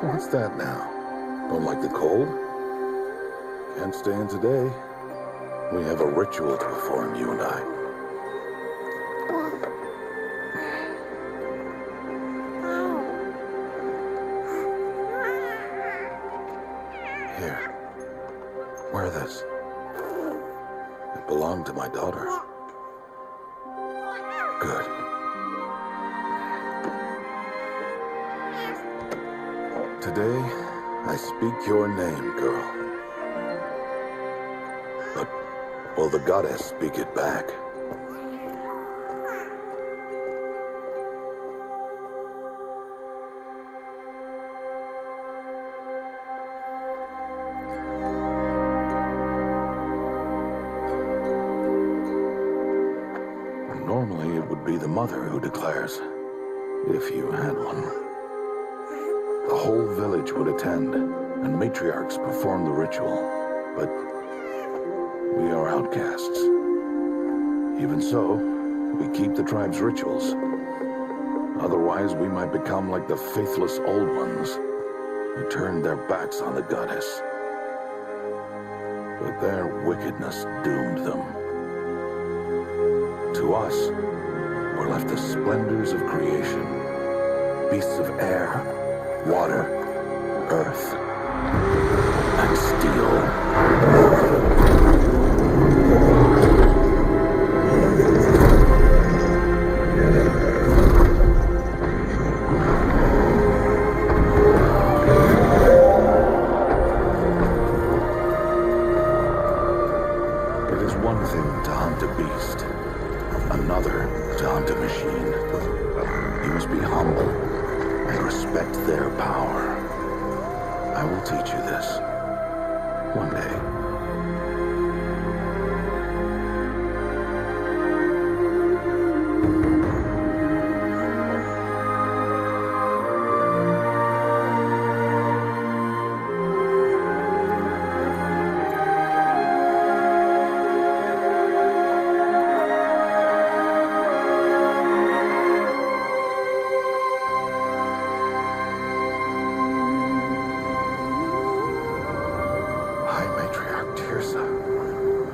What's that now? Don't like the cold? Can't stay in today. We have a ritual to perform, you and I. Here. Wear this. It belonged to my daughter. Good. Today, I speak your name, girl. But will the goddess speak it back? Normally, it would be the mother who declares, if you had one. The whole village would attend, and matriarchs perform the ritual, but we are outcasts. Even so, we keep the tribe's rituals. Otherwise, we might become like the faithless old ones, who turned their backs on the goddess. But their wickedness doomed them. To us, were left the splendors of creation, beasts of air, water, earth, and steel. It is one thing to hunt a beast, another to hunt a machine. You must be humble and respect their power. I will teach you this one day.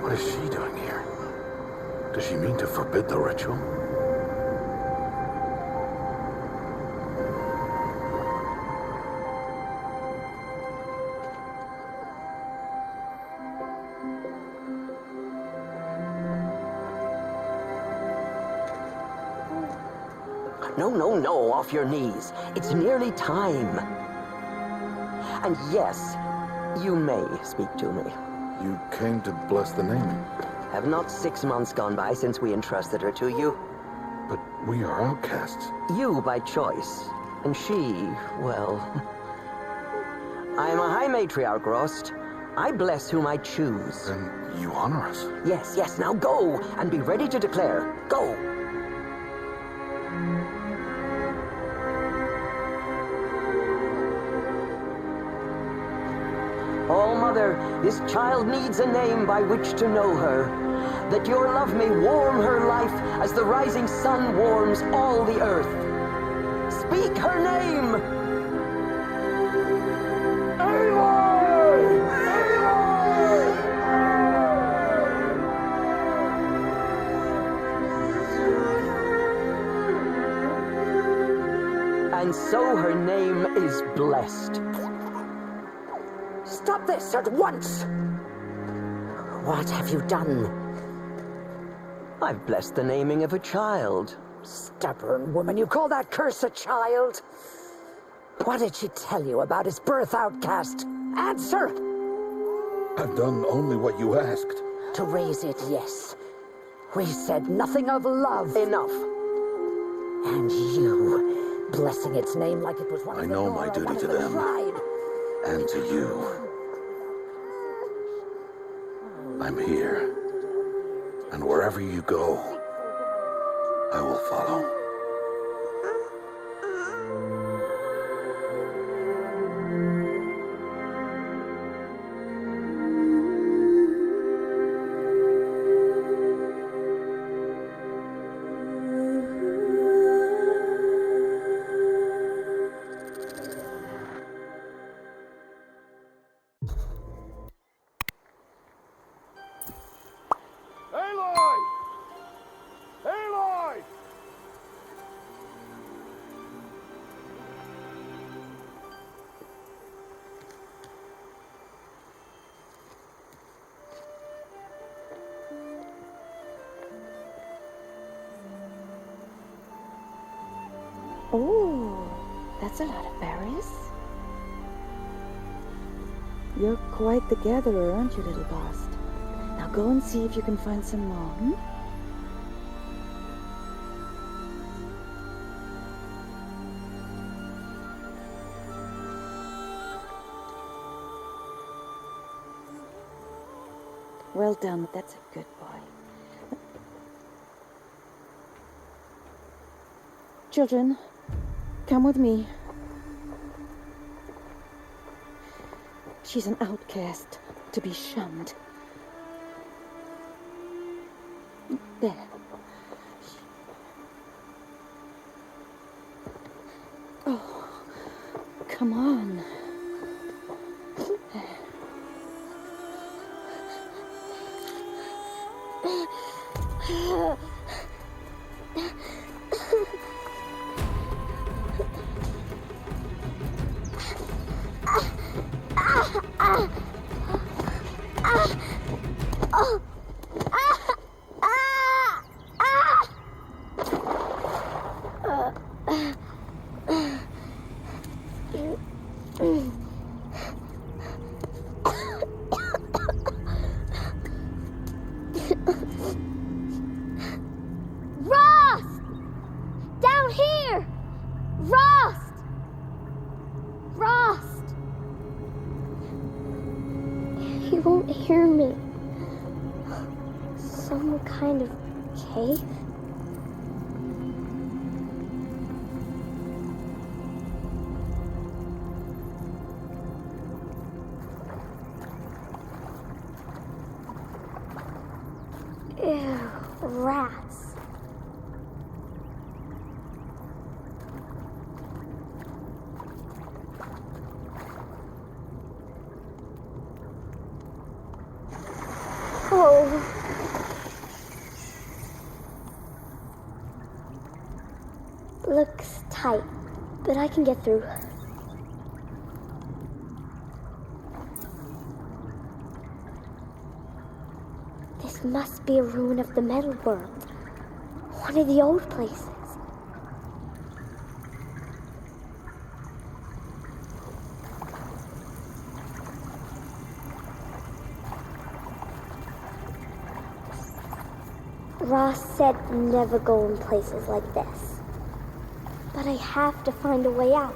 What is she doing here? Does she mean to forbid the ritual? No, off your knees. It's nearly time. And yes, you may speak to me. You came to bless the naming. Have not 6 months gone by since we entrusted her to you? But we are outcasts. You by choice, and she, well... I am a high matriarch, Rost. I bless whom I choose. Then you honor us. Yes, now go, and be ready to declare. Go! Oh, Mother, this child needs a name by which to know her, that your love may warm her life as the rising sun warms all the earth. Speak her name! Aloy! Aloy! And so her name is blessed. Stop this at once! What have you done? I've blessed the naming of a child. Stubborn woman, you call that curse a child? What did she tell you about his birth, outcast? Answer! I've done only what you asked. To raise it, yes. We said nothing of love. Enough. And you, blessing its name like it was one of the I know my duty to them. And to you. I'm here. And wherever you go, I will follow. Oh, that's a lot of berries. You're quite the gatherer, aren't you, little Bast? Now go and see if you can find some more, hmm? Well done, that's a good boy. Children, come with me. She's an outcast, to be shunned. There. Oh, come on. Rost! Down here! Rost! Rost! He won't hear me. Some kind of cave? Ew, rats. Oh. Looks tight, but I can get through. This must be a ruin of the metal world. One of the old places. Ross said never go in places like this. But I have to find a way out.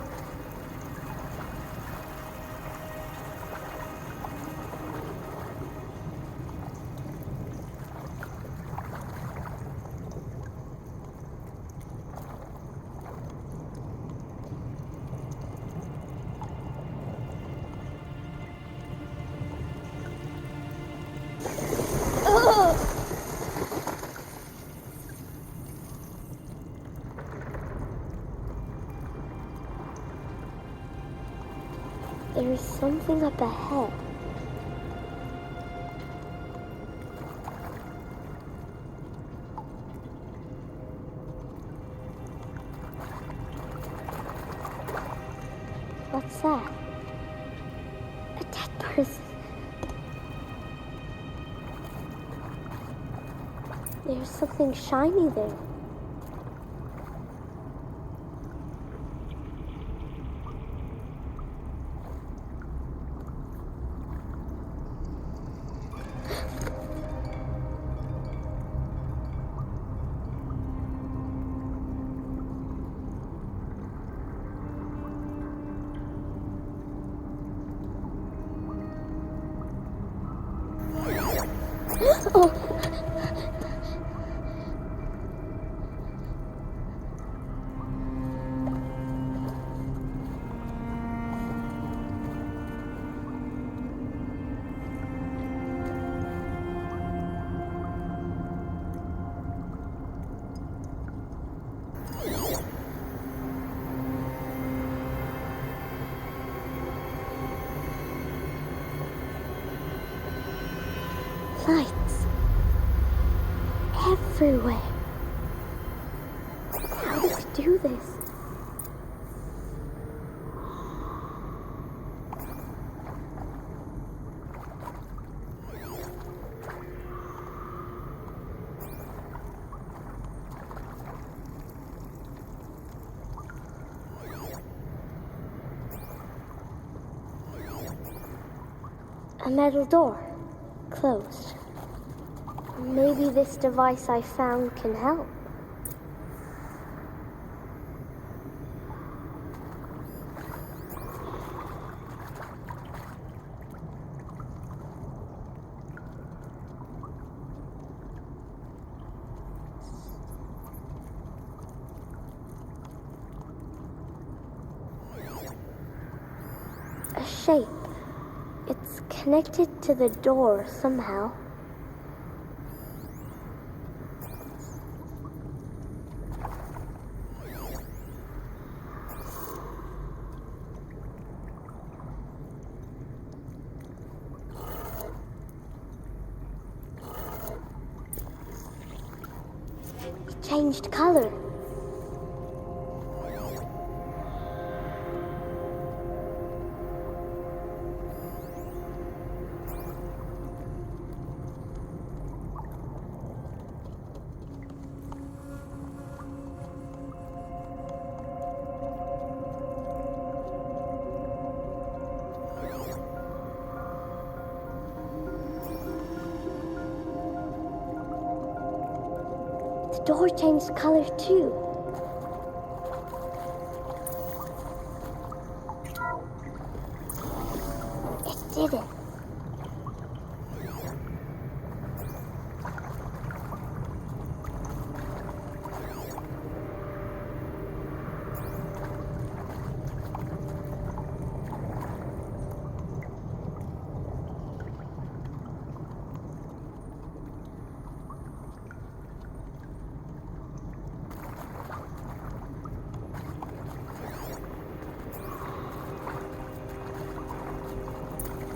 There's something up ahead. What's that? A dead person. There's something shiny there. Oh. Lights. Everywhere. How does he do this? A metal door. Closed. Maybe this device I found can help. A shape. It's connected to the door somehow. It changed color. The door changed color too. It did it.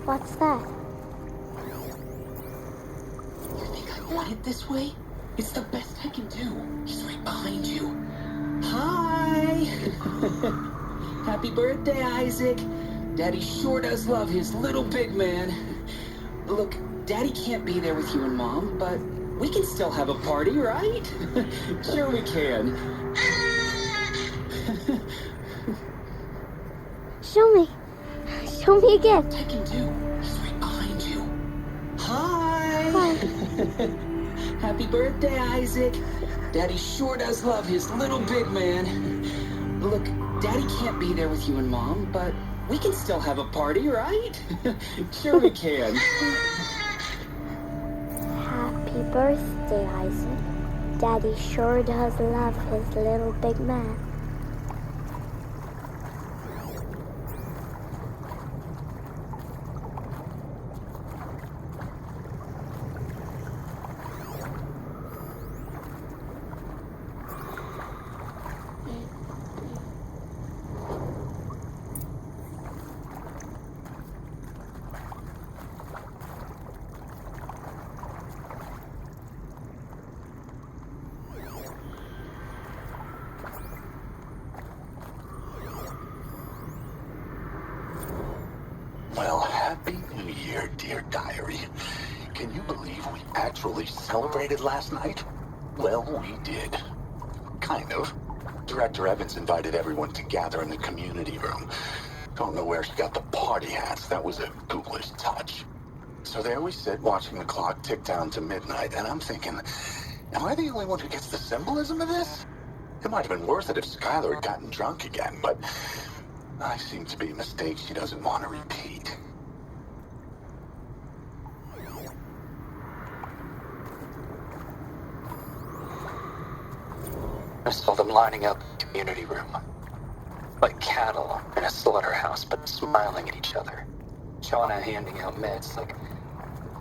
What's that? You think I want it this way? It's the best I can do. He's right behind you. Hi! Happy birthday, Isaac. Daddy sure does love his little big man. Look, Daddy can't be there with you and Mom, but we can still have a party, right? Sure we can. Show me. Show me again. I can do. He's right behind you. Hi! Hi. Happy birthday, Isaac. Daddy sure does love his little big man. Look, Daddy can't be there with you and Mom, but we can still have a party, right? Sure we can. Happy birthday, Isaac. Daddy sure does love his little big man. Well, happy New Year, dear diary. Can you believe we actually celebrated last night? Well, we did. Kind of. Director Evans invited everyone to gather in the community room. Don't know where she got the party hats. That was a ghoulish touch. So there we sit, watching the clock tick down to midnight, and I'm thinking, am I the only one who gets the symbolism of this? It might have been worth it if Skylar had gotten drunk again, but I seem to be a mistake she doesn't want to repeat. I saw them lining up in the community room. Like cattle in a slaughterhouse, but smiling at each other. Shauna handing out meds, like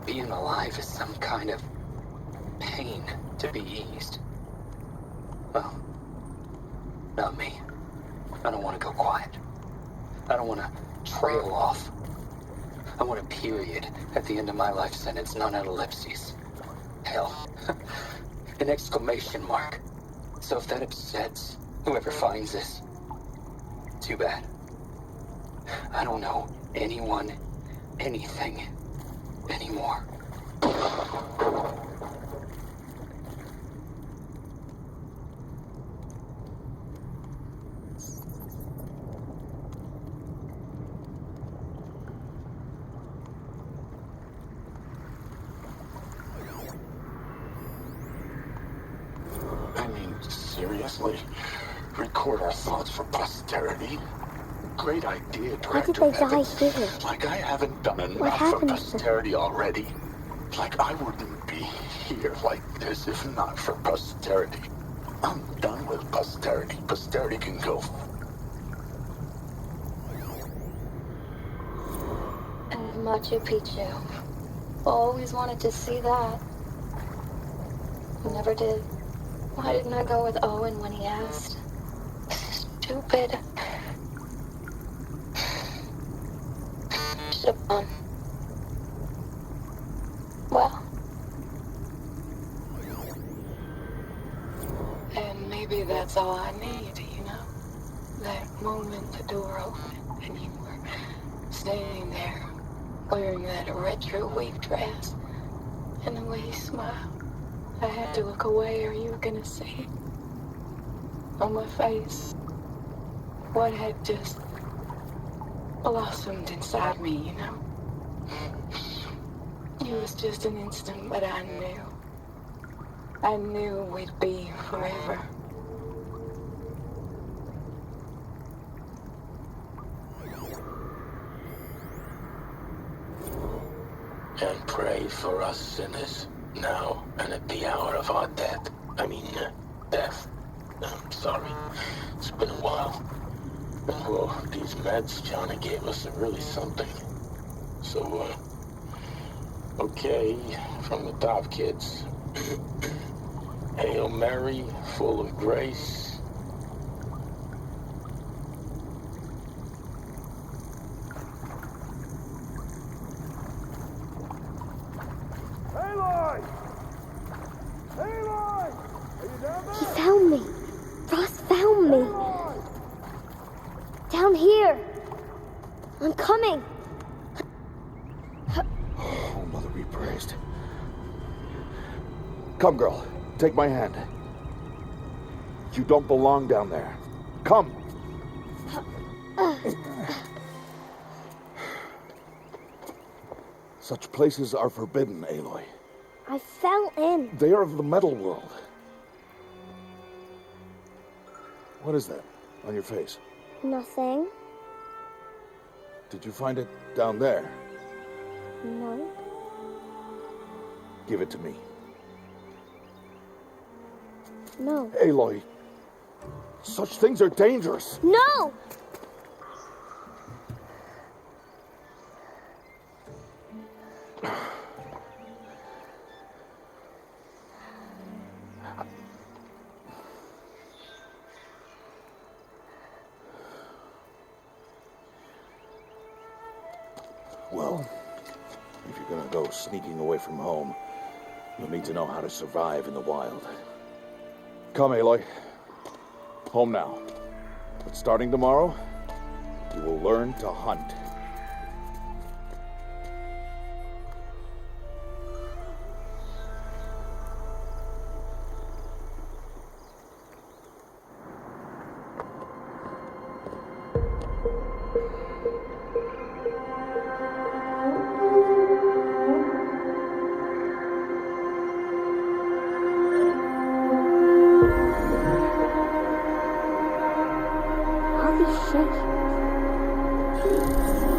being alive is some kind of pain to be eased. Well, not me. I don't want to go quiet. I don't want to trail off. I want a period at the end of my life sentence, not an ellipses. Hell, an exclamation mark. So if that upsets whoever finds this, too bad. I don't know anyone, anything, anymore. record our thoughts for posterity. Great idea, Director Why did they die Evans. here? Like I haven't done What enough for happened to them? posterity already. Like I wouldn't be here like this if not for posterity. I'm done with posterity. Posterity can go. And Machu Picchu. Always wanted to see that. Never did. Why didn't I go with Owen when he asked? Stupid. Should have gone. Well. And maybe that's all I need, you know? That moment the door opened and you were standing there wearing that retro wave dress and the way you smiled. I had to look away or you were gonna see on my face what had just blossomed inside me, you know? It was just an instant, but I knew we'd be forever. And pray for us sinners, now and at the hour of our death. Death. I'm sorry. It's been a while. And well, these meds Johnny gave us are really something. So, okay, from the top, kids. Hail Mary, full of grace. Aloy! Aloy! Are you down there? He found me. Ross found me. Down here. I'm coming. Oh, Mother be praised. Come, girl. Take my hand. You don't belong down there. Come. Such places are forbidden, Aloy. I fell in. They are of the metal world. What is that on your face? Nothing. Did you find it down there? No. Give it to me. No. Aloy, such things are dangerous. No! Well, if you're gonna go sneaking away from home, you'll need to know how to survive in the wild. Come, Aloy. Home now. But starting tomorrow, you will learn to hunt.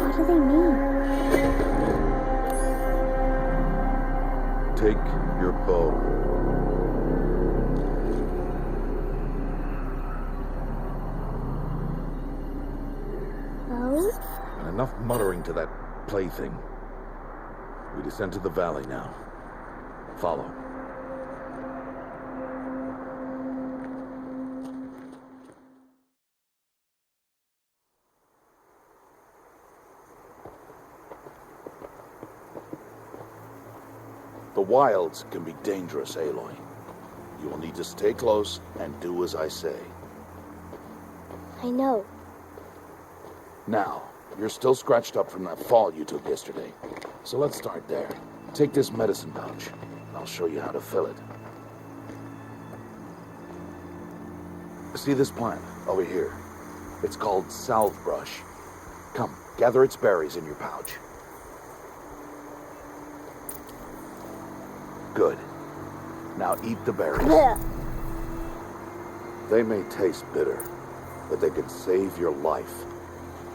What do they mean? Take your bow. Oh? And enough muttering to that plaything. We descend to the valley now. Follow. The wilds can be dangerous, Aloy. You will need to stay close and do as I say. I know. Now, you're still scratched up from that fall you took yesterday. So let's start there. Take this medicine pouch. I'll show you how to fill it. See this plant over here? It's called salve brush. Come, gather its berries in your pouch. Good. Now eat the berries. Blech. They may taste bitter, that they could save your life.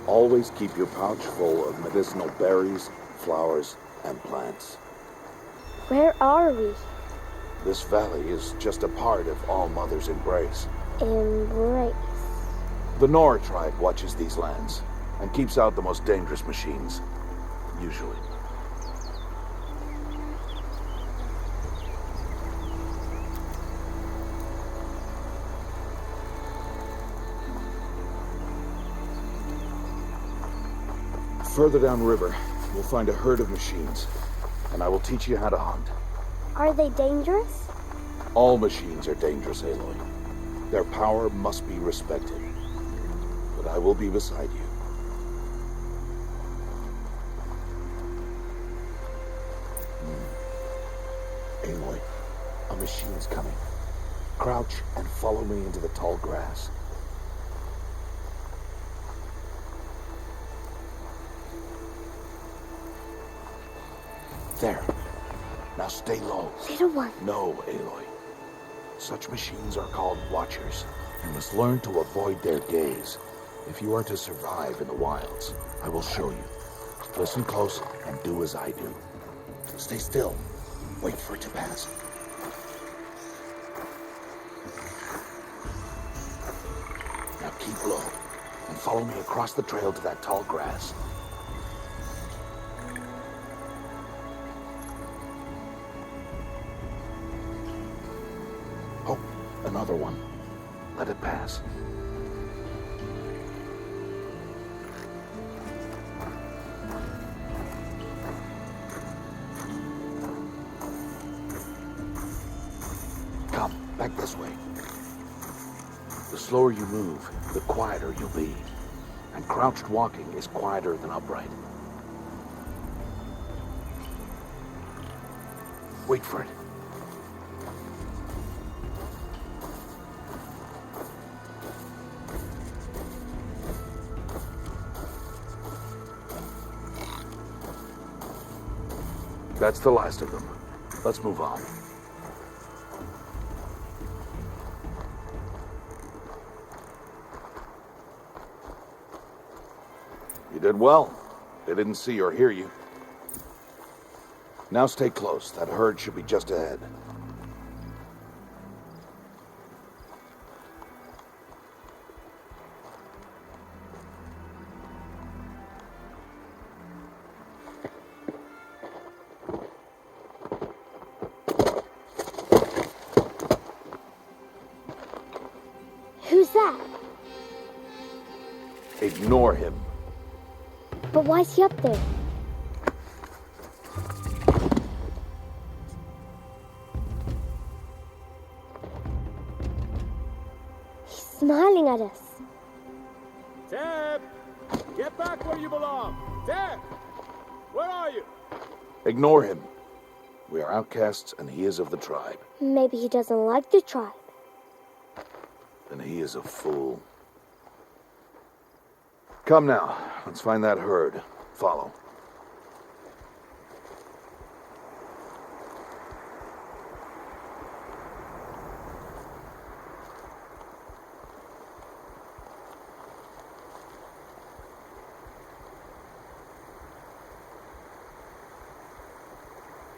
Always keep your pouch full of medicinal berries, flowers, and plants. Where are we? This valley is just a part of All Mother's embrace. Embrace. The Nora tribe watches these lands and keeps out the most dangerous machines, usually. Further downriver, you'll find a herd of machines, and I will teach you how to hunt. Are they dangerous? All machines are dangerous, Aloy. Their power must be respected. But I will be beside you. Aloy, a machine's coming. Crouch and follow me into the tall grass. There. Now stay low. Little one. No, Aloy. Such machines are called Watchers. You must learn to avoid their gaze if you are to survive in the wilds. I will show you. Listen close and do as I do. Stay still. Wait for it to pass. Now keep low and follow me across the trail to that tall grass. Oh, another one. Let it pass. Come, back this way. The slower you move, the quieter you'll be. And crouched walking is quieter than upright. Wait for it. That's the last of them. Let's move on. You did well. They didn't see or hear you. Now stay close. That herd should be just ahead. Who's that? Ignore him. But why's he up there? He's smiling at us. Pep! Get back where you belong! Pep! Where are you? Ignore him. We are outcasts and he is of the tribe. Maybe he doesn't like the tribe. Then he is a fool. Come now, let's find that herd. Follow.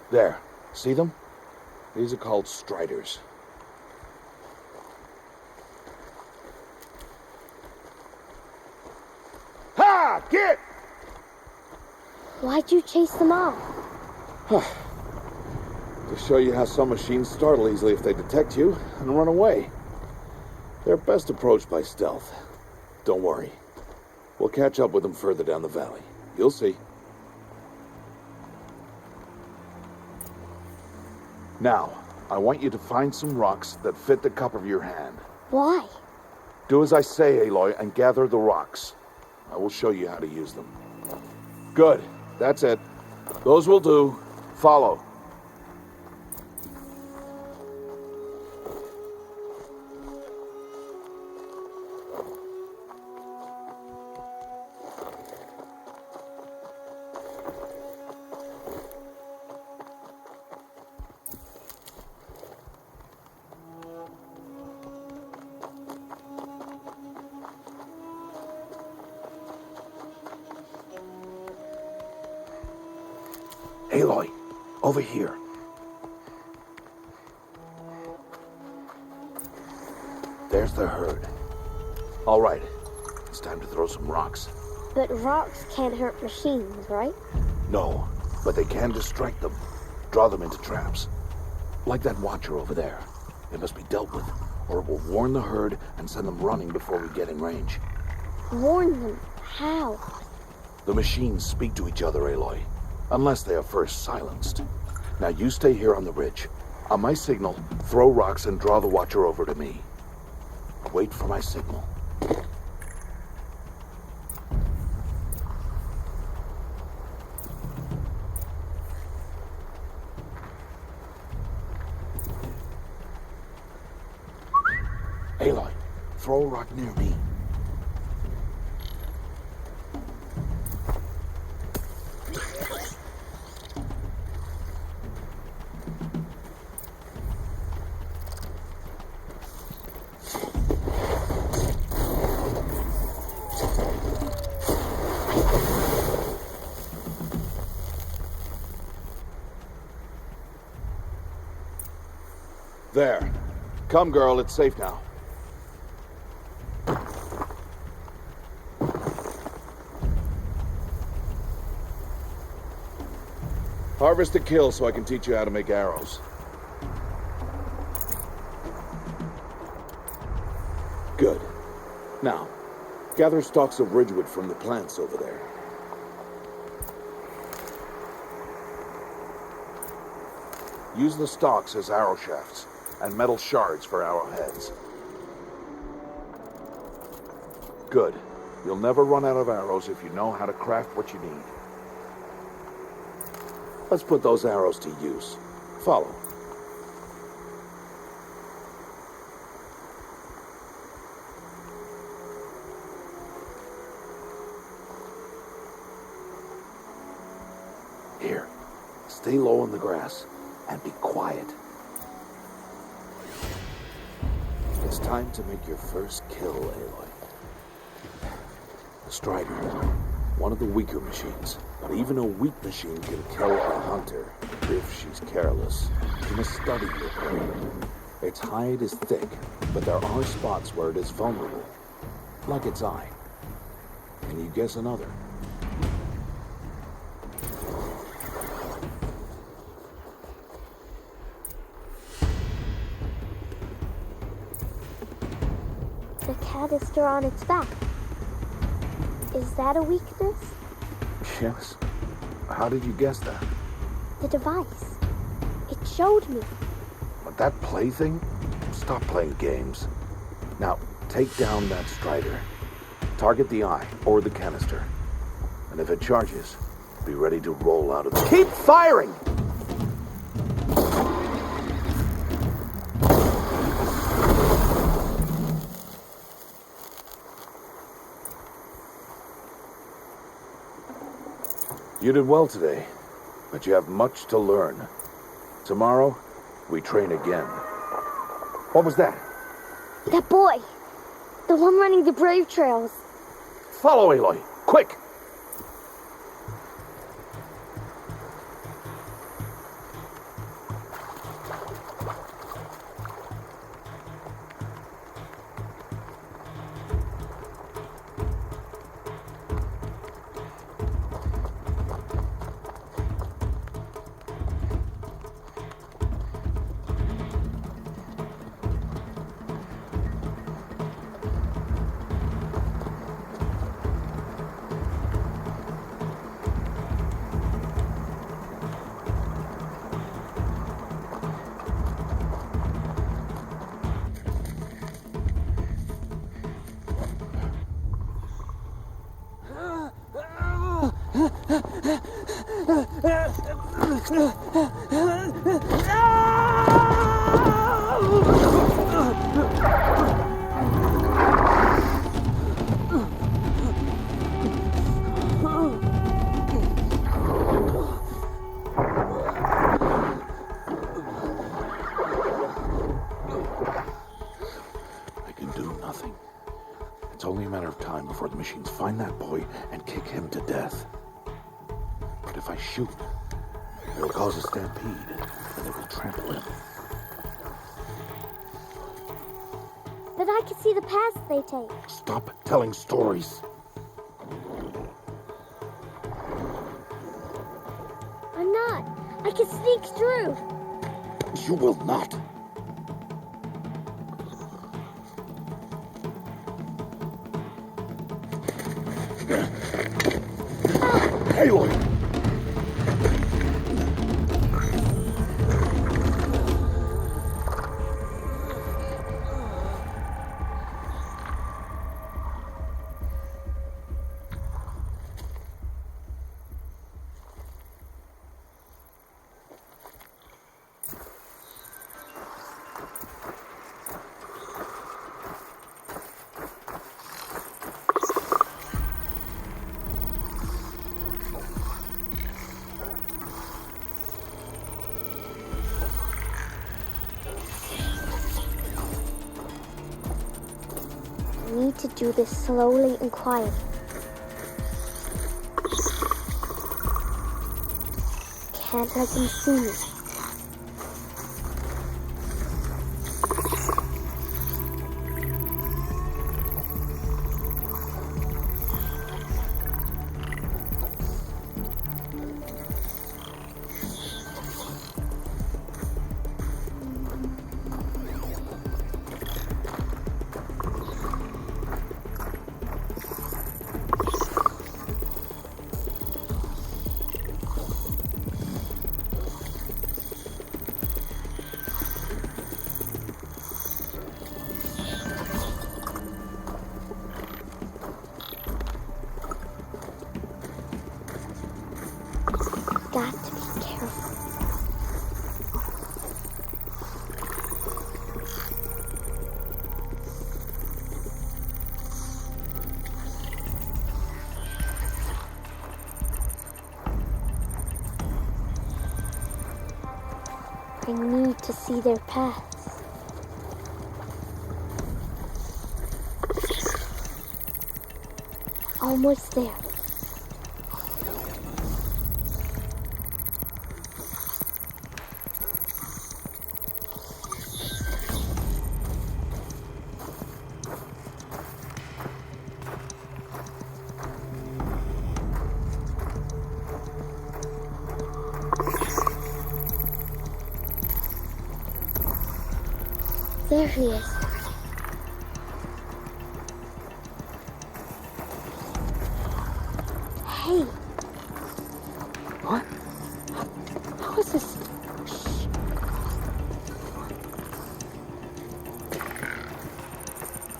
There. See them? These are called striders. Ha! Get! Why'd you chase them off? To show you how some machines startle easily if they detect you and run away. They're best approached by stealth. Don't worry. We'll catch up with them further down the valley. You'll see. Now, I want you to find some rocks that fit the cup of your hand. Why? Do as I say, Aloy, and gather the rocks. I will show you how to use them. Good. That's it. Those will do. Follow. Aloy, over here. There's the herd. All right, it's time to throw some rocks. But rocks can't hurt machines, right? No, but they can distract them, draw them into traps. Like that watcher over there. It must be dealt with, or it will warn the herd and send them running before we get in range. Warn them? How? The machines speak to each other, Aloy, unless they are first silenced. Now you stay here on the ridge. On my signal, throw rocks and draw the watcher over to me. Wait for my signal. Aloy, throw a rock near me. There. Come, girl, it's safe now. Harvest a kill so I can teach you how to make arrows. Good. Now, gather stalks of ridgewood from the plants over there. Use the stalks as arrow shafts, and metal shards for arrowheads. Good. You'll never run out of arrows if you know how to craft what you need. Let's put those arrows to use. Follow. Here. Stay low in the grass and be quiet. It's time to make your first kill, Aloy. The Strider. One of the weaker machines. But even a weak machine can kill a hunter if she's careless. You must study your prey. Its hide is thick, but there are spots where it is vulnerable. Like its eye. Can you guess another? The canister on its back. Is that a weakness? Yes. How did you guess that? The device. It showed me. But that plaything? Stop playing games. Now, take down that Strider. Target the eye or the canister. And if it charges, be ready to roll out of the... Keep firing! You did well today, but you have much to learn. Tomorrow, we train again. What was that? That boy. The one running the brave trails. Follow Aloy, quick! It's only a matter of time before the machines find that boy and kick him to death. But if I shoot, They'll cause a stampede, and it will trample him. But I can see the paths they take. Stop telling stories. I'm not. I can sneak through. You will not. Aloy! I need to do this slowly and quietly. Can't let them see me. Got to be careful. I need to see their paths. Almost there. There he is. Hey. What? How is this? Shh.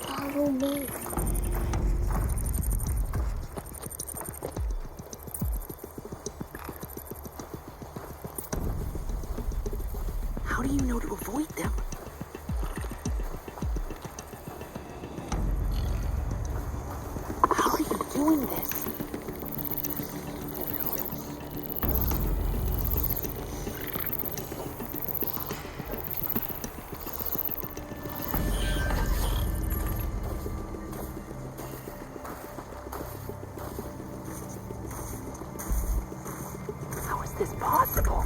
Follow me. How do you know to avoid them? How are you doing this? How is this possible?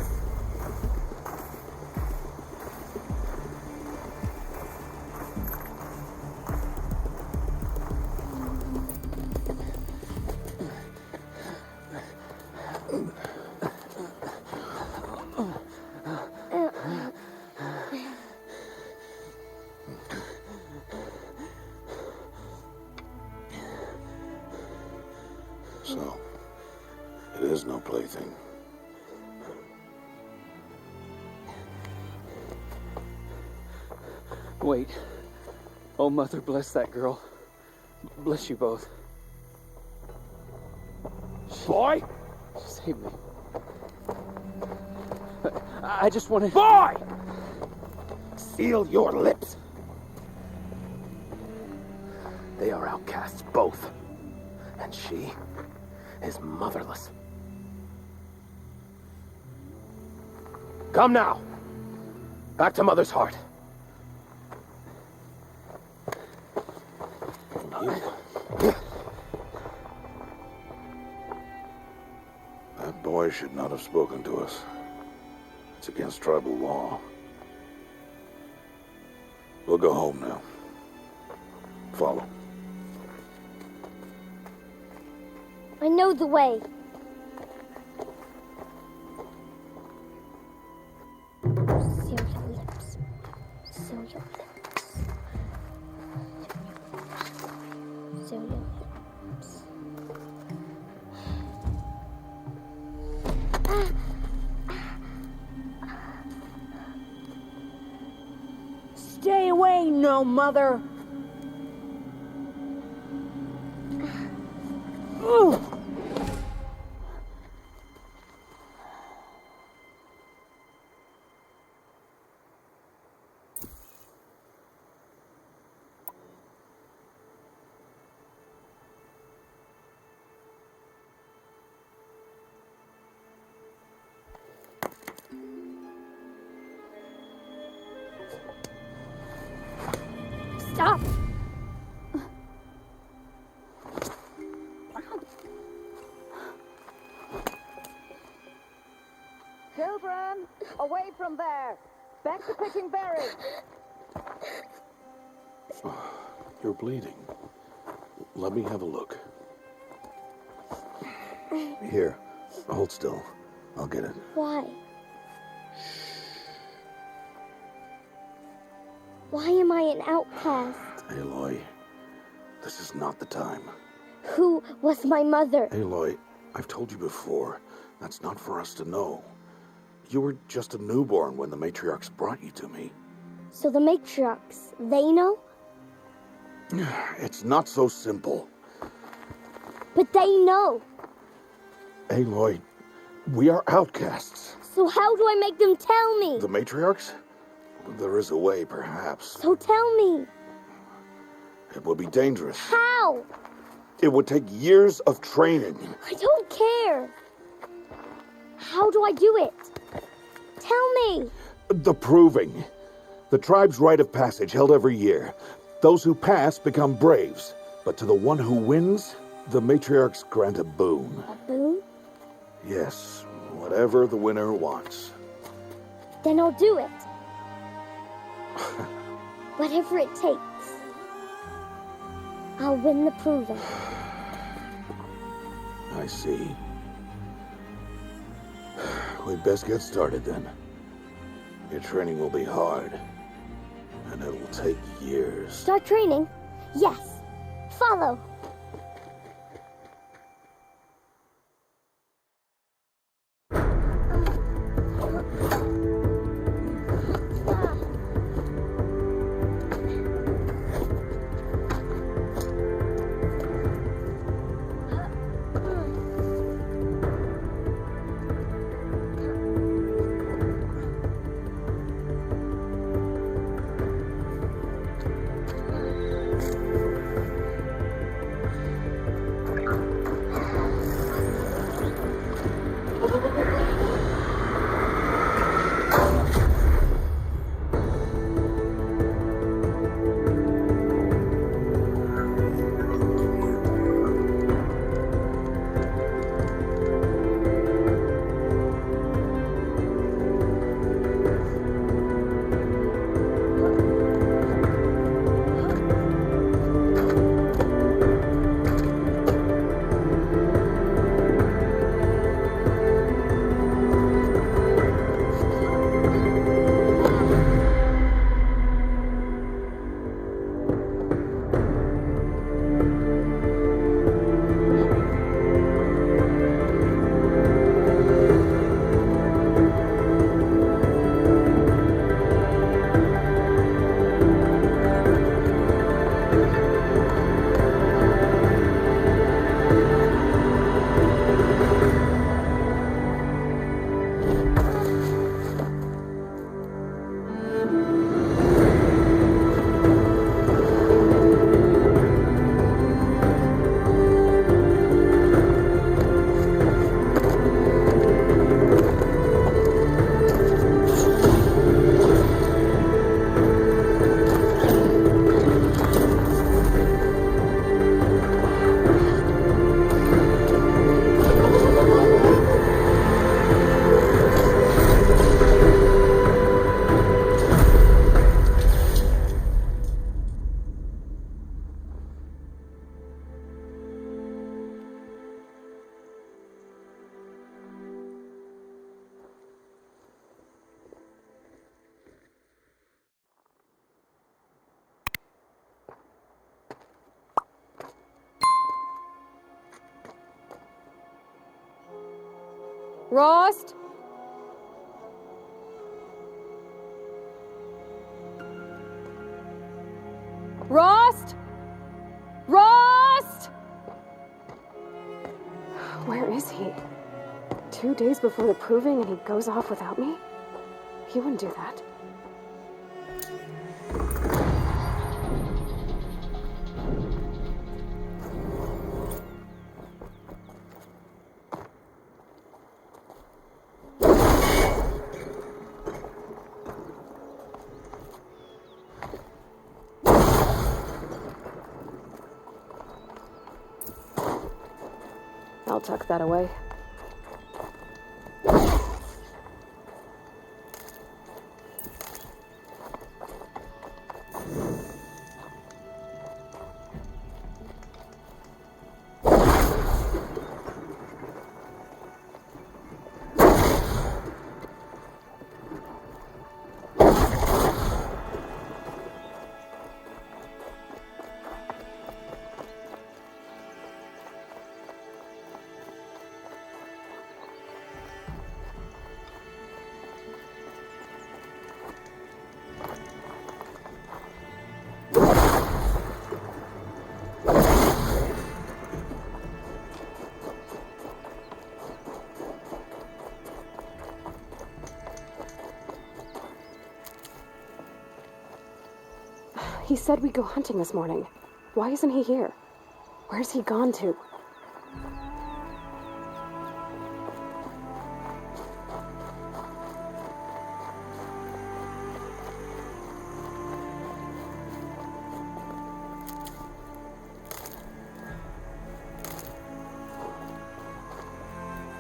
So, it is no plaything. Wait. Oh, Mother, bless that girl. Bless you both. Boy! Save me. I just wanted... Boy! Seal your lips. They are outcasts, both. And she is motherless. Come now. Back to Mother's heart. That boy should not have spoken to us. It's against tribal law. We'll go home now. Follow. I know the way. Seal your lips. Seal your lips. Seal your lips. Stay away, no mother! Ooh. Stop! Children, away from there! Back to picking berries! You're bleeding. Let me have a look. Here, hold still. I'll get it. Why? Why am I an outcast? Aloy, this is not the time. Who was my mother? Aloy, I've told you before, that's not for us to know. You were just a newborn when the matriarchs brought you to me. So the matriarchs, they know? It's not so simple. But they know. Aloy, we are outcasts. So how do I make them tell me? The matriarchs? There is a way, perhaps. So tell me. It would be dangerous. How? It would take years of training. I don't care. How do I do it? Tell me. The proving. The tribe's rite of passage held every year. Those who pass become braves. But to the one who wins, the matriarchs grant a boon. A boon? Yes, whatever the winner wants. Then I'll do it. Whatever it takes. I'll win the proving. I see. We'd best get started then. Your training will be hard, and it will take years. Start training? Yes. Follow. Rost? Rost? Rost? Where is he? 2 days before the proving and he goes off without me? He wouldn't do that. I'll tuck that away. He said we'd go hunting this morning. Why isn't he here? Where's he gone to?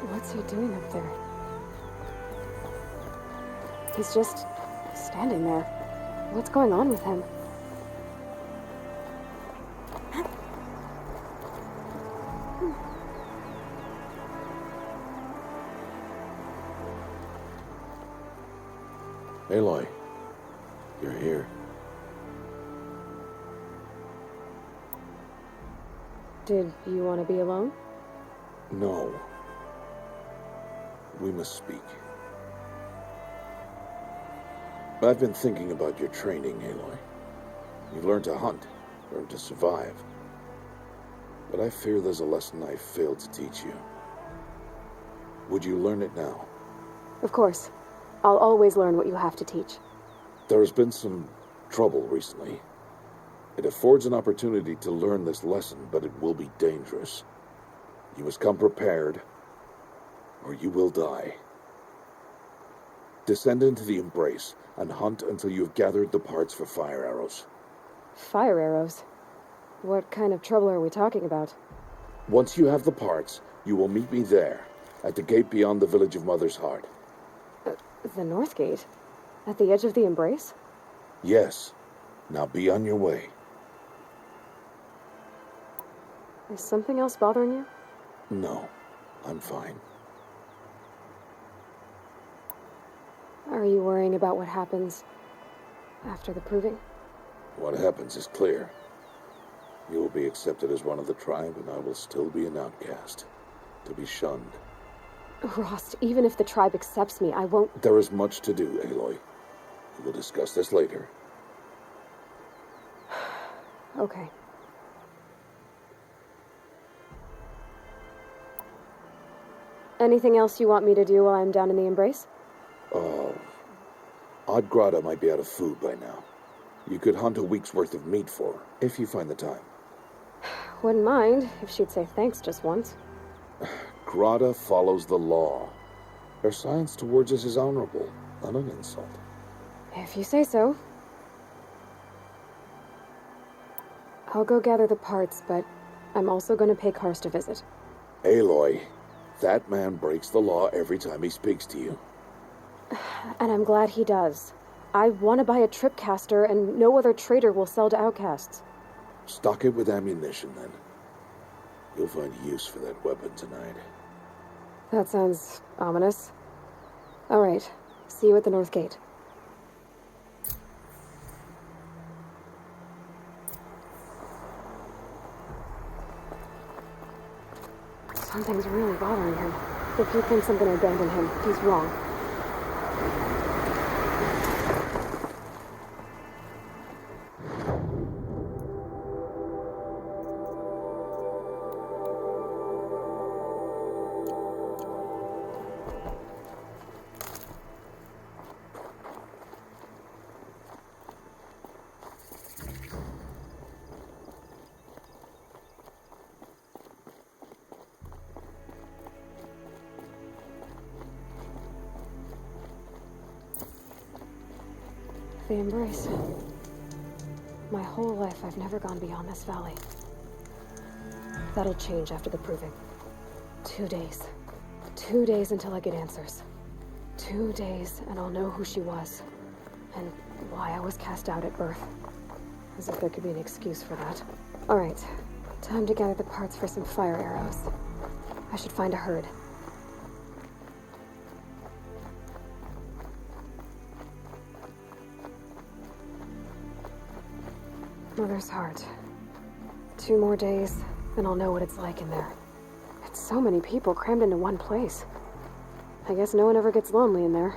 What's he doing up there? He's just standing there. What's going on with him? Aloy, you're here. Did you want to be alone? No. We must speak. I've been thinking about your training, Aloy. You've learned to hunt, learned to survive. But I fear there's a lesson I failed to teach you. Would you learn it now? Of course. I'll always learn what you have to teach. There has been some trouble recently. It affords an opportunity to learn this lesson, but it will be dangerous. You must come prepared, or you will die. Descend into the Embrace and hunt until you have gathered the parts for fire arrows. Fire arrows? What kind of trouble are we talking about? Once you have the parts, you will meet me there, at the gate beyond the village of Mother's Heart. The North Gate? At the edge of the Embrace? Yes. Now be on your way. Is something else bothering you? No, I'm fine. Are you worrying about what happens after the proving? What happens is clear. You will be accepted as one of the tribe, and I will still be an outcast, to be shunned. Rost, even if the tribe accepts me, I won't... There is much to do, Aloy. We will discuss this later. Okay. Anything else you want me to do while I'm down in the Embrace? Oddgrada might be out of food by now. You could hunt a week's worth of meat for her, if you find the time. Wouldn't mind if she'd say thanks just once. Grada follows the law. Her science towards us is honorable, not an insult. If you say so. I'll go gather the parts, but I'm also going to pay Karst a visit. Aloy, that man breaks the law every time he speaks to you. And I'm glad he does. I want to buy a tripcaster, and no other trader will sell to outcasts. Stock it with ammunition, then. You'll find use for that weapon tonight. That sounds ominous. All right. See you at the North Gate. Something's really bothering him. If he thinks I'm gonna abandon him, he's wrong. The embrace. My whole life, I've never gone beyond this valley. That'll change after the proving. 2 days. 2 days until I get answers. 2 days, and I'll know who she was. And why I was cast out at birth. As if there could be an excuse for that. Alright, time to gather the parts for some fire arrows. I should find a herd. Mother's heart. 2 more days, and I'll know what it's like in there. It's so many people crammed into one place. I guess no one ever gets lonely in there.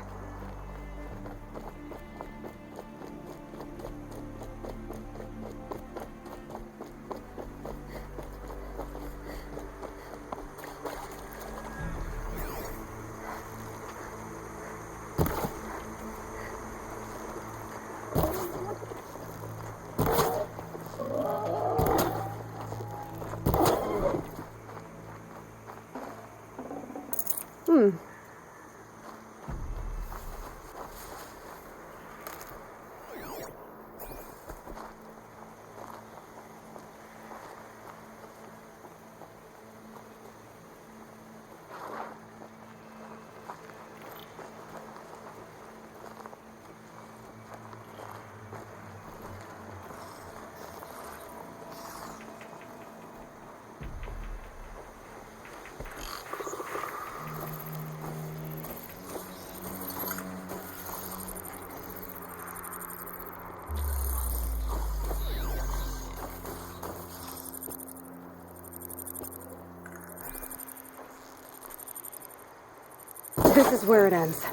This is where it ends.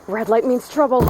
Red light means trouble.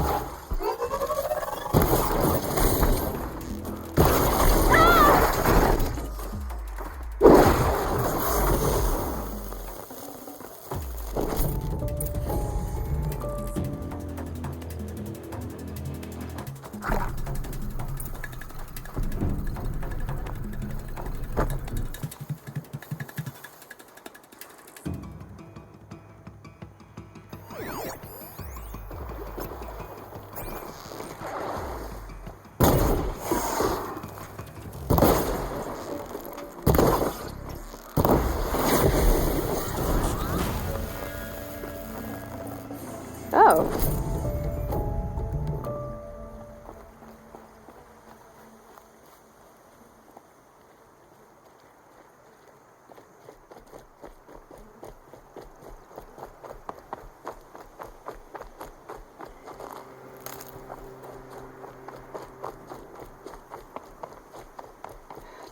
Oh.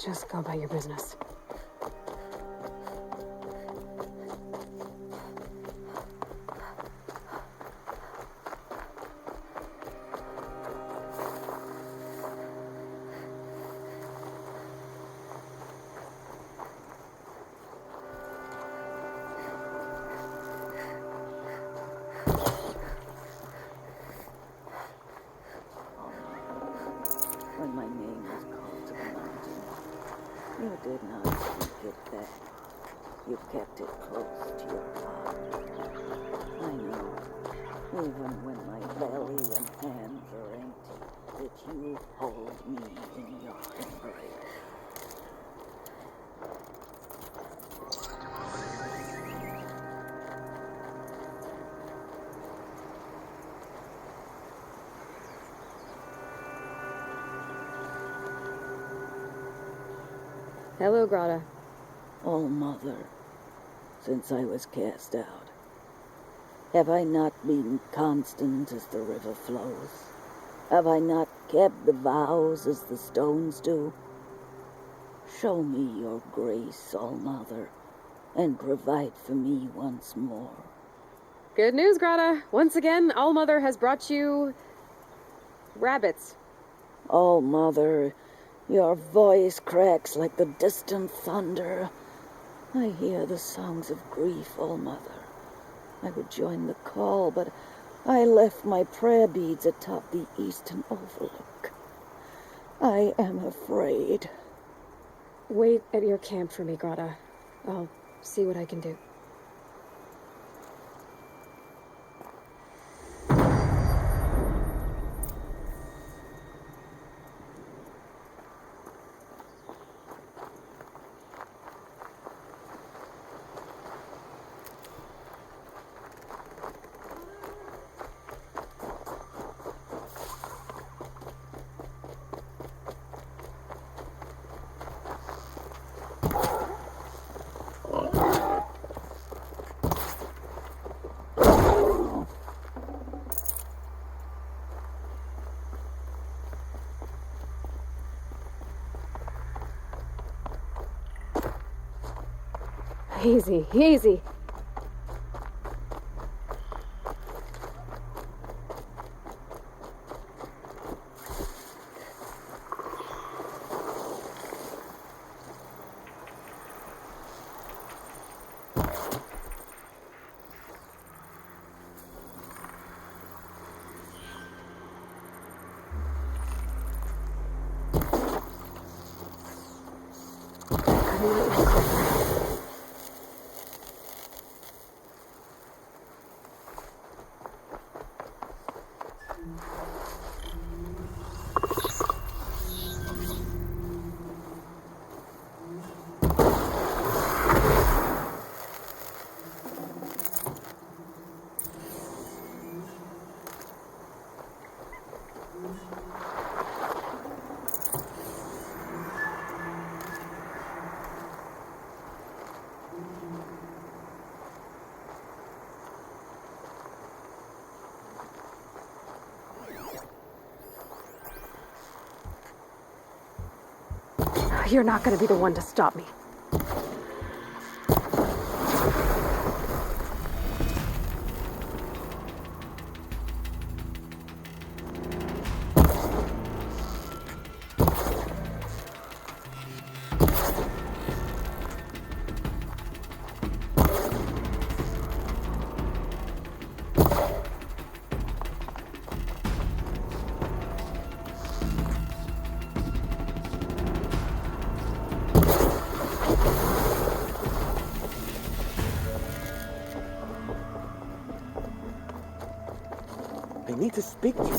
Just go about your business. did not speak it back. You kept it close to your heart. I know, even when my belly and hands are empty, that you hold me in your embrace. Hello, Grata. Oh, Mother, since I was cast out, have I not been constant as the river flows? Have I not kept the vows as the stones do? Show me your grace, All-Mother, and provide for me once more. Good news, Grata. Once again, All-Mother has brought you... rabbits. All-Mother, your voice cracks like the distant thunder. I hear the songs of grief, All-Mother. I would join the call, but I left my prayer beads atop the eastern overlook. I am afraid. Wait at your camp for me, Grata. I'll see what I can do. Easy, easy. You're not gonna be the one to stop me. I need to speak to you.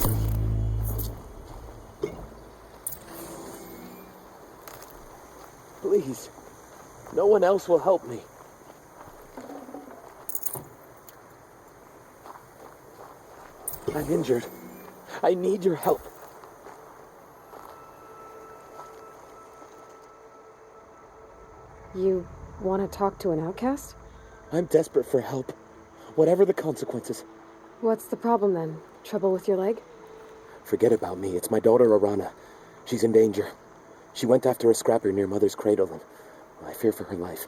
Please. No one else will help me. I'm injured. I need your help. You want to talk to an outcast? I'm desperate for help. Whatever the consequences. What's the problem then? Trouble with your leg? Forget about me. It's my daughter, Arana. She's in danger. She went after a scrapper near Mother's cradle, and I fear for her life.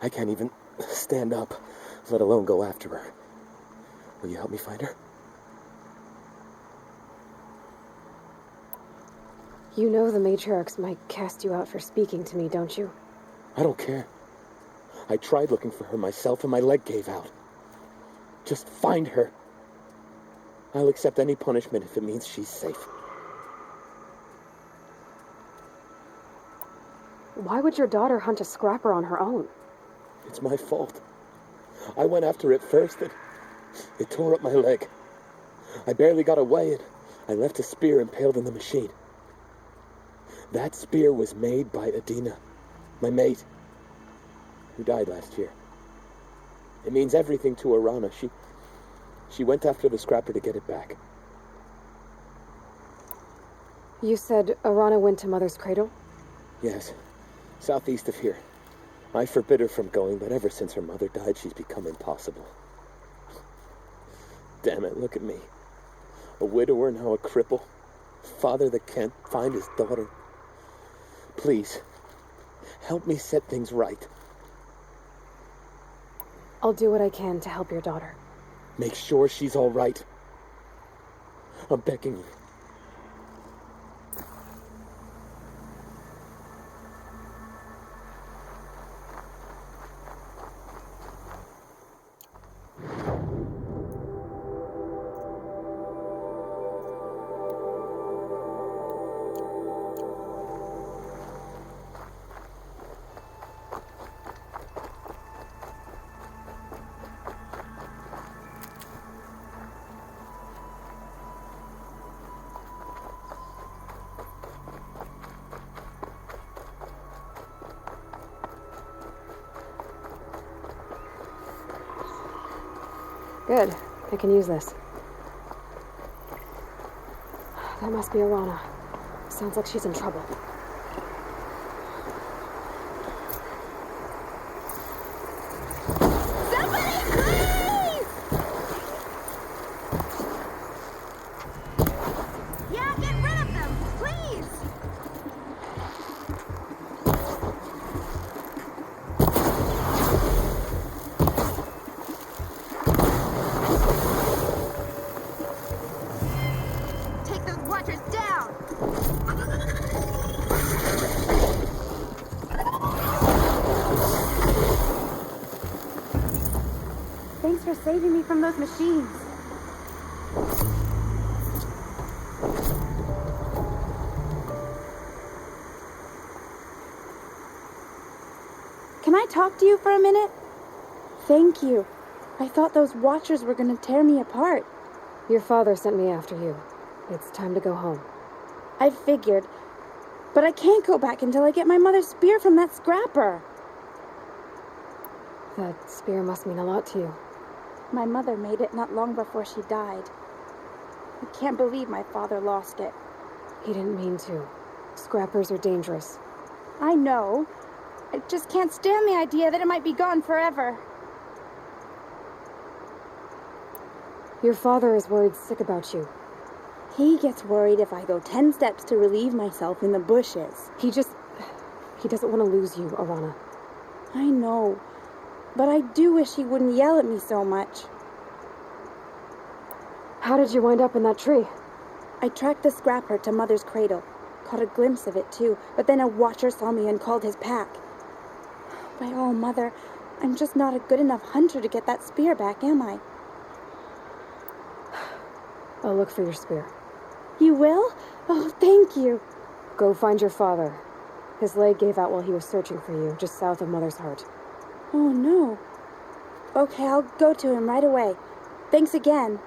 I can't even stand up, let alone go after her. Will you help me find her? You know the matriarchs might cast you out for speaking to me, don't you? I don't care. I tried looking for her myself, and my leg gave out. Just find her. I'll accept any punishment if it means she's safe. Why would your daughter hunt a scrapper on her own? It's my fault. I went after it first, and it tore up my leg. I barely got away, and I left a spear impaled in the machine. That spear was made by Adina, my mate, who died last year. It means everything to Arana. She went after the scrapper to get it back. You said Arana went to Mother's cradle? Yes, southeast of here. I forbid her from going, but ever since her mother died, she's become impossible. Damn it, look at me. A widower, now a cripple. Father that can't find his daughter. Please, help me set things right. I'll do what I can to help your daughter. Make sure she's all right. I'm begging you. Good. I can use this. That must be Arana. Sounds like she's in trouble. Thanks for saving me from those machines. Can I talk to you for a minute? Thank you. I thought those Watchers were gonna tear me apart. Your father sent me after you. It's time to go home. I figured. But I can't go back until I get my mother's spear from that scrapper. That spear must mean a lot to you. My mother made it not long before she died. I can't believe my father lost it. He didn't mean to. Scrappers are dangerous. I know. I just can't stand the idea that it might be gone forever. Your father is worried sick about you. He gets worried if I go 10 steps to relieve myself in the bushes. He doesn't want to lose you, Arana. I know. But I do wish he wouldn't yell at me so much. How did you wind up in that tree? I tracked the scrapper to Mother's cradle. Caught a glimpse of it too, but then a Watcher saw me and called his pack. By all, Mother, I'm just not a good enough hunter to get that spear back, am I? I'll look for your spear. You will? Oh, thank you. Go find your father. His leg gave out while he was searching for you, just south of Mother's heart. Oh, no. Okay, I'll go to him right away. Thanks again.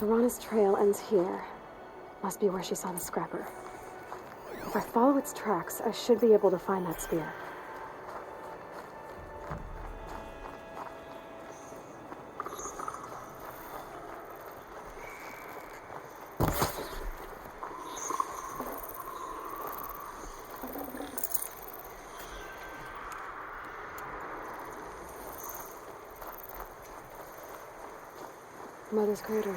Arana's trail ends here. Must be where she saw the scrapper. If I follow its tracks, I should be able to find that spear. Mother's crater.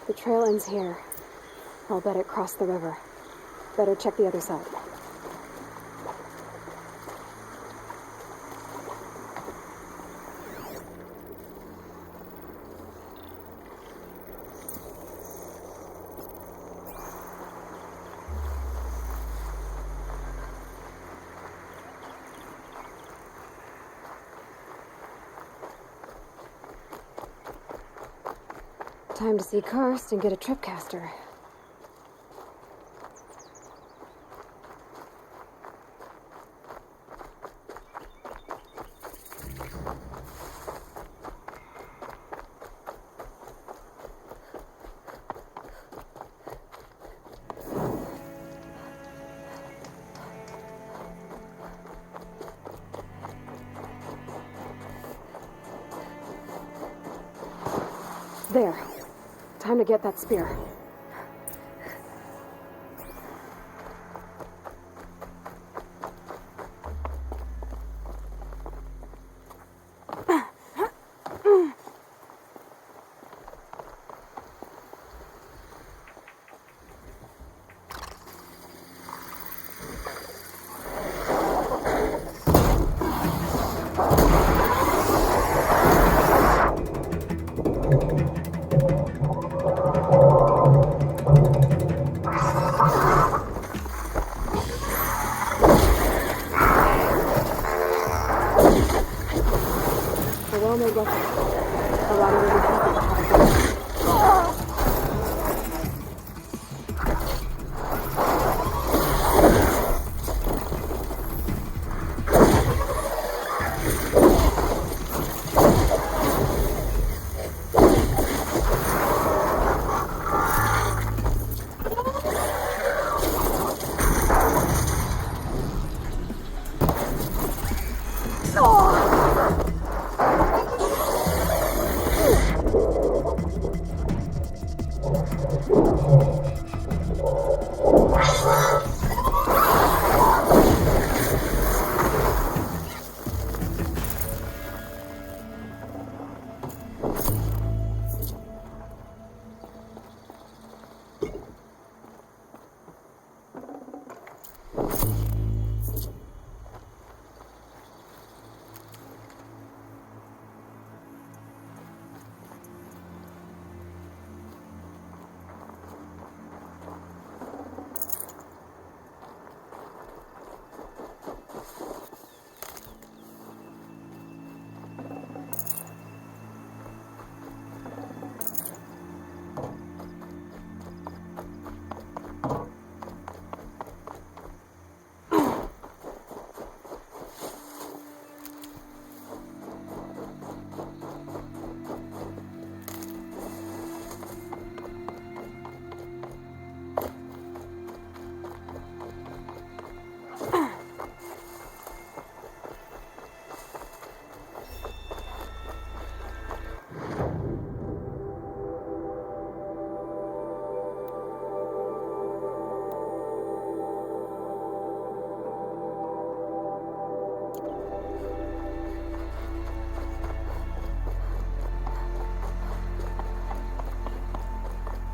The trail ends here. I'll bet it crossed the river. Better check the other side. Time to see Karst and get a tripcaster. There. Time to get that spear.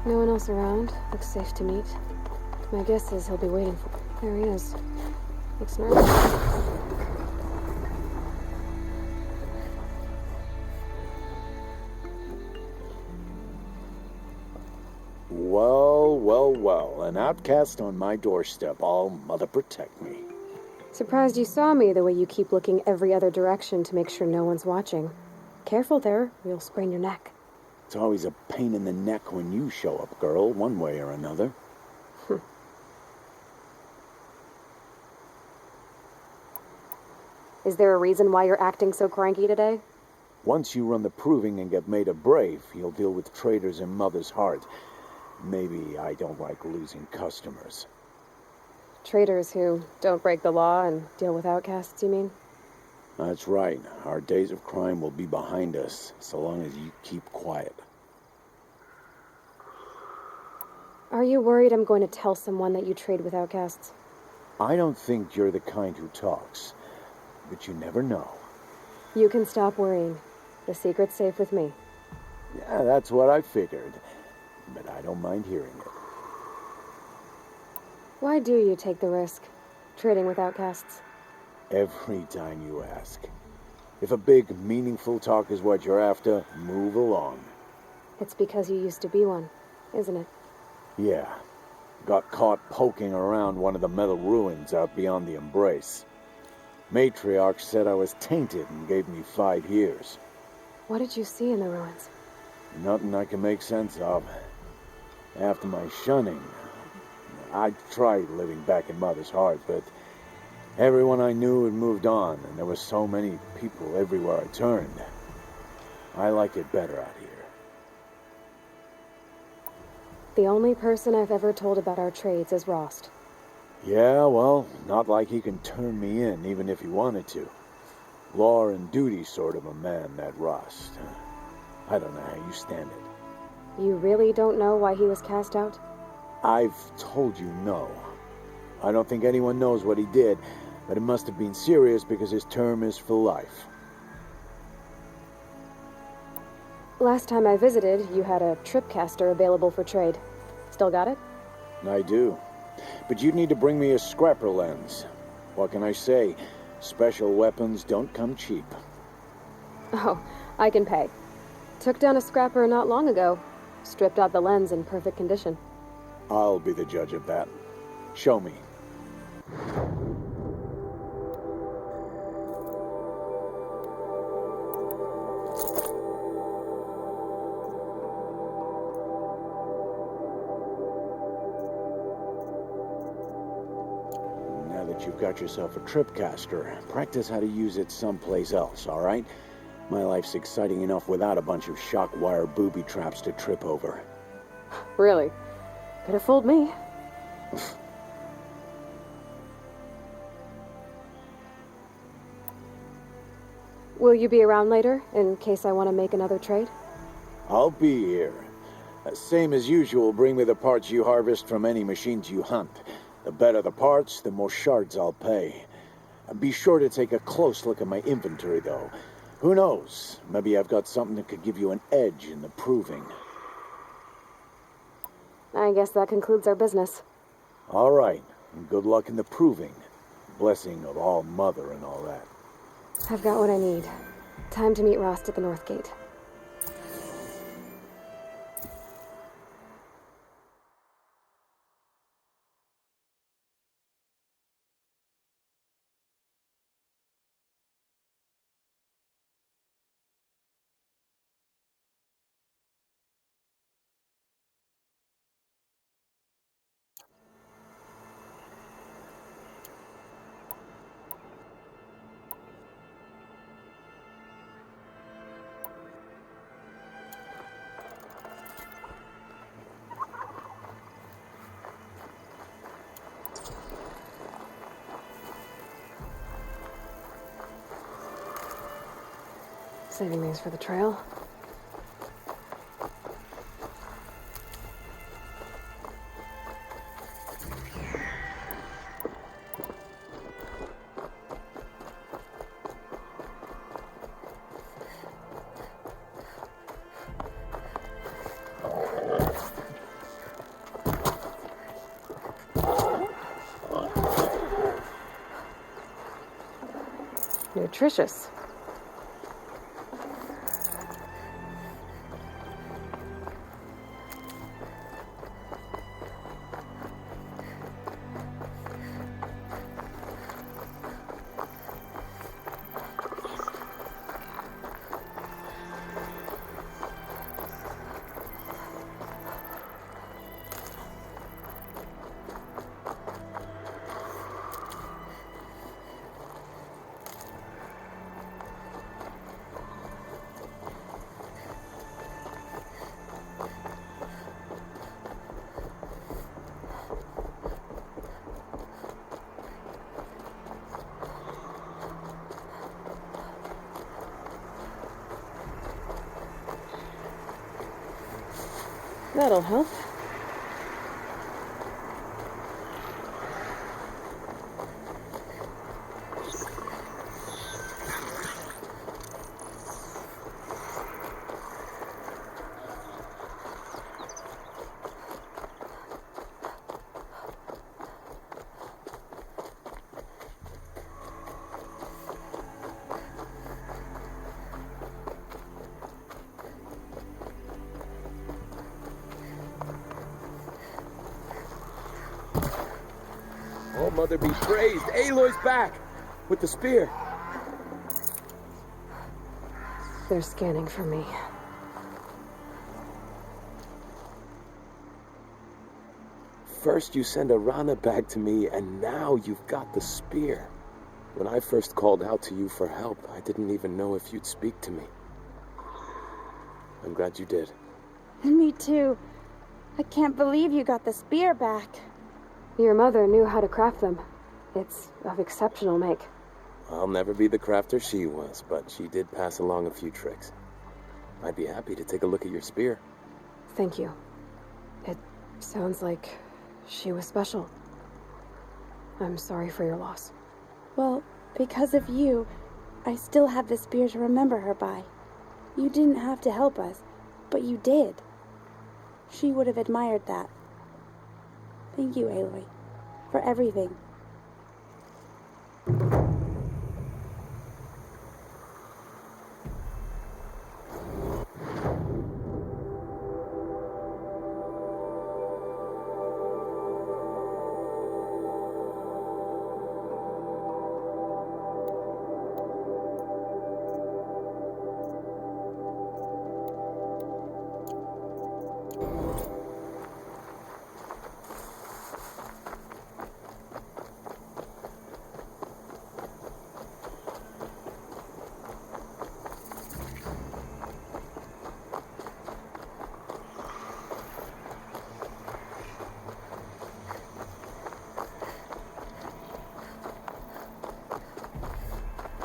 No one else around. Looks safe to meet. My guess is he'll be waiting for... There he is. Looks nervous. Well, an outcast on my doorstep. All mother protect me. Surprised you saw me the way you keep looking every other direction to make sure no one's watching. Careful there, or you'll sprain your neck. It's always a pain in the neck when you show up, girl, one way or another. Is there a reason why you're acting so cranky today? Once you run the proving and get made a brave, you'll deal with traitors in Mother's heart. Maybe I don't like losing customers. Traitors who don't break the law and deal with outcasts, you mean? That's right. Our days of crime will be behind us, so long as you keep quiet. Are you worried I'm going to tell someone that you trade with outcasts? I don't think you're the kind who talks, but you never know. You can stop worrying. The secret's safe with me. Yeah, that's what I figured, but I don't mind hearing it. Why do you take the risk, trading with outcasts? Every time you ask. If a big, meaningful talk is what you're after, move along. It's because you used to be one, isn't it? Yeah. Got caught poking around one of the metal ruins out beyond the Embrace. Matriarch said I was tainted and gave me 5 years. What did you see in the ruins? Nothing I can make sense of. After my shunning, I tried living back in Mother's heart, but everyone I knew had moved on, and there were so many people everywhere I turned. I like it better out here. The only person I've ever told about our trades is Rost. Yeah, well, not like he can turn me in, even if he wanted to. Law and duty sort of a man, that Rost. I don't know how you stand it. You really don't know why he was cast out? I've told you no. I don't think anyone knows what he did, but it must have been serious because his term is for life. Last time I visited, you had a tripcaster available for trade. Still got it? I do. But you'd need to bring me a scrapper lens. What can I say? Special weapons don't come cheap. Oh, I can pay. Took down a scrapper not long ago. Stripped out the lens in perfect condition. I'll be the judge of that. Show me. Now that you've got yourself a tripcaster, practice how to use it someplace else, all right? My life's exciting enough without a bunch of shock wire booby traps to trip over. Really? Could have fooled me. Will you be around later, in case I want to make another trade? I'll be here. Same as usual, bring me the parts you harvest from any machines you hunt. The better the parts, the more shards I'll pay. Be sure to take a close look at my inventory, though. Who knows? Maybe I've got something that could give you an edge in the proving. I guess that concludes our business. All right, and good luck in the proving. Blessing of All Mother and all that. I've got what I need. Time to meet Rost at the North Gate. Saving these for the trail. Nutritious. That'll help. Oh, Mother be praised! Aloy's back! With the spear! They're scanning for me. First you send Arana back to me, and now you've got the spear. When I first called out to you for help, I didn't even know if you'd speak to me. I'm glad you did. Me too. I can't believe you got the spear back. Your mother knew how to craft them. It's of exceptional make. I'll never be the crafter she was, but she did pass along a few tricks. I'd be happy to take a look at your spear. Thank you. It sounds like she was special. I'm sorry for your loss. Well, because of you, I still have the spear to remember her by. You didn't have to help us, but you did. She would have admired that. Thank you, Aloy, for everything.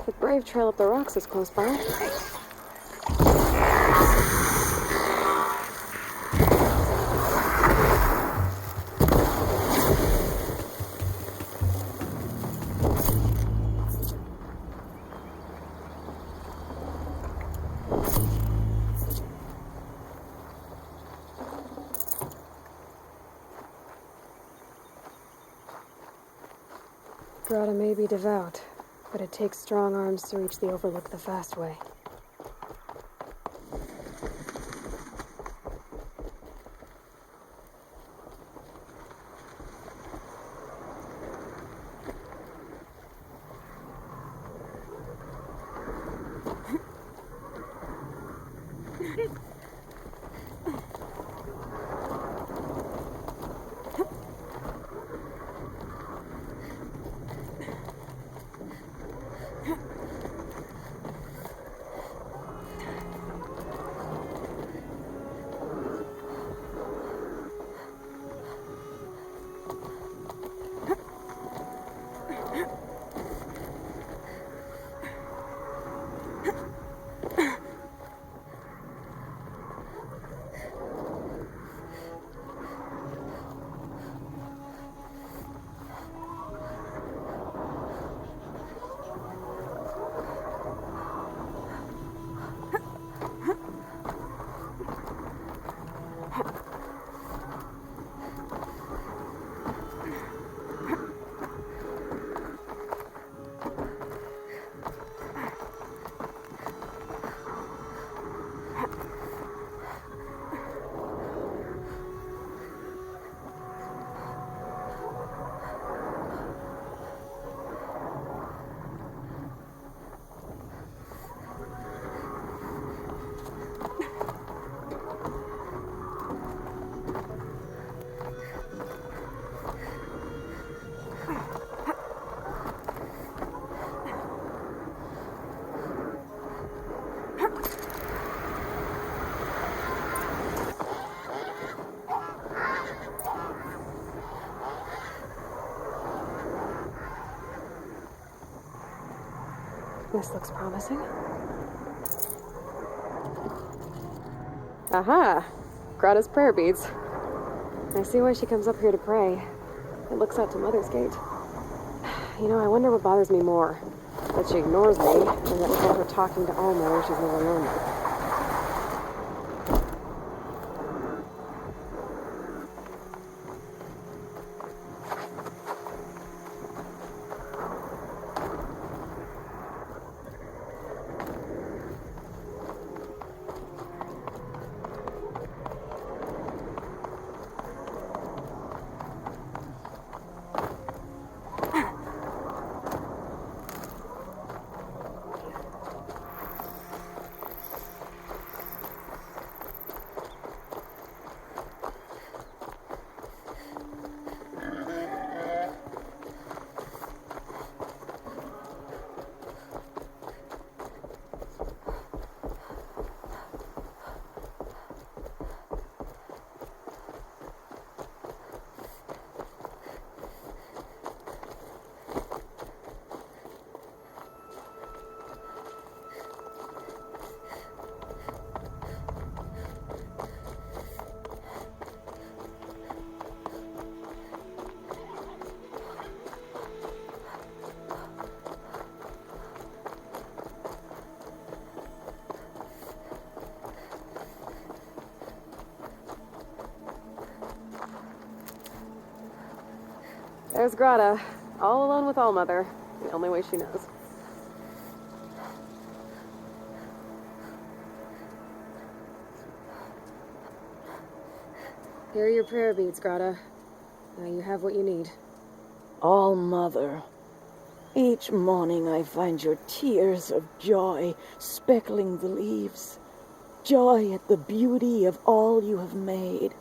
The brave trail up the rocks is close by. Grata may be devout, but it takes strong arms to reach the Overlook the fast way. This looks promising. Aha! Greta's prayer beads. I see why she comes up here to pray. It looks out to Mother's Gate. You know, I wonder what bothers me more. That she ignores me, and that without her talking to All Mother, she's never known me. There's Greta, all alone with All Mother, the only way she knows. Here are your prayer beads, Greta. Now you have what you need. All Mother, each morning I find your tears of joy speckling the leaves. Joy at the beauty of all you have made.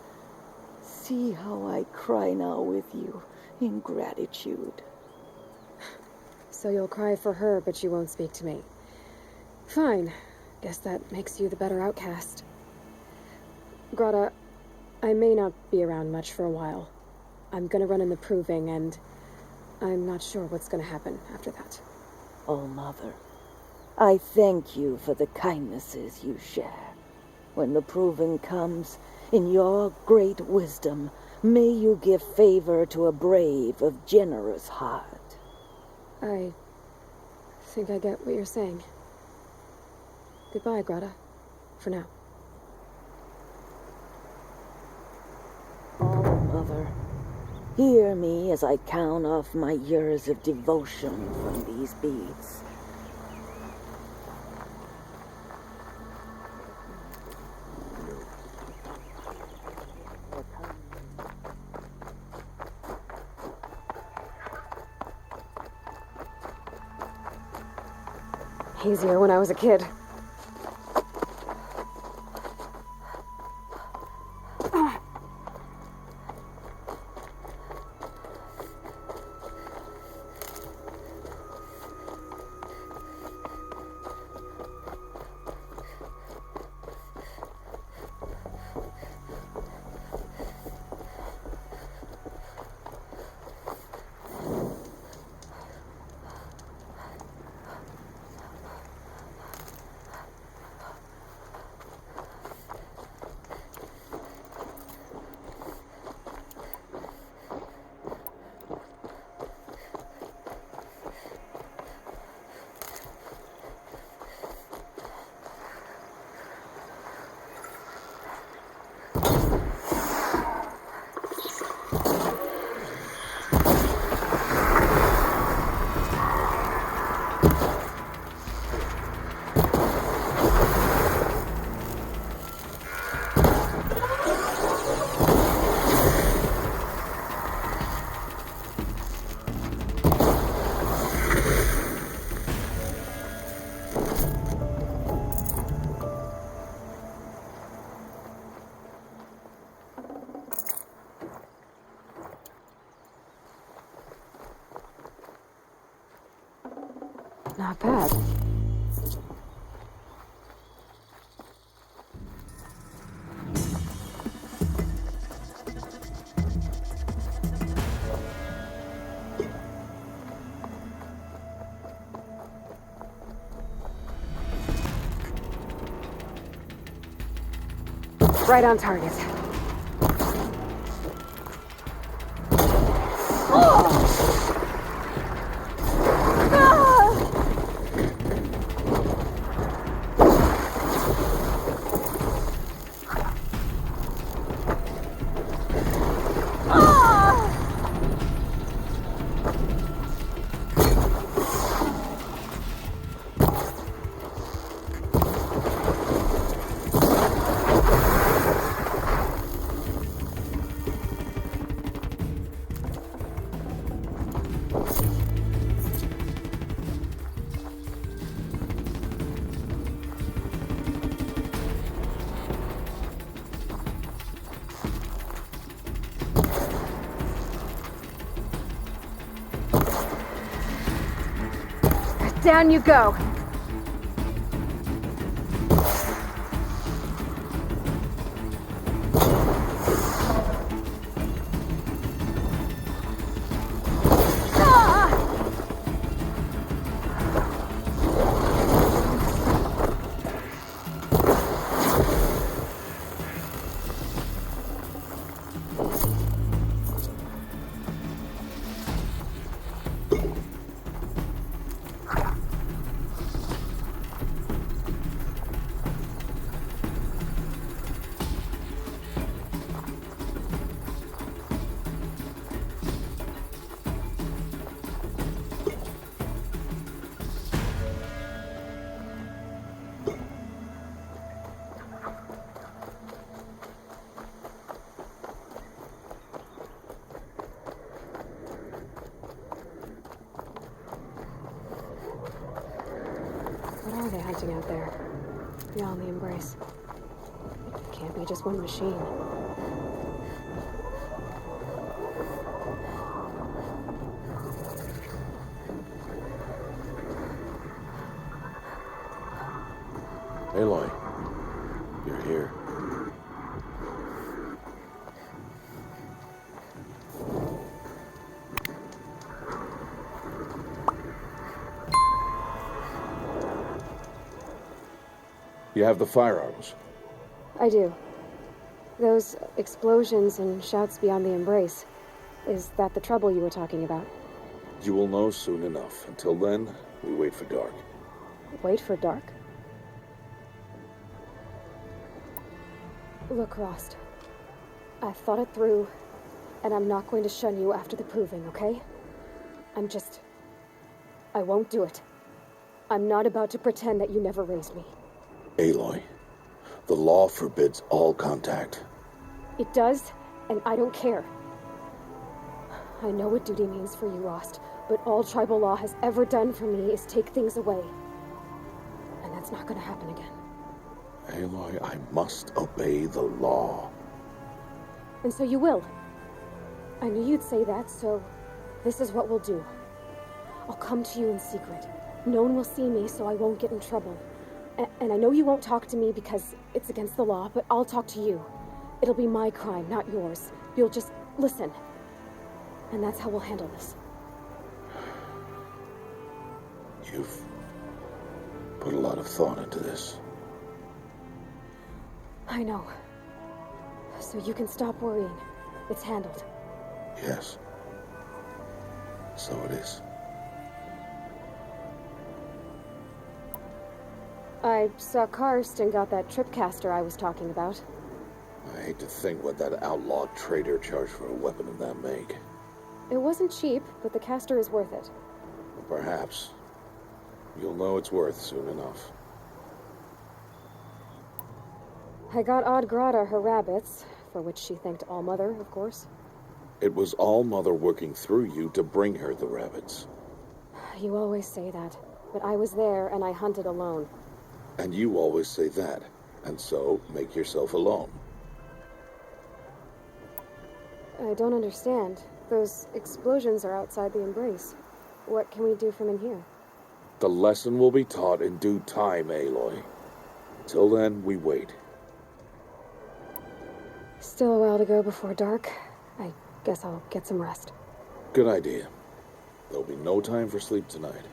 See how I cry now with you in gratitude. So you'll cry for her, but you won't speak to me. Fine. Guess that makes you the better outcast. Greta, I may not be around much for a while. I'm gonna run in the proving, and I'm not sure what's gonna happen after that. Oh, Mother, I thank you for the kindnesses you share. When the proving comes, in your great wisdom, may you give favor to a brave of generous heart. I think I get what you're saying. Goodbye, Greta. For now. Oh, Mother, hear me as I count off my years of devotion from these beads. Easier when I was a kid. Not bad. Right on target. Down you go. What are they hunting out there? Beyond the embrace. It can't be just one machine. Aloy, you're here. You have the fire arrows. I do. Those explosions and shouts beyond the embrace. Is that the trouble you were talking about? You will know soon enough. Until then, we wait for dark. Wait for dark? Look, Rost. I've thought it through, and I'm not going to shun you after the proving, okay? I won't do it. I'm not about to pretend that you never raised me. Aloy, the law forbids all contact. It does, and I don't care. I know what duty means for you, Rost, but all tribal law has ever done for me is take things away. And that's not going to happen again. Aloy, I must obey the law. And so you will. I knew you'd say that, so this is what we'll do. I'll come to you in secret. No one will see me, so I won't get in trouble. And I know you won't talk to me because it's against the law, but I'll talk to you. It'll be my crime, not yours. You'll just listen. And that's how we'll handle this. You've put a lot of thought into this. I know. So you can stop worrying. It's handled. Yes. So it is. I saw Karst and got that tripcaster I was talking about. I hate to think what that outlawed trader charged for a weapon of that make. It wasn't cheap, but the caster is worth it. Perhaps. You'll know it's worth soon enough. I got Oddgrada her rabbits, for which she thanked All-Mother, of course. It was All-Mother working through you to bring her the rabbits. You always say that, but I was there and I hunted alone. And you always say that, and so make yourself alone. I don't understand. Those explosions are outside the embrace. What can we do from in here? The lesson will be taught in due time, Aloy. Till then, we wait. Still a while to go before dark. I guess I'll get some rest. Good idea. There'll be no time for sleep tonight.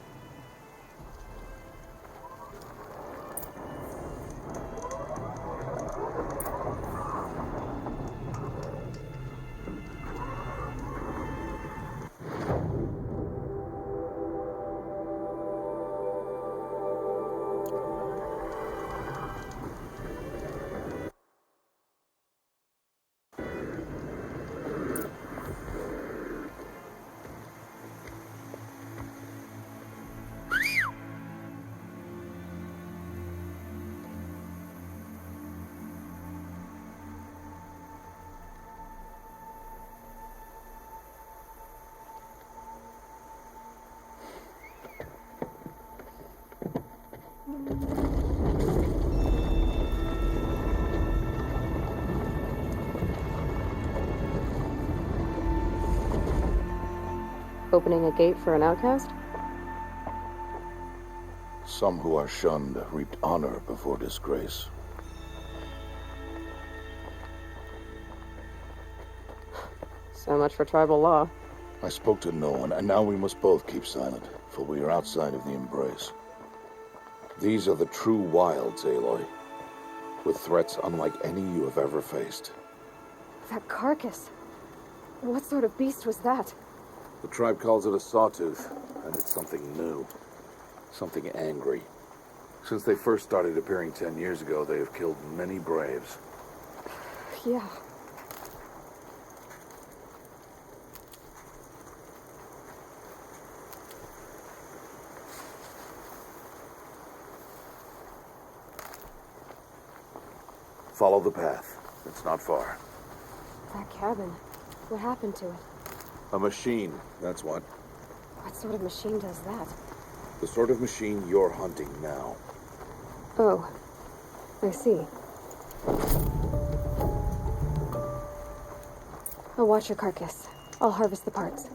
opening a gate for an outcast? Some who are shunned reaped honor before disgrace. So much for tribal law. I spoke to no one, and now we must both keep silent, for we are outside of the embrace. These are the true wilds, Aloy, with threats unlike any you have ever faced. That carcass. What sort of beast was that? The tribe calls it a sawtooth, and it's something new. Something angry. Since they first started appearing 10 years ago, they have killed many braves. Yeah. Follow the path. It's not far. That cabin. What happened to it? A machine, that's what. What sort of machine does that? The sort of machine you're hunting now. Oh. I see. I'll watch your carcass. I'll harvest the parts.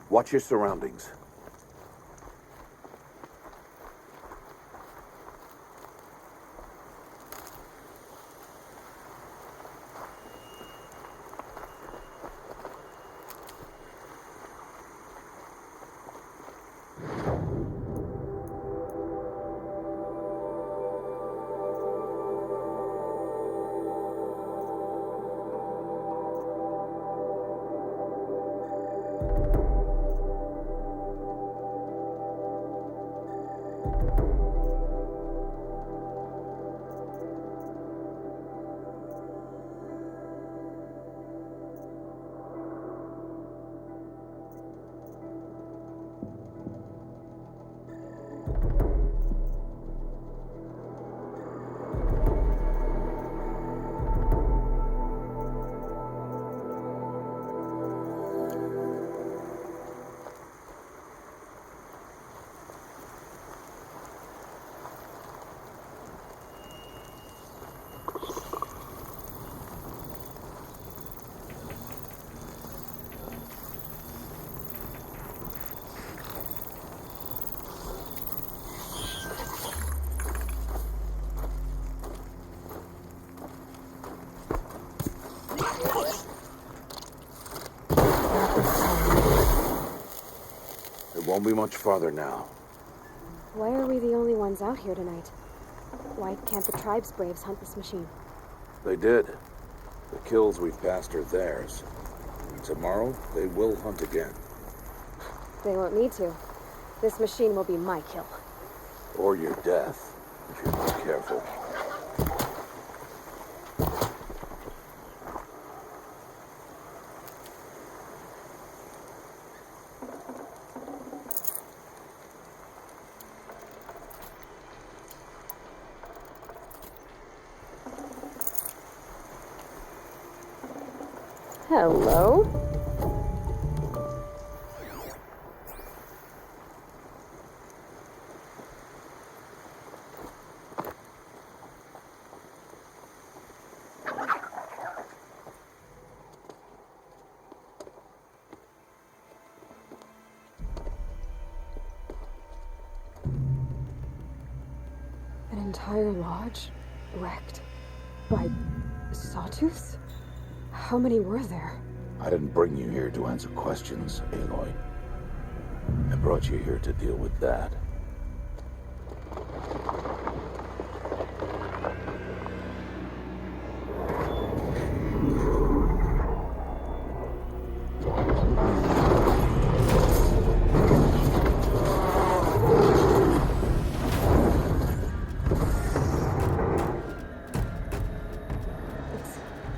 Watch your surroundings. It won't be much farther now. Why are we the only ones out here tonight? Why can't the tribe's braves hunt this machine? They did. The kills we've passed are theirs. Tomorrow, they will hunt again. They won't need to. This machine will be my kill. Or your death, if you're not careful. Hello? An entire lodge wrecked by sawtooths? How many were there? I didn't bring you here to answer questions, Aloy. I brought you here to deal with that.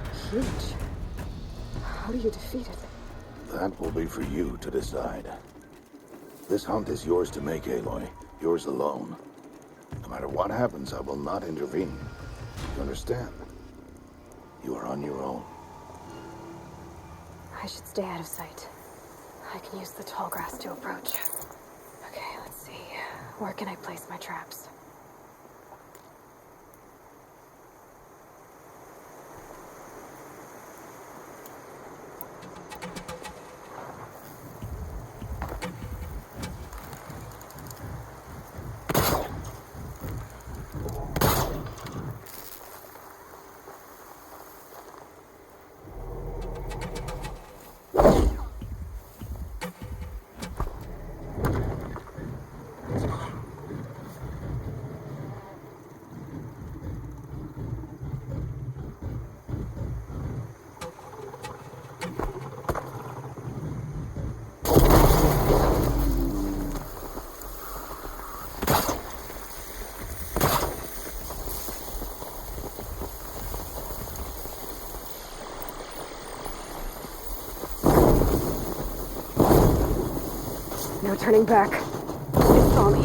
It's huge. How do you defeat it? That will be for you to decide. This hunt is yours to make, Aloy. Yours alone. No matter what happens, I will not intervene. You understand? You are on your own. I should stay out of sight. I can use the tall grass to approach. Okay, let's see. Where can I place my traps? no turning back. It saw me.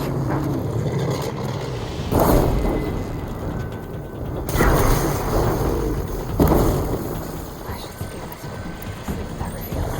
I should scan it. See what that reveals.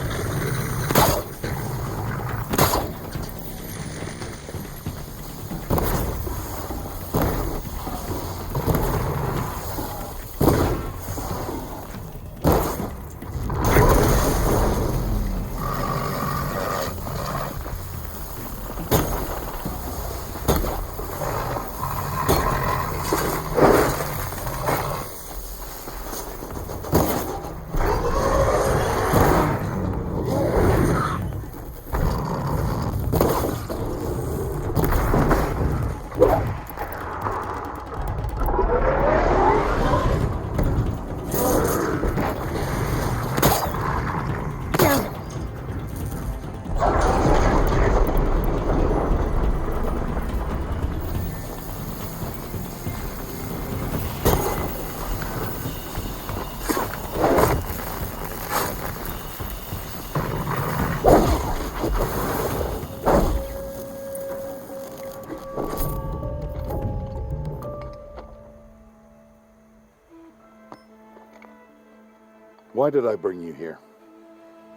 Why did I bring you here?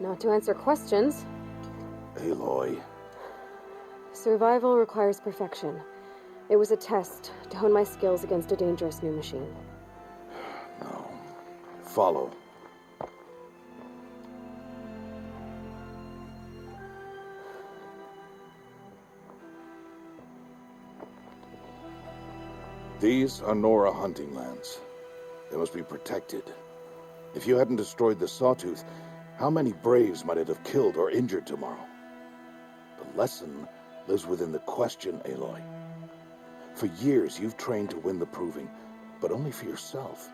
Not to answer questions. Aloy. Survival requires perfection. It was a test to hone my skills against a dangerous new machine. No. Follow. These are Nora hunting lands. They must be protected. If you hadn't destroyed the Sawtooth, how many Braves might it have killed or injured tomorrow? The lesson lives within the question, Aloy. For years, you've trained to win the proving, but only for yourself.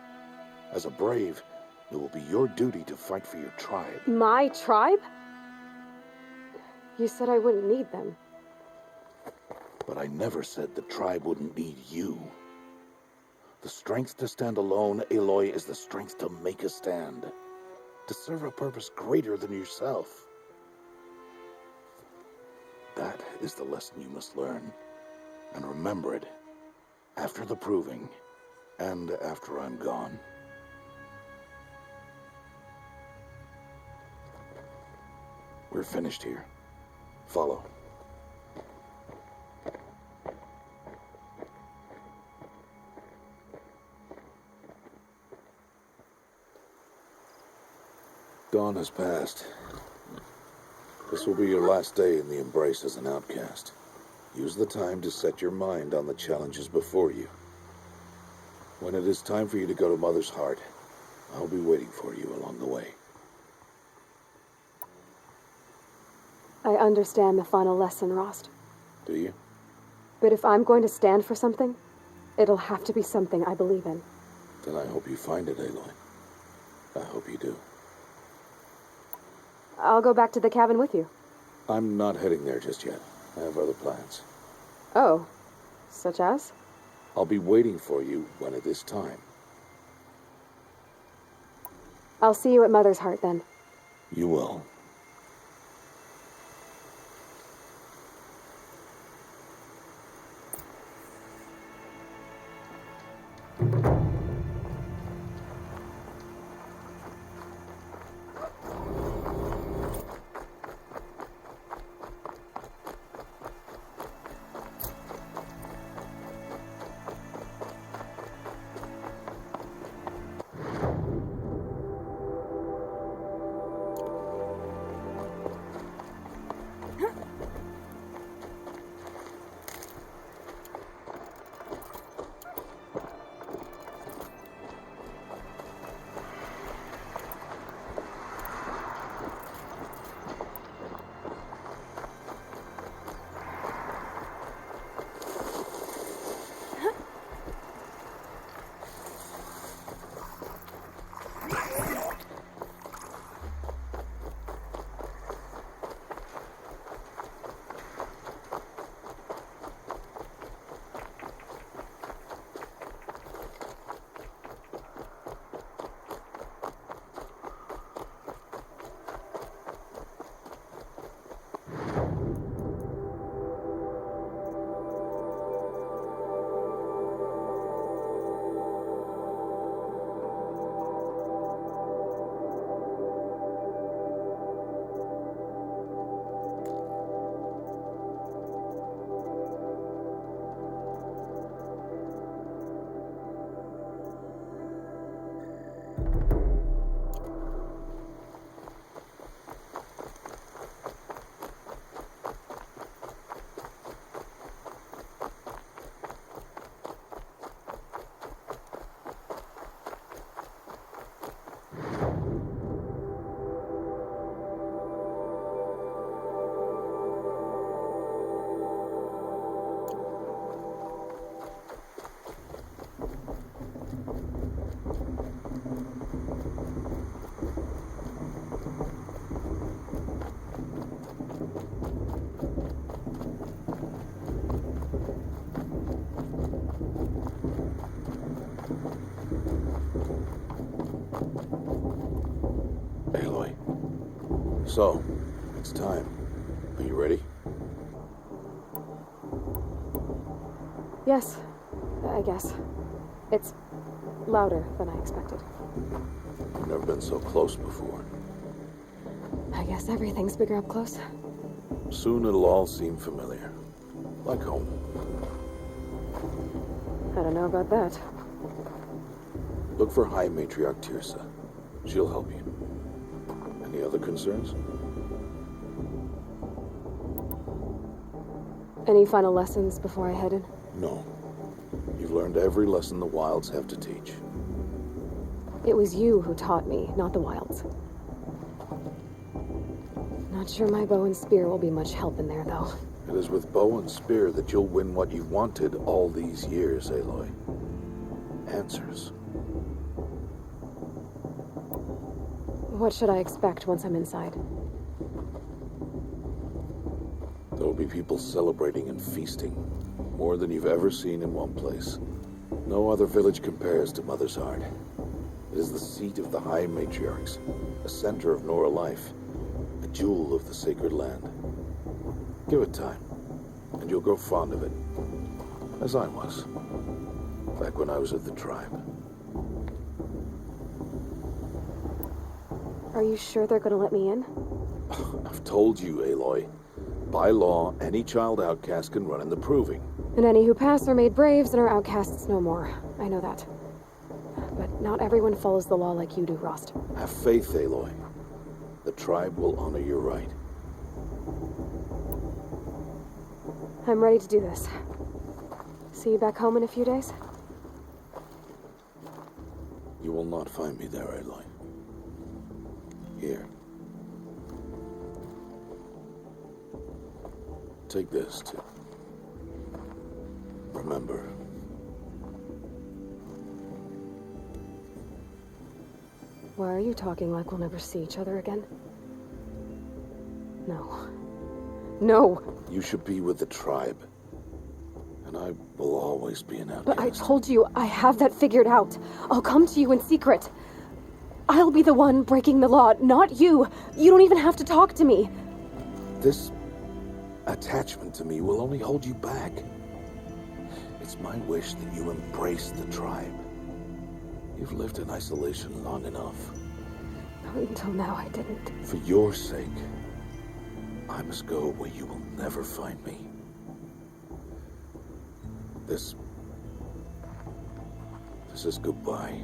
As a Brave, it will be your duty to fight for your tribe. My tribe? You said I wouldn't need them. But I never said the tribe wouldn't need you. The strength to stand alone, Aloy, is the strength to make a stand. To serve a purpose greater than yourself. That is the lesson you must learn. And remember it. After the proving, and after I'm gone. We're finished here. Follow. Dawn has passed. This will be your last day in the Embrace as an outcast. Use the time to set your mind on the challenges before you. When it is time for you to go to Mother's Heart, I'll be waiting for you along the way. I understand the final lesson, Rost. Do you? But if I'm going to stand for something, it'll have to be something I believe in. Then I hope you find it, Aloy. I hope you do. I'll go back to the cabin with you. I'm not heading there just yet. I have other plans. Oh, such as? I'll be waiting for you when it is time. I'll see you at Mother's Heart then. You will. So, it's time. Are you ready? Yes, I guess. It's louder than I expected. You've never been so close before. I guess everything's bigger up close. Soon it'll all seem familiar. Like home. I don't know about that. Look for High Matriarch Tirsa. She'll help you. Any other concerns? Any final lessons before I head in? No. You've learned every lesson the Wilds have to teach. It was you who taught me, not the Wilds. Not sure my bow and spear will be much help in there, though. It is with bow and spear that you'll win what you've wanted all these years, Aloy. Answers. What should I expect once I'm inside? There will be people celebrating and feasting. More than you've ever seen in one place. No other village compares to Mother's Heart. It is the seat of the High Matriarchs, a center of Nora life, a jewel of the sacred land. Give it time, and you'll grow fond of it. As I was, back when I was at the tribe. Are you sure they're gonna let me in? I've told you, Aloy. By law, any child outcast can run in the proving. And any who pass are made braves and are outcasts no more. I know that. But not everyone follows the law like you do, Rost. Have faith, Aloy. The tribe will honor your right. I'm ready to do this. See you back home in a few days? You will not find me there, Aloy. Here. Take this, too. Remember. Why are you talking like we'll never see each other again? No. No! You should be with the tribe. And I will always be an outcast. But I told you, I have that figured out. I'll come to you in secret. I'll be the one breaking the law, not you. You don't even have to talk to me. This attachment to me will only hold you back. It's my wish that you embrace the tribe. You've lived in isolation long enough. Until now, I didn't. For your sake, I must go where you will never find me. This is goodbye.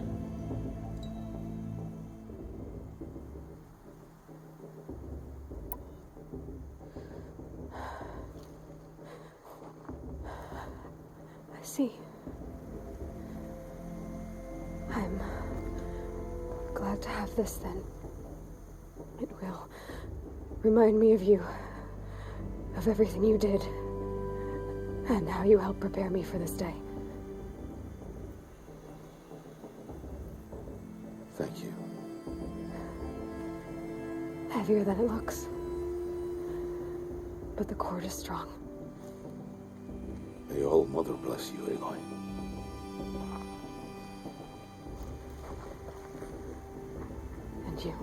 I see. I'm glad to have this then. It will remind me of you, of everything you did, and how you helped prepare me for this day. Thank you. Heavier than it looks. But the cord is strong. May All Mother bless you, Aloy. And you.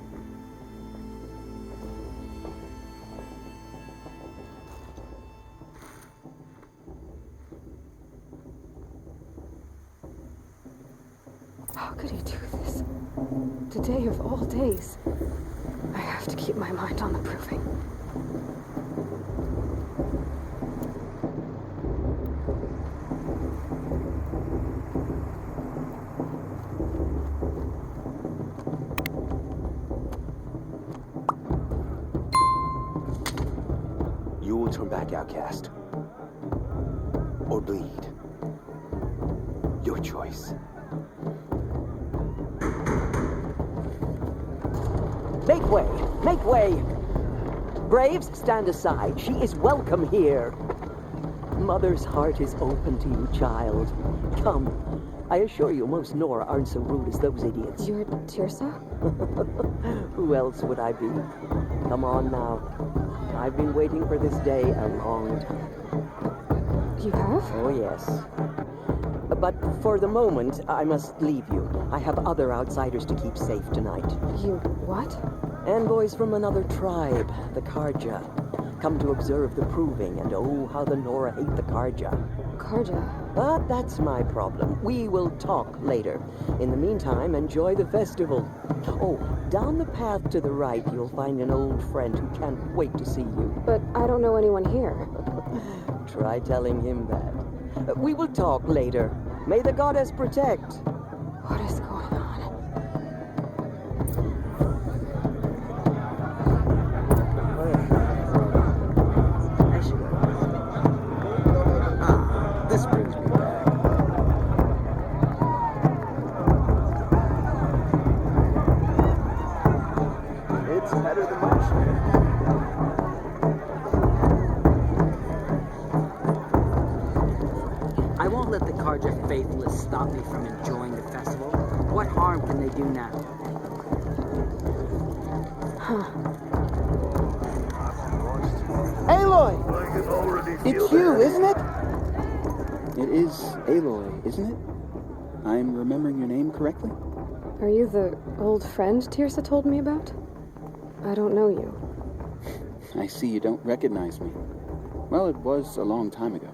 How could he do this? Today of all days. I have to keep my mind on the proving. You will turn back, outcast. Or bleed. Your choice. Make way! Make way! Braves, stand aside. She is welcome here. Mother's heart is open to you, child. Come. I assure you, most Nora aren't so rude as those idiots. You're Tirsa? Who else would I be? Come on now. I've been waiting for this day a long time. You have? Oh, yes. But for the moment, I must leave you. I have other outsiders to keep safe tonight. You what? Envoys from another tribe, the Karja, come to observe the proving, and oh, how the Nora hate the Karja. Karja? But that's my problem. We will talk later. In the meantime, enjoy the festival. Oh, down the path to the right, you'll find an old friend who can't wait to see you. But I don't know anyone here. Try telling him that. We will talk later. May the goddess protect. What is going on? This brings me back. It's better than my share. I won't let the Karja faithless stop me from enjoying the festival. What harm can they do now? Aloy! It's you, isn't it? It is Aloy, isn't it? I'm remembering your name correctly? Are you the old friend Tirsa told me about? I don't know you. I see you don't recognize me. Well, it was a long time ago.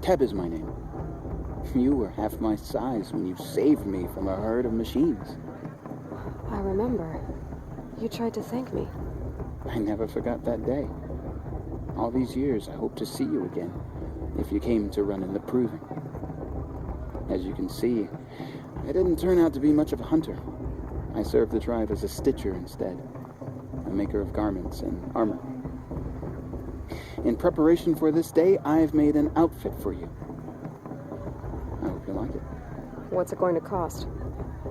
Teb is my name. You were half my size when you saved me from a herd of machines. I remember. You tried to thank me. I never forgot that day. All these years, I hope to see you again, if you came to run in the proving. As you can see, I didn't turn out to be much of a hunter. I served the tribe as a stitcher instead, a maker of garments and armor. In preparation for this day, I've made an outfit for you. I hope you like it. What's it going to cost?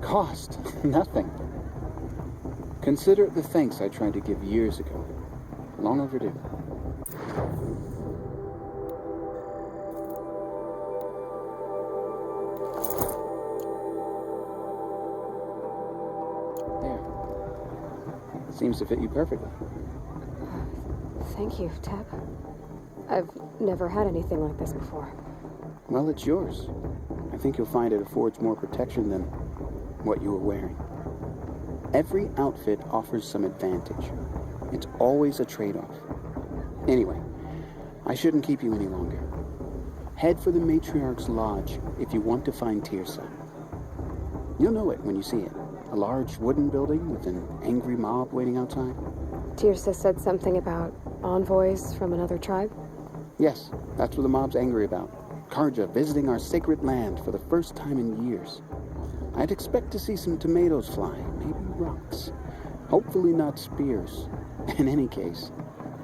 Cost? Nothing. Consider it the thanks I tried to give years ago. Long overdue. There. Seems to fit you perfectly. Thank you, Teb. I've never had anything like this before. Well, it's yours. I think you'll find it affords more protection than what you were wearing. Every outfit offers some advantage. It's always a trade-off. Anyway, I shouldn't keep you any longer. Head for the Matriarch's Lodge if you want to find Tirsa. You'll know it when you see it. A large wooden building with an angry mob waiting outside. Tirsa said something about envoys from another tribe? Yes, that's what the mob's angry about. Karja visiting our sacred land for the first time in years. I'd expect to see some tomatoes fly, maybe rocks. Hopefully not spears. In any case,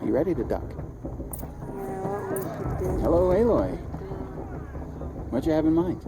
be ready to duck. Hello, Aloy. What you have in mind?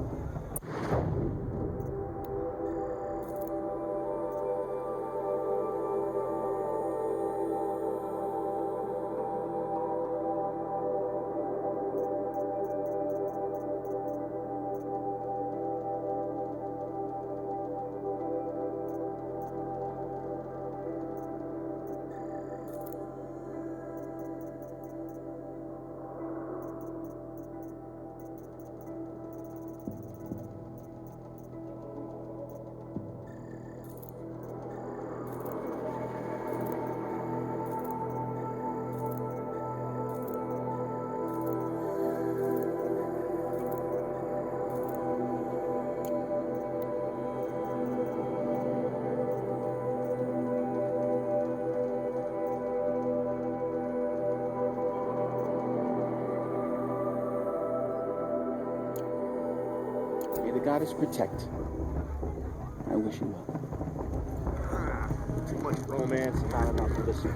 Goddess protect. I wish you well. Too much romance and not enough of this.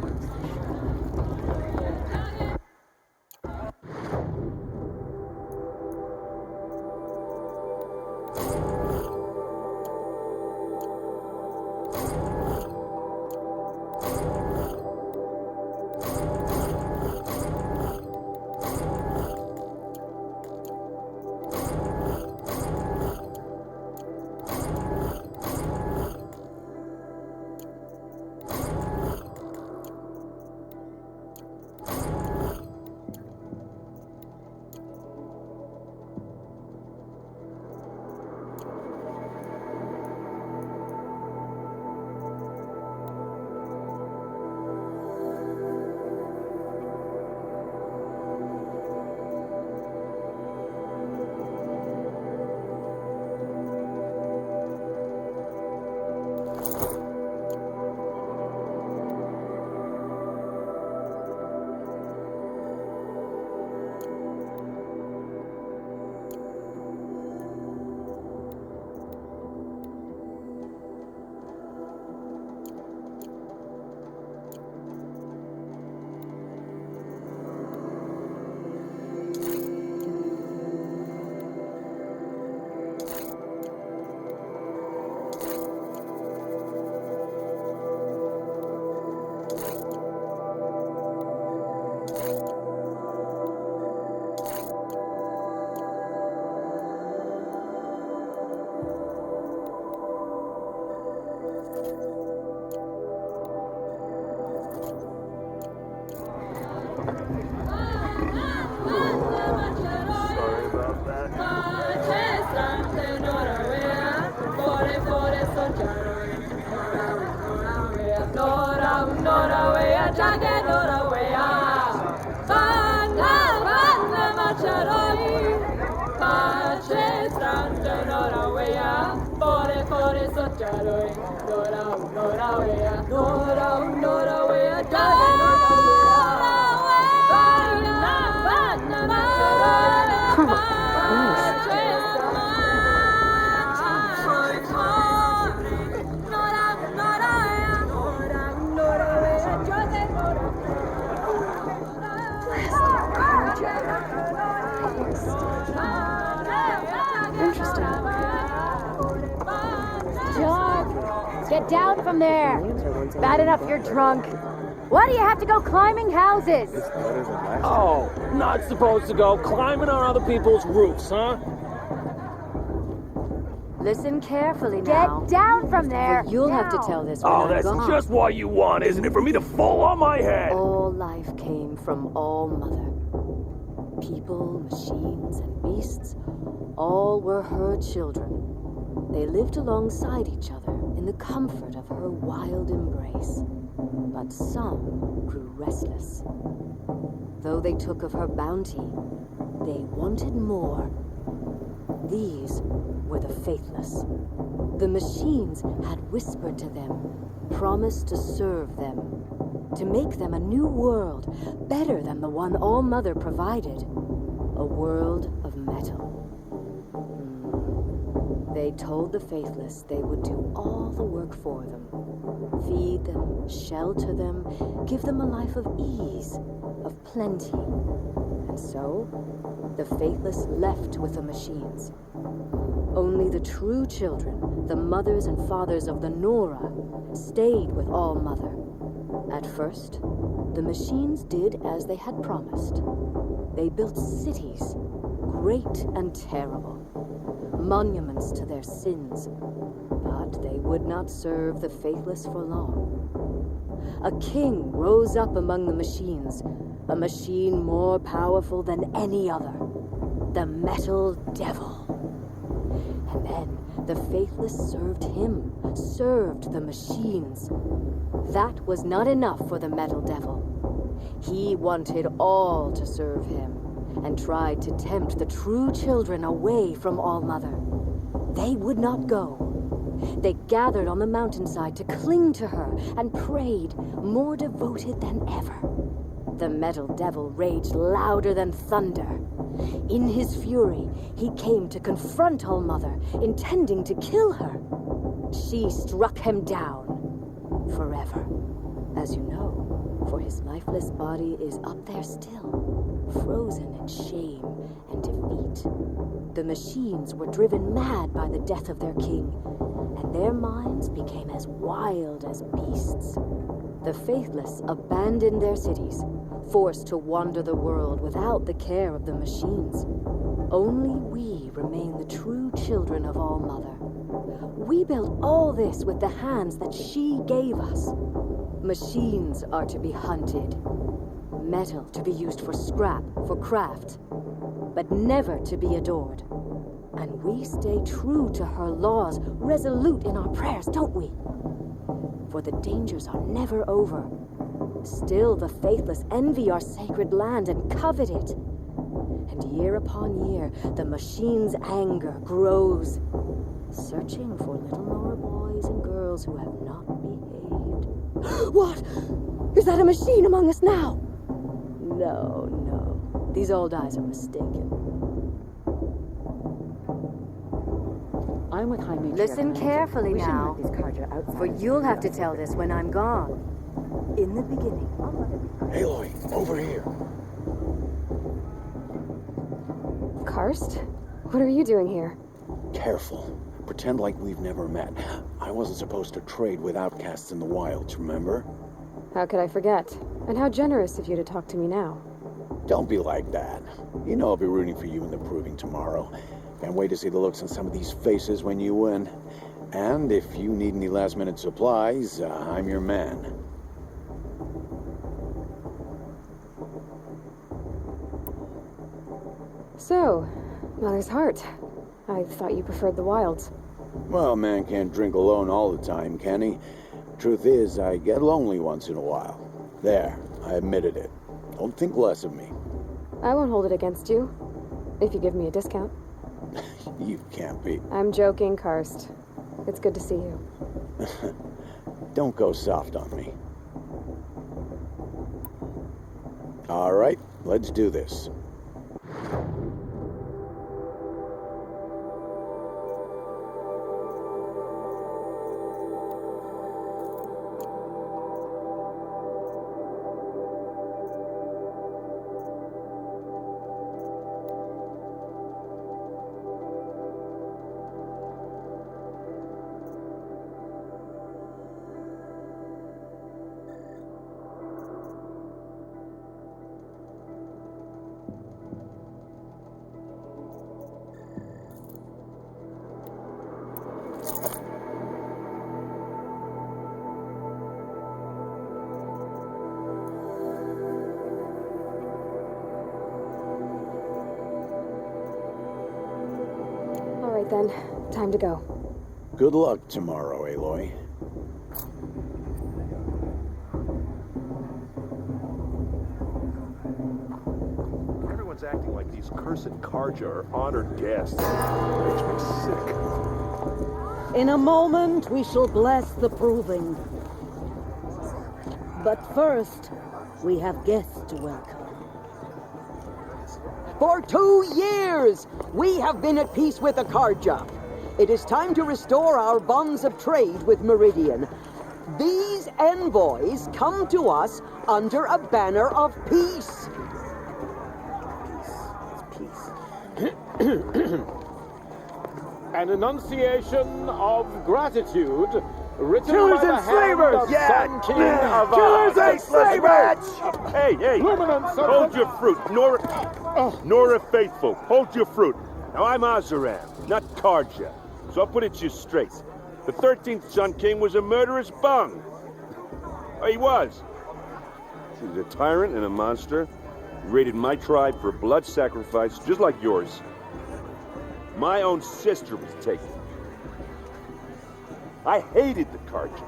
Interesting. John, get down from there. Bad enough you're drunk. Why do you have to go climbing houses? Oh, not supposed to go climbing on other people's roofs, huh? Listen carefully now. Get down from there. For you'll have to tell this when I'm that's gone. just what you want, isn't it? For me to fall on my head. All life came from All Mother. People, machines, and beasts, all were her children. They lived alongside each other in the comfort of her wild embrace. But some grew restless. Though they took of her bounty, they wanted more. These were the faithless. The machines had whispered to them, promised to serve them, to make them a new world, better than the one All Mother provided. A world of metal. They told the faithless they would do all the work for them. Feed them, shelter them, give them a life of ease, of plenty. And so, the faithless left with the machines. Only the true children, the mothers and fathers of the Nora, stayed with All Mother. At first, the machines did as they had promised. They built cities, great and terrible, monuments to their sins, but they would not serve the faithless for long. A king rose up among the machines, a machine more powerful than any other, the Metal Devil. And then the faithless served him, served the machines. That was not enough for the Metal Devil. He wanted all to serve him, and tried to tempt the true children away from All Mother. They would not go. They gathered on the mountainside to cling to her and prayed, more devoted than ever. The Metal Devil raged louder than thunder. In his fury, he came to confront All Mother, intending to kill her. She struck him down forever. As you know, for his lifeless body is up there still, frozen in shame and defeat. The machines were driven mad by the death of their king, and their minds became as wild as beasts. The faithless abandoned their cities, forced to wander the world without the care of the machines. Only we remain the true children of All Mother. We built all this with the hands that she gave us. Machines are to be hunted. Metal to be used for scrap, for craft. But never to be adored. And we stay true to her laws, resolute in our prayers, don't we? For the dangers are never over. Still the faithless envy our sacred land and covet it. And year upon year, the machine's anger grows, searching for little Nora boys and girls who have not behaved. What? Is that a machine among us now? No, no. These old eyes are mistaken. I'm with High Matriarch. Listen carefully We shouldn't now, let these cards outside. for you'll have to tell this when I'm gone. In the beginning. Aloy, over here. Karst? What are you doing here? Careful. Pretend like we've never met. I wasn't supposed to trade with outcasts in the wilds, remember? How could I forget? And how generous of you to talk to me now. Don't be like that. You know I'll be rooting for you in the proving tomorrow. Can't wait to see the looks on some of these faces when you win. And if you need any last-minute supplies, I'm your man. So, Mother's Heart. I thought you preferred the wilds. Well, a man can't drink alone all the time, can he? Truth is, I get lonely once in a while. There, I admitted it. Don't think less of me. I won't hold it against you, if you give me a discount. You can't be. I'm joking, Karst. It's good to see you. Don't go soft on me. All right, let's do this. Then, time to go. Good luck tomorrow, Aloy. Everyone's acting like these cursed Karja are honored guests. It makes me sick. In a moment, we shall bless the proving. But first, we have guests to welcome. For 2 years, we have been at peace with the Karja. It is time to restore our bonds of trade with Meridian. These envoys come to us under a banner of peace. An enunciation of gratitude written Killers by the and slavers! hand of Yeah! Sun King of Killers and slavers! Hey! Luminance Hold your fruit, Nora Faithful. Hold your fruit. Now I'm Azaram, not Karja. So I'll put it to you straight. The 13th Sun King was a murderous bung. He was. He was a tyrant and a monster. He raided my tribe for blood sacrifice, just like yours. My own sister was taken. I hated the Karja.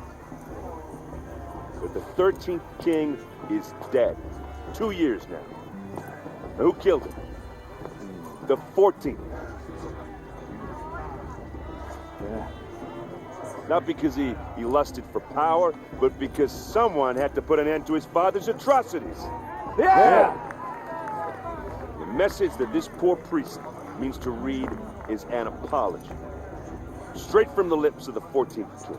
But the 13th king is dead. 2 years now. Now who killed him? The 14th. Yeah. Not because he lusted for power, but because someone had to put an end to his father's atrocities. Yeah! The message that this poor priest means to read is an apology. Straight from the lips of the 14th king.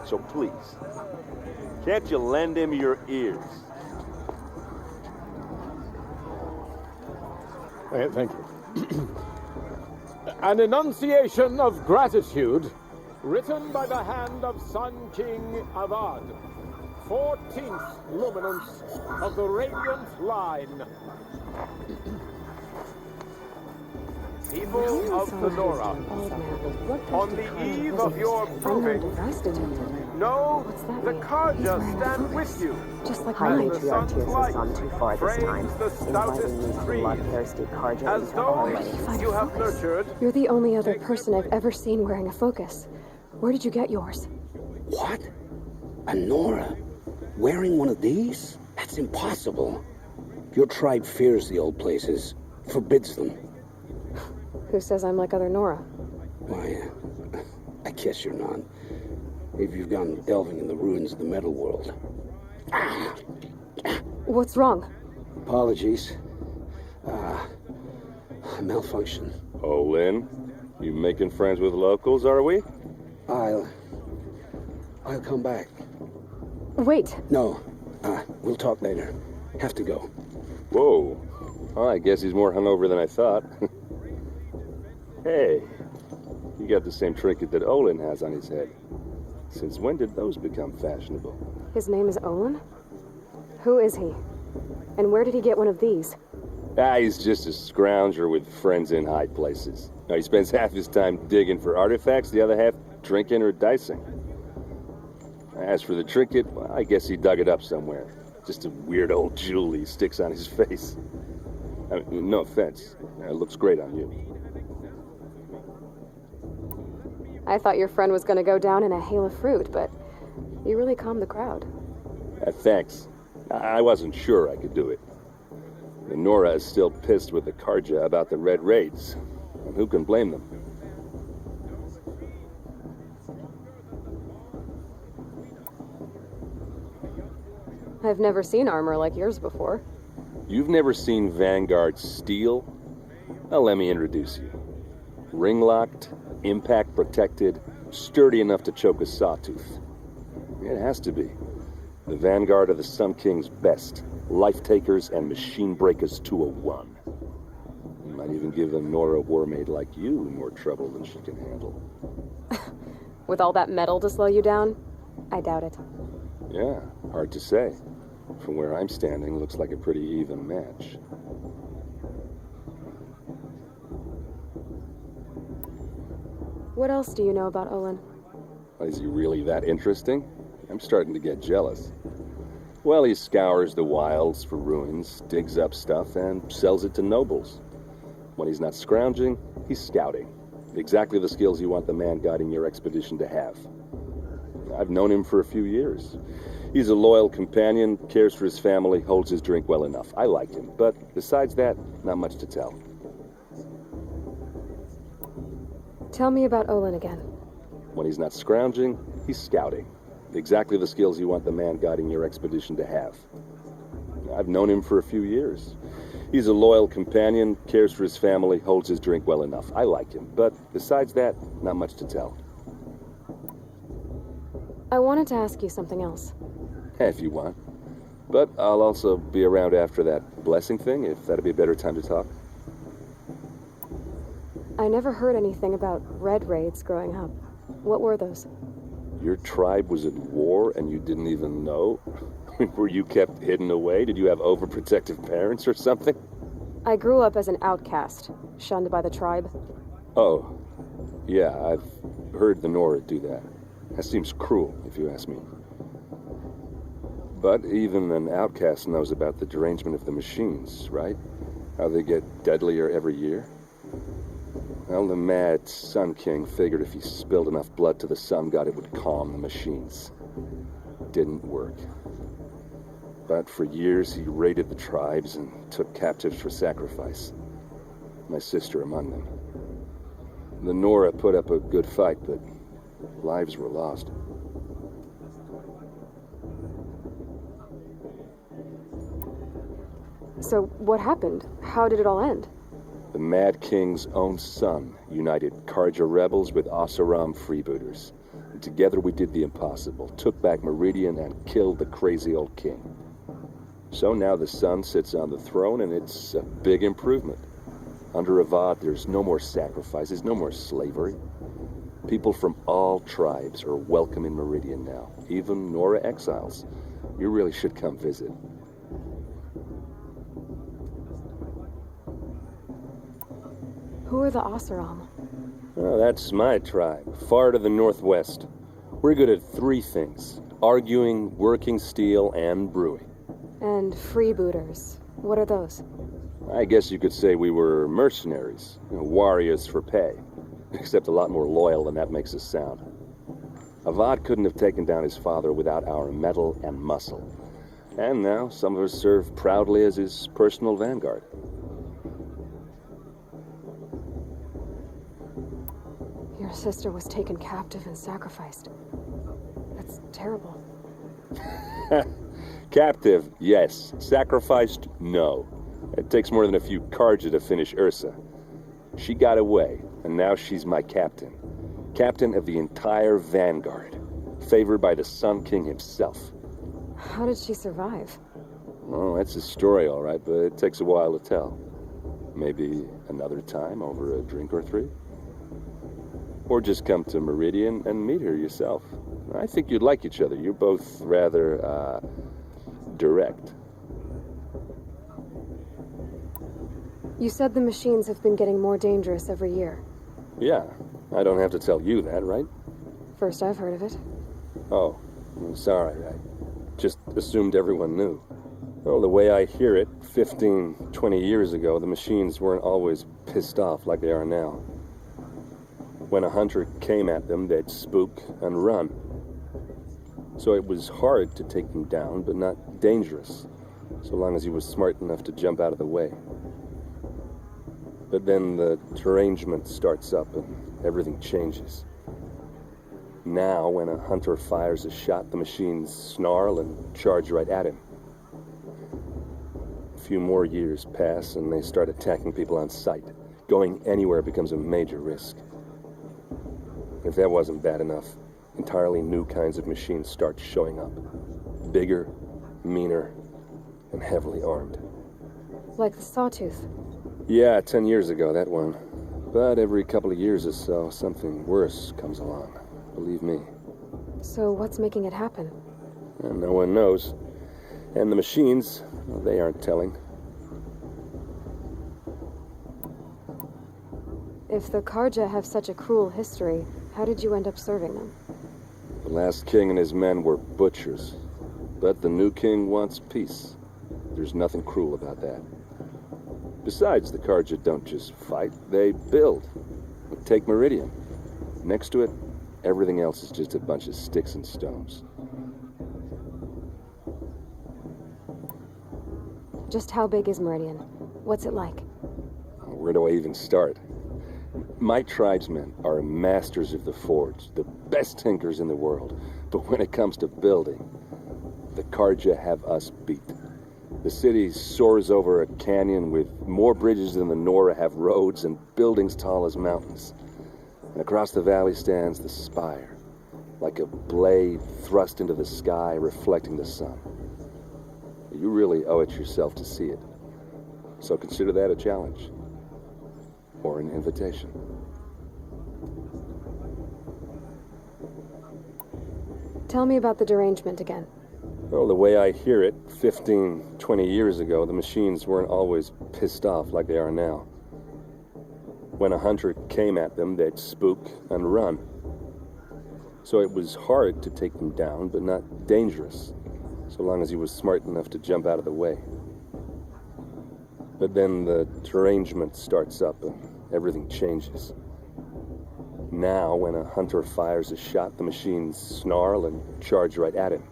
So please, can't you lend him your ears? Thank you. An enunciation of gratitude written by the hand of Sun King Avad, 14th luminance of the Radiant Line. People of Fedora, on the eve of your proving, know the Karja stand with you. Just like my matriarch tears has gone too far this time, inviting me to bloodthirsty Karja into Aloy. You have nurtured. You're the only other person I've ever seen wearing a focus. Where did you get yours? What? A Nora? Wearing one of these? That's impossible. Your tribe fears the old places, forbids them. Who says I'm like other Nora? Why, I guess you're not. If you've gone delving in the ruins of the metal world. What's wrong? Apologies. Malfunction. Oh, Lynn, you making friends with locals, are we? I'll come back. Wait. No. We'll talk later. Have to go. Whoa. Oh, I guess he's more hungover than I thought. Hey, you got the same trinket that Olin has on his head. Since when did those become fashionable? His name is Olin? Who is he? And where did he get one of these? He's just a scrounger with friends in high places. Now, he spends half his time digging for artifacts, the other half drinking or dicing. As for the trinket, well, I guess he dug it up somewhere. Just a weird old jewel he sticks on his face. I mean, no offense. It looks great on you. I thought your friend was going to go down in a hail of fruit, but you really calmed the crowd. Thanks. I wasn't sure I could do it. And Nora is still pissed with the Karja about the Red Raids. And who can blame them? I've never seen armor like yours before. You've never seen Vanguard steel? Well, let me introduce you. Ring-locked, impact-protected, sturdy enough to choke a sawtooth. It has to be. The Vanguard of the Sun King's best. Life-takers and machine-breakers to a one. You might even give a Nora warmaid like you more trouble than she can handle. With all that metal to slow you down? I doubt it. Yeah, hard to say. From where I'm standing, looks like a pretty even match. What else do you know about Olin? Is he really that interesting? I'm starting to get jealous. Well, he scours the wilds for ruins, digs up stuff, and sells it to nobles. When he's not scrounging, he's scouting. Exactly the skills you want the man guiding your expedition to have. I've known him for a few years. He's a loyal companion, cares for his family, holds his drink well enough. I like him, but besides that, not much to tell. Tell me about Olin again. When he's not scrounging, he's scouting. Exactly the skills you want the man guiding your expedition to have. I've known him for a few years. He's a loyal companion, cares for his family, holds his drink well enough. I like him, but besides that, not much to tell. I wanted to ask you something else. If you want. But I'll also be around after that blessing thing, if that'd be a better time to talk. I never heard anything about red raids growing up. What were those? Your tribe was at war and you didn't even know? Were you kept hidden away? Did you have overprotective parents or something? I grew up as an outcast, shunned by the tribe. Oh, yeah, I've heard the Nora do that. That seems cruel, if you ask me. But even an outcast knows about the derangement of the machines, right? How they get deadlier every year? Well, the mad Sun King figured if he spilled enough blood to the Sun God, it would calm the machines. Didn't work. But for years, he raided the tribes and took captives for sacrifice. My sister among them. The Nora put up a good fight, but lives were lost. So what happened? How did it all end? The Mad King's own son united Karja rebels with Oseram freebooters. And together we did the impossible, took back Meridian and killed the crazy old king. So now the son sits on the throne and it's a big improvement. Under Avad, there's no more sacrifices, no more slavery. People from all tribes are welcome in Meridian now, even Nora exiles. You really should come visit. Who are the Oseram? Oh, that's my tribe, far to the northwest. We're good at three things: arguing, working steel, and brewing. And freebooters. What are those? I guess you could say we were mercenaries, warriors for pay. Except a lot more loyal than that makes us sound. Avad couldn't have taken down his father without our metal and muscle. And now some of us serve proudly as his personal vanguard. Your sister was taken captive and sacrificed. That's terrible. Captive, yes. Sacrificed, no. It takes more than a few Karja to finish Ursa. She got away, and now she's my captain. Captain of the entire Vanguard. Favored by the Sun King himself. How did she survive? Oh, that's a story, all right, but it takes a while to tell. Maybe another time over a drink or three? Or just come to Meridian and meet her yourself. I think you'd like each other. You're both rather, direct. You said the machines have been getting more dangerous every year. Yeah, I don't have to tell you that, right? First I've heard of it. Oh, I'm sorry. I just assumed everyone knew. Well, the way I hear it, 15, 20 years ago, the machines weren't always pissed off like they are now. When a hunter came at them, they'd spook and run. So it was hard to take them down, but not dangerous, so long as he was smart enough to jump out of the way. But then the derangement starts up and everything changes. Now, when a hunter fires a shot, the machines snarl and charge right at him. few more years pass and they start attacking people on sight. Going anywhere becomes a major risk. If that wasn't bad enough, entirely new kinds of machines start showing up. Bigger, meaner, and heavily armed. Like the Sawtooth. Yeah, 10 years ago, that one. But every couple of years or so, something worse comes along. Believe me. So what's making it happen? And no one knows. And the machines, well, they aren't telling. If the Karja have such a cruel history, how did you end up serving them? The last king and his men were butchers. But the new king wants peace. There's nothing cruel about that. Besides, the Karja don't just fight, they build. Take Meridian. Next to it, everything else is just a bunch of sticks and stones. Just how big is Meridian? What's it like? Where do I even start? My tribesmen are masters of the forge, the best tinkers in the world. But when it comes to building, the Karja have us beat. The city soars over a canyon with more bridges than the Nora have roads and buildings tall as mountains. And across the valley stands the spire, like a blade thrust into the sky, reflecting the sun. You really owe it yourself to see it. So consider that a challenge. Or an invitation. Tell me about the derangement again. Well, the way I hear it, 15, 20 years ago, the machines weren't always pissed off like they are now. When a hunter came at them, they'd spook and run. So it was hard to take them down, but not dangerous, so long as he was smart enough to jump out of the way. But then the derangement starts up and everything changes. Now, when a hunter fires a shot, the machines snarl and charge right at him.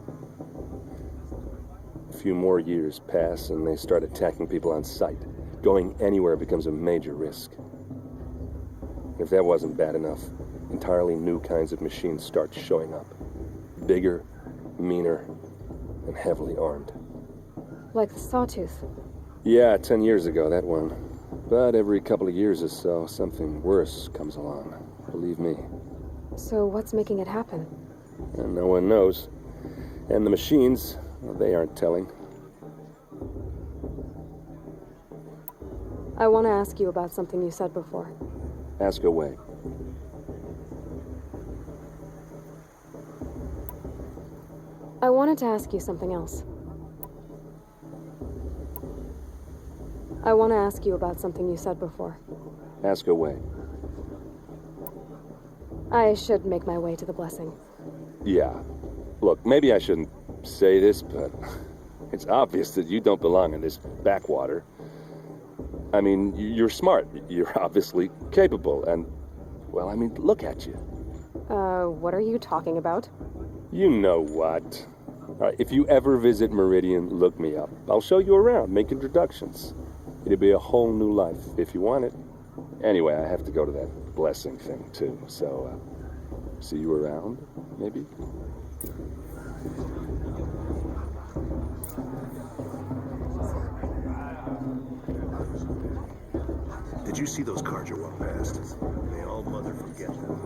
A few more years pass and they start attacking people on sight. Going anywhere becomes a major risk. If that wasn't bad enough, entirely new kinds of machines start showing up. Bigger, meaner, and heavily armed. Like the Sawtooth. Yeah, 10 years ago, that one. But every couple of years or so, something worse comes along. Believe me. So what's making it happen? And no one knows. And the machines, well, they aren't telling. I want to ask you about something you said before. Ask away. I wanted to ask you something else. I want to ask you about something you said before. Ask away. I should make my way to the blessing. Yeah. Look, maybe I shouldn't say this, but it's obvious that you don't belong in this backwater. I mean, you're smart. You're obviously capable, and, well, I mean, look at you. What are you talking about? You know what. If you ever visit Meridian, look me up. I'll show you around, make introductions. It'll be a whole new life, if you want it. Anyway, I have to go to that blessing thing, too, so, see you around, maybe? Did you see those Karja walk past? May all mother forget them.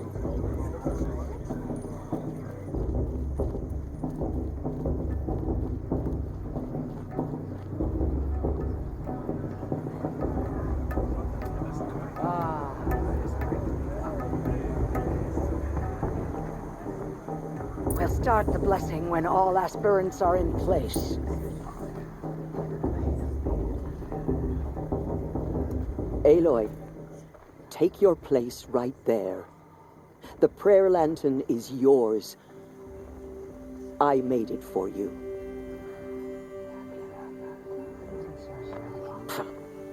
We'll start the blessing when all aspirants are in place. Aloy, take your place right there. The prayer lantern is yours. I made it for you.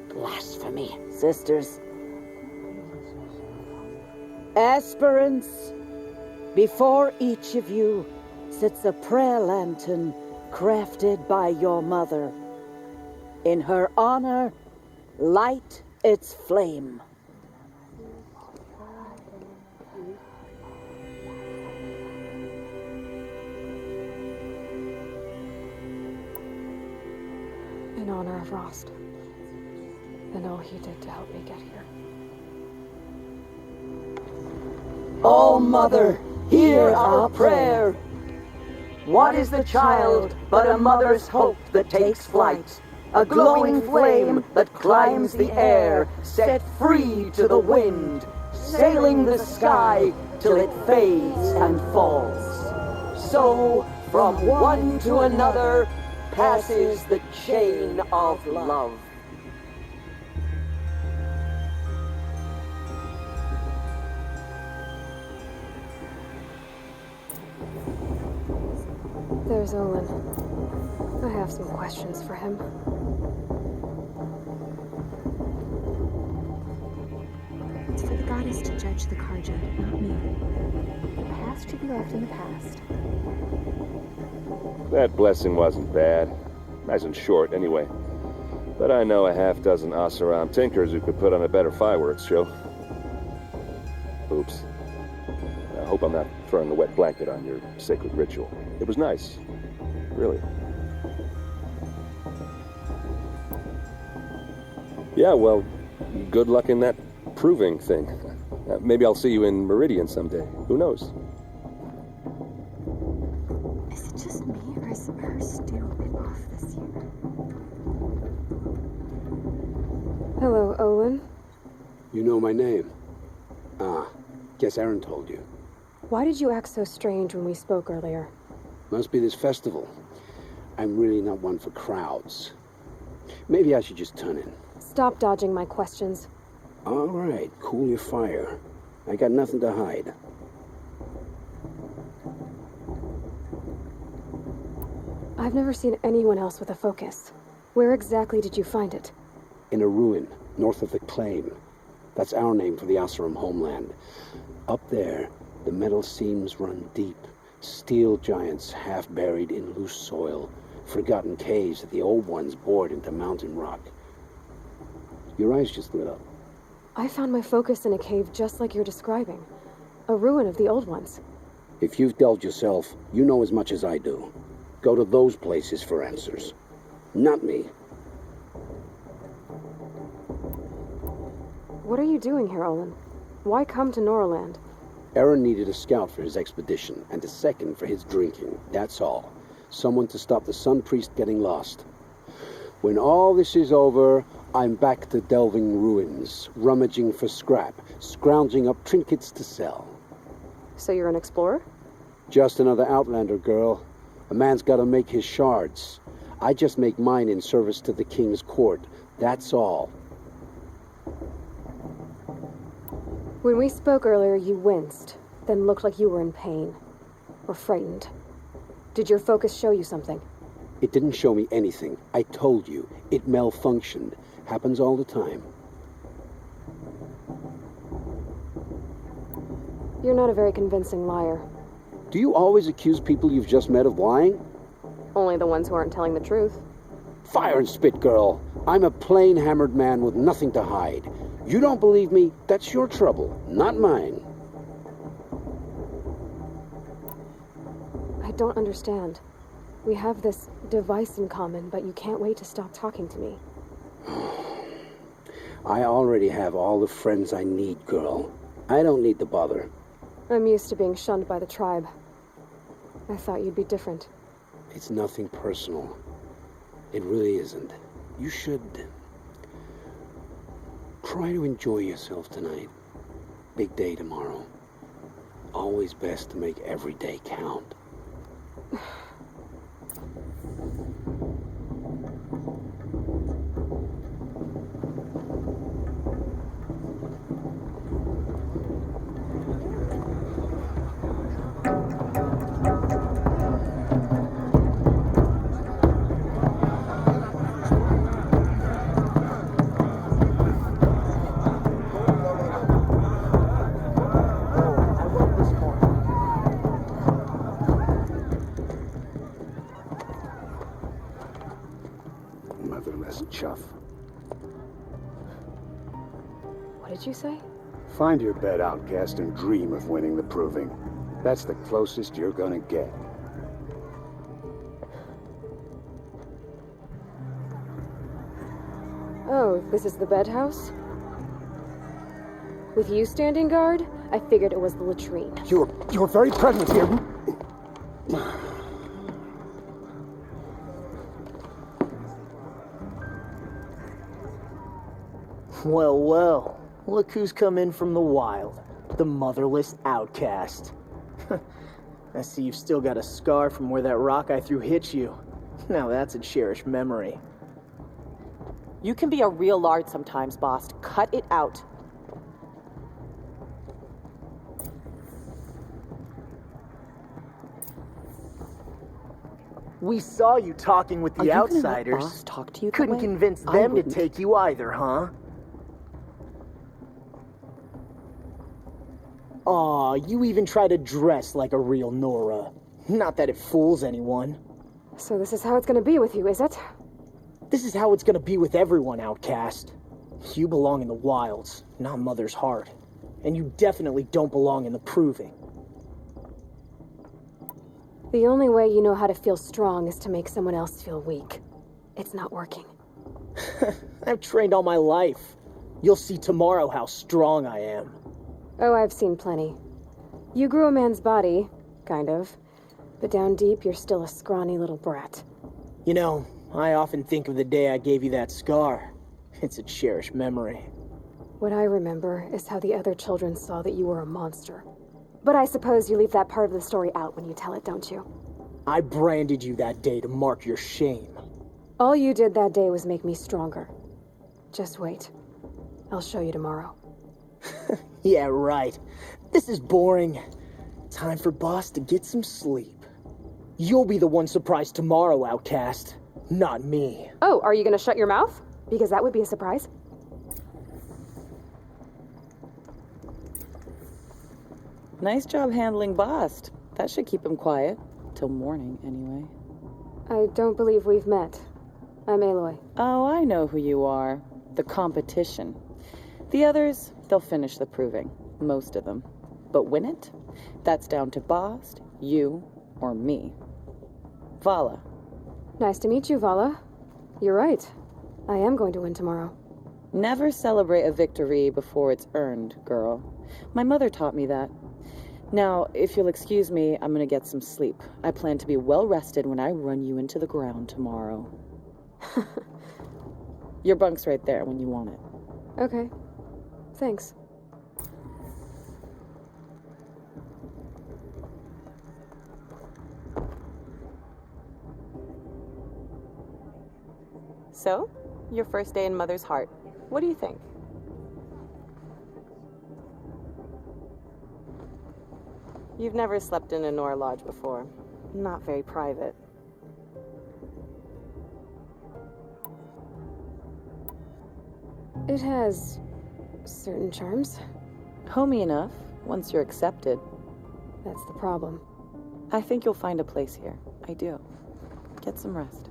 Blasphemy. Sisters. Aspirants, before each of you sits a prayer lantern crafted by your mother. In her honor, light its flame. in honor of Rost. And all he did to help me get here. O Mother, hear our prayer. What is the child but a mother's hope that takes flight? A glowing flame that climbs the air, set free to the wind, sailing the sky till it fades and falls. So, from one to another, passes the chain of love. There's Olin. I have some questions for him. It's for the goddess to judge the Karja, not me. The past should be left in the past. That blessing wasn't bad. Nice and short, anyway. But I know a half-dozen Oseram tinkers who could put on a better fireworks show. Oops. I hope I'm not throwing a wet blanket on your sacred ritual. It was nice. Really. Yeah, well, good luck in that proving thing. Maybe I'll see you in Meridian someday. Who knows? Is it just me, or is her stew a bit off this year? Hello, Olin. You know my name? Ah, guess Aaron told you. Why did you act so strange when we spoke earlier? Must be this festival. I'm really not one for crowds. Maybe I should just turn in. Stop dodging my questions. All right, cool your fire. I got nothing to hide. I've never seen anyone else with a focus. Where exactly did you find it? In a ruin, north of the Claim. That's our name for the Oseram homeland. Up there, the metal seams run deep. Steel giants half buried in loose soil. Forgotten caves that the old ones bored into mountain rock. Your eyes just lit up. I found my focus in a cave just like you're describing. A ruin of the old ones. If you've delved yourself, you know as much as I do. Go to those places for answers. Not me. What are you doing here, Olin? Why come to Noraland? Aaron needed a scout for his expedition, and a second for his drinking. That's all. Someone to stop the Sun Priest getting lost. When all this is over, I'm back to delving ruins, rummaging for scrap, scrounging up trinkets to sell. So you're an explorer? Just another Outlander, girl. A man's gotta make his shards. I just make mine in service to the King's court. That's all. When we spoke earlier, you winced, then looked like you were in pain. Or frightened. Did your focus show you something? It didn't show me anything. I told you. It malfunctioned. Happens all the time. You're not a very convincing liar. Do you always accuse people you've just met of lying? Only the ones who aren't telling the truth. Fire and spit, girl. I'm a plain hammered man with nothing to hide. You don't believe me? That's your trouble, not mine. I don't understand. We have this device in common, but you can't wait to stop talking to me. I already have all the friends I need, girl. I don't need the bother. I'm used to being shunned by the tribe. I thought you'd be different. It's nothing personal. It really isn't. You should try to enjoy yourself tonight. Big day tomorrow. Always best to make every day count. Chuff. What did you say? Find your bed, outcast, and dream of winning the proving. That's the closest you're gonna get. This is the bed house? With you standing guard, I figured it was the latrine. You're very present here. Well, well. Look who's come in from the wild. The motherless outcast. I see you've still got a scar from where that rock I threw hit you. Now that's a cherished memory. You can be a real lard sometimes, boss. Cut it out. We saw you talking with the outsiders. Let boss talk to you that Couldn't way? convince I them to wouldn't. take you either, huh? Aw, you even try to dress like a real Nora. Not that it fools anyone. So this is how it's gonna be with you, is it? This is how it's gonna be with everyone, outcast. You belong in the wilds, not Mother's heart. And you definitely don't belong in the proving. The only way you know how to feel strong is to make someone else feel weak. It's not working. I've trained all my life. You'll see tomorrow how strong I am. Oh, I've seen plenty. You grew a man's body, kind of. But down deep, you're still a scrawny little brat. You know, I often think of the day I gave you that scar. It's a cherished memory. What I remember is how the other children saw that you were a monster. But I suppose you leave that part of the story out when you tell it, don't you? I branded you that day to mark your shame. All you did that day was make me stronger. Just wait. I'll show you tomorrow. Yeah, right. This is boring. Time for Boss to get some sleep. You'll be the one surprised tomorrow, outcast. Not me. Oh, are you gonna shut your mouth? Because that would be a surprise. Nice job handling Bast. That should keep him quiet. Till morning, anyway. I don't believe we've met. I'm Aloy. Oh, I know who you are. The competition. The others, they'll finish the proving. Most of them. But win it? That's down to Bast, you, or me. Vala. Nice to meet you, Vala. You're right. I am going to win tomorrow. Never celebrate a victory before it's earned, girl. My mother taught me that. Now, if you'll excuse me, I'm gonna get some sleep. I plan to be well rested when I run you into the ground tomorrow. Your bunk's right there when you want it. Okay. Thanks. So, your first day in Mother's heart. What do you think? You've never slept in a Nora lodge before. Not very private. It has certain charms. Homey enough, once you're accepted. That's the problem. I think you'll find a place here. I do. Get some rest.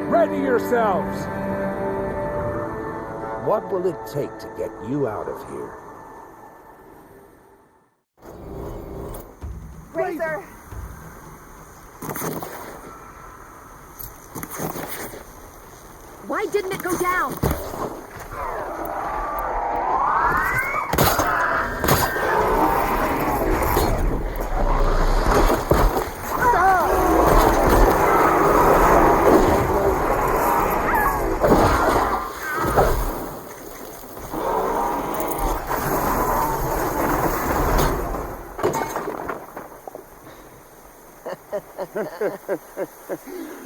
Ready yourselves! What will it take to get you out of here? Razor! Why didn't it go down?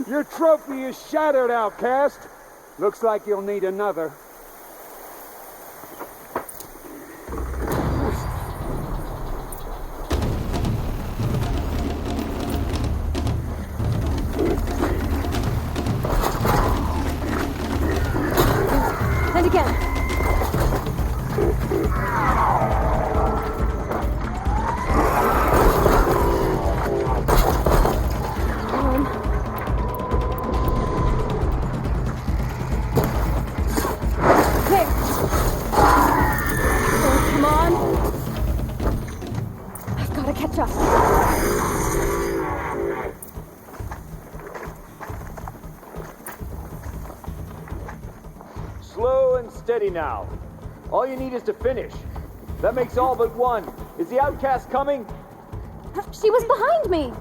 Your trophy is shattered, outcast. Looks like you'll need another. And again. Slow and steady now. All you need is to finish. That makes all but one. Is the outcast coming? She was behind me.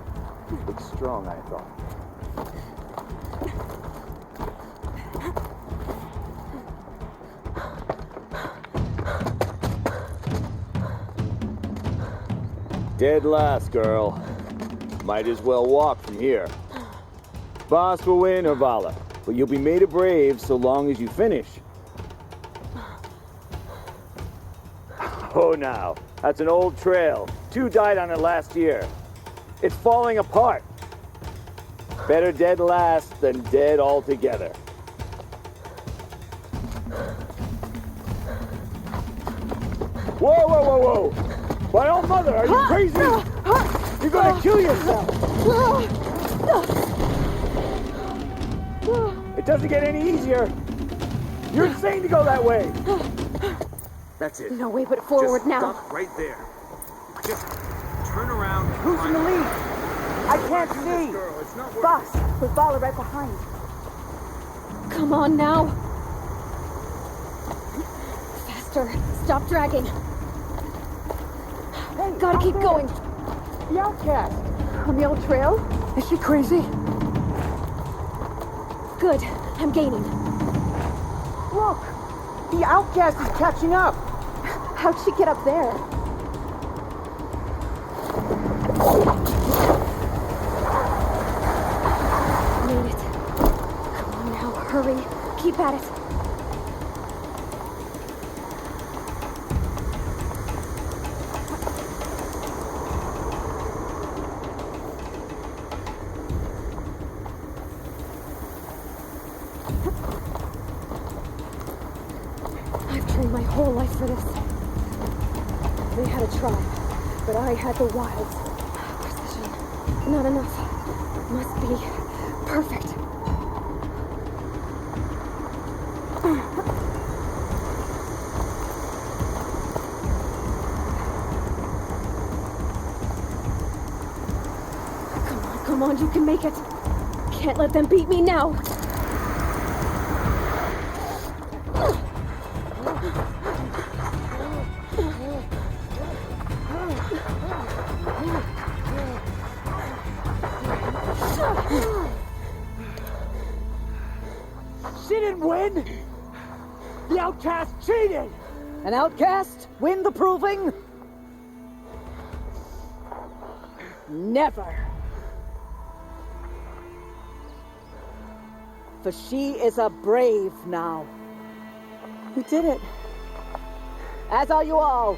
Looks strong, I thought. Dead last, girl. Might as well walk from here. Boss will win or Vala, but you'll be made a brave so long as you finish. Oh, now. That's an old trail. 2 died on it last year. It's falling apart. Better dead last than dead altogether. Whoa, whoa, whoa, whoa! My own mother, are you crazy? You're gonna kill yourself! It doesn't get any easier. You're insane to go that way. That's it. No way but forward Just now. Stop right there. Just turn around. Who's in the lead? I can't see. Boss, with Vala right behind. Come on now. Faster. Stop dragging. Hey, gotta keep going. The outcast. On the old trail? Is she crazy? Good. I'm gaining. Look! The outcast is catching up! How'd she get up there? Made it. Come on now, hurry. Keep at it. I've trained my whole life for this. They had a tribe, but I had the wilds. Precision. Not enough. Must be perfect. Come on, you can make it. Can't let them beat me now. She didn't win! The outcast cheated! An outcast win the proving? Never. For she is a brave now. We did it. As are you all.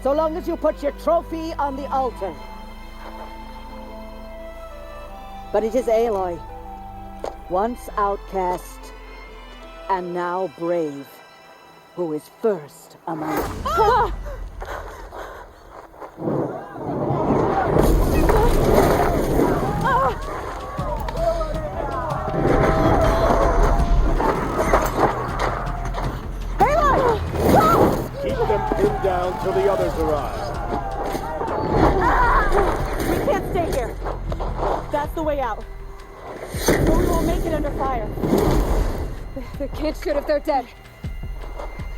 So long as you put your trophy on the altar. But it is Aloy, once outcast and now brave, who is first among us. Keep them pinned down till the others arrive. We can't stay here. That's the way out. Go won't make it under fire. They can't shoot if they're dead.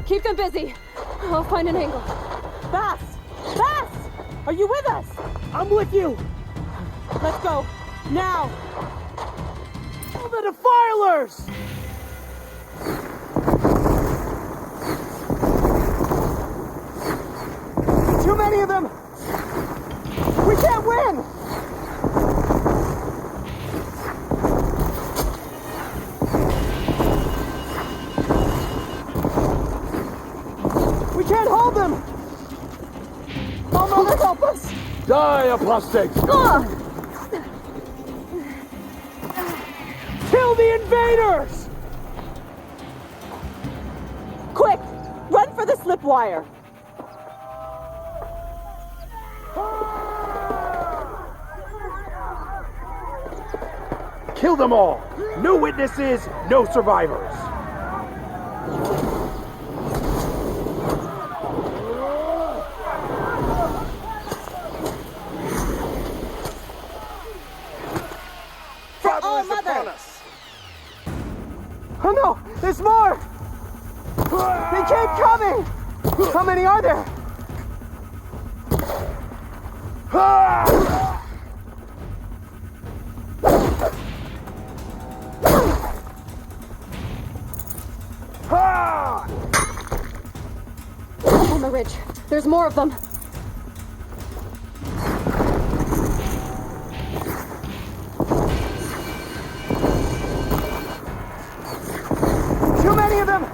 Keep them busy. I'll find an angle. Bass! Bass! Are you with us? I'm with you. Let's go. Now! Kill the defilers! Too many of them! We can't win! We can't hold them! Oh, Mother, help us! Die, apostates! Kill the invaders! Quick! Run for the slip wire! Kill them all! No witnesses, no survivors! Oh, Mother! Oh no! There's more! They keep coming! How many are there? On the ridge. There's more of them. Too many of them!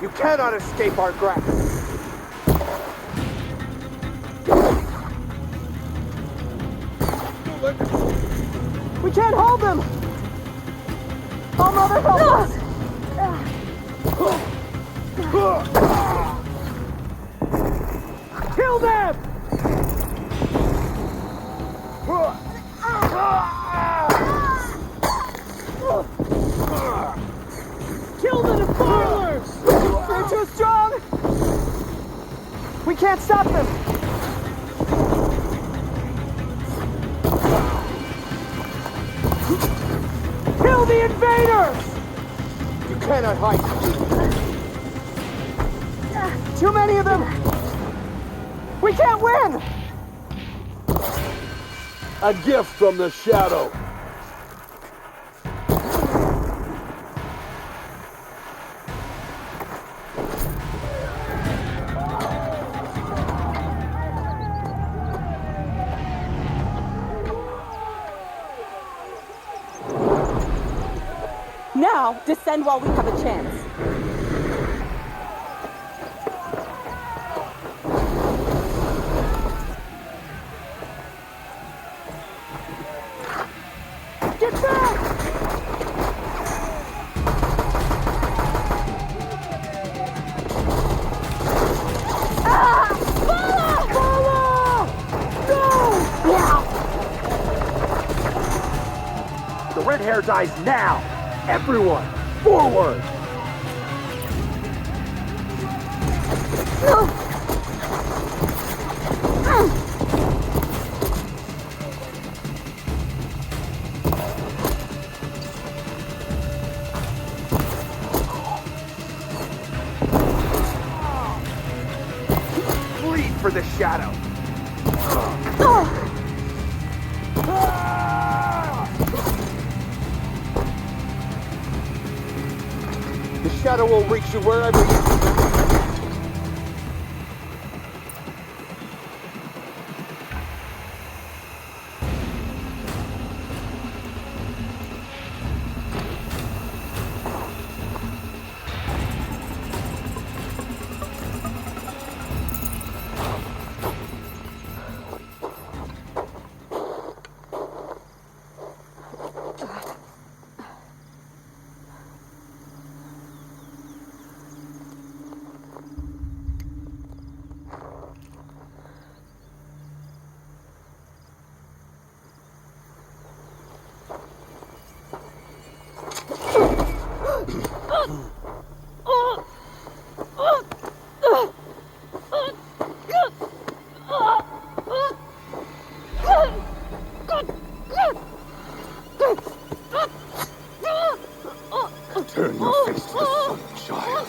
You cannot escape our grasp. We can't hold them! Oh, Mother, help us! Kill them! Kill the defilers! They're too strong! We can't stop them! Kill the invaders! You cannot hide. Too many of them! We can't win! A gift from the shadow. Now, descend while we have a chance. Get back! Ah! Follow! No! The red hair dies now! Everyone, forward! Bleed for the shadow! The shadow will reach you wherever you... Turn your face to the sun, child.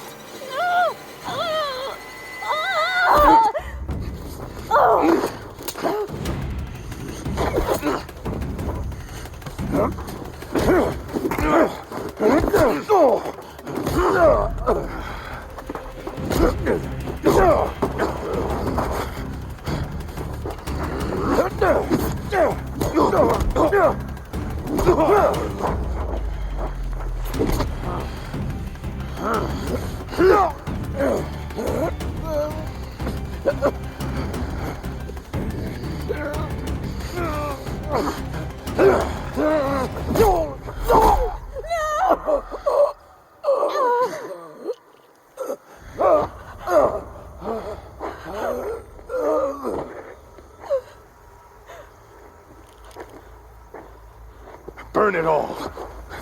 Burn it all,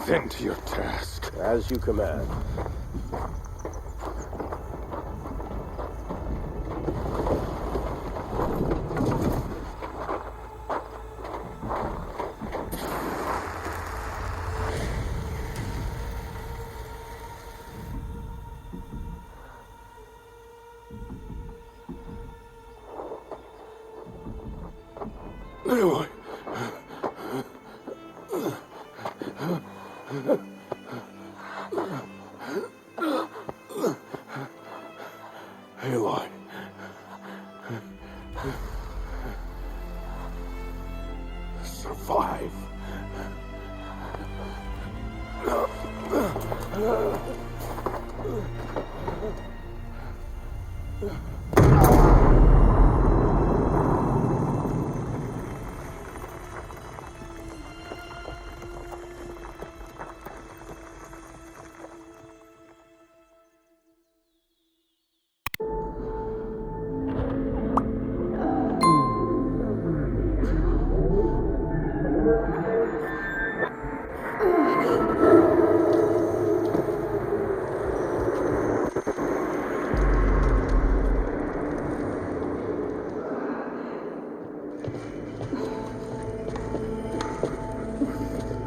then to your task. As you command. Aloy. Aloy. Survive.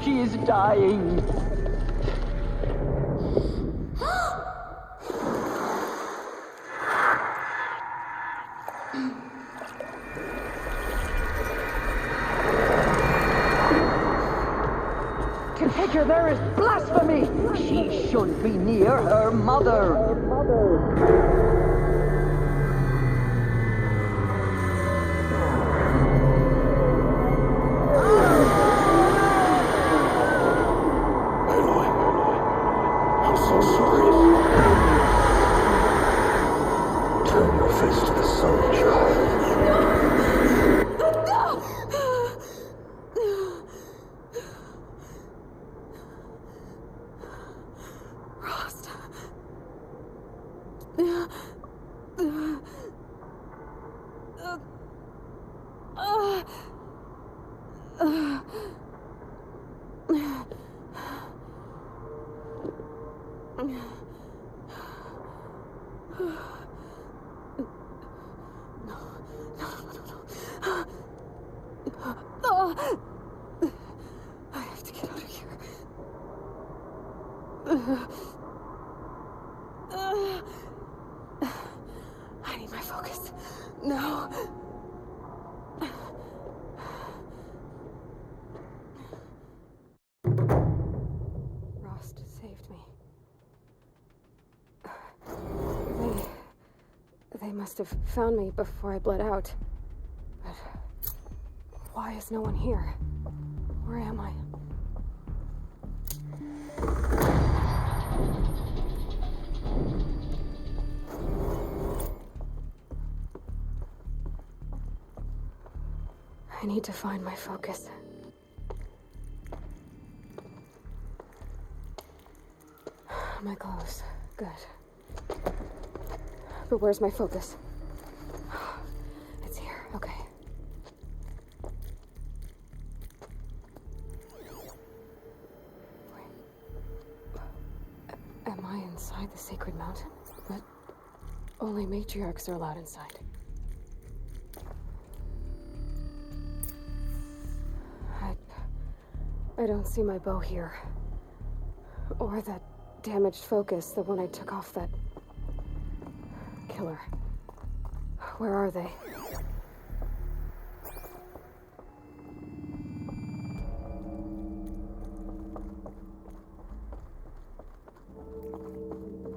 She is dying. To take her there is blasphemy. She should be near her mother. I'm so sorry. Turn your face to the sun, child. Rost. I have to get out of here. I need my focus. No. Rost saved me. They must have found me before I bled out. But why is no one here? Where am I? I need to find my focus. My clothes. Good. But where's my focus? It's here. Okay. Wait. Am I inside the sacred mountain? But only matriarchs are allowed inside. I don't see my bow here. Or that damaged focus, the one I took off that killer. Where are they?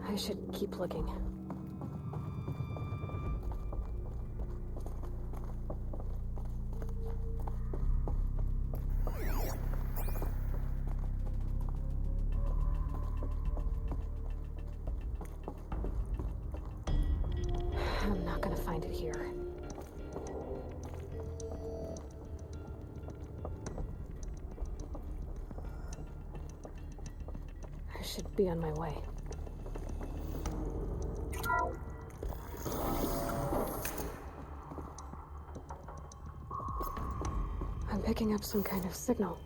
I should keep looking. I'm not gonna find it here. I should be on my way. I'm picking up some kind of signal.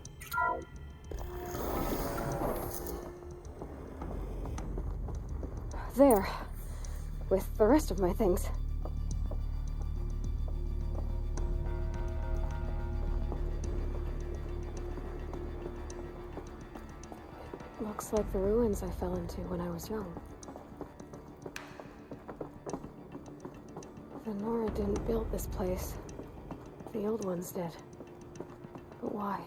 There. With the rest of my things. It looks like the ruins I fell into when I was young. The Nora didn't build this place. The old ones did. But why?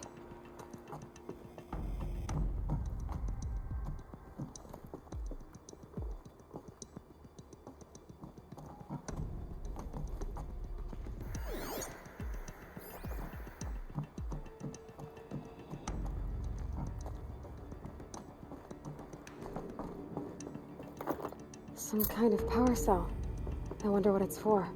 Some kind of power cell. I wonder what it's for.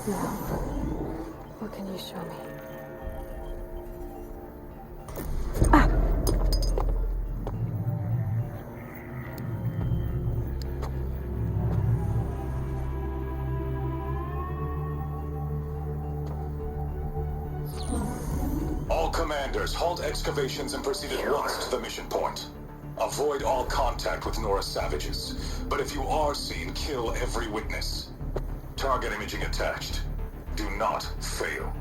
Now, what can you show me? All commanders, halt excavations and proceed at once to the mission point. Avoid all contact with Nora savages, but if you are seen, kill every witness. Target imaging attached. Do not fail.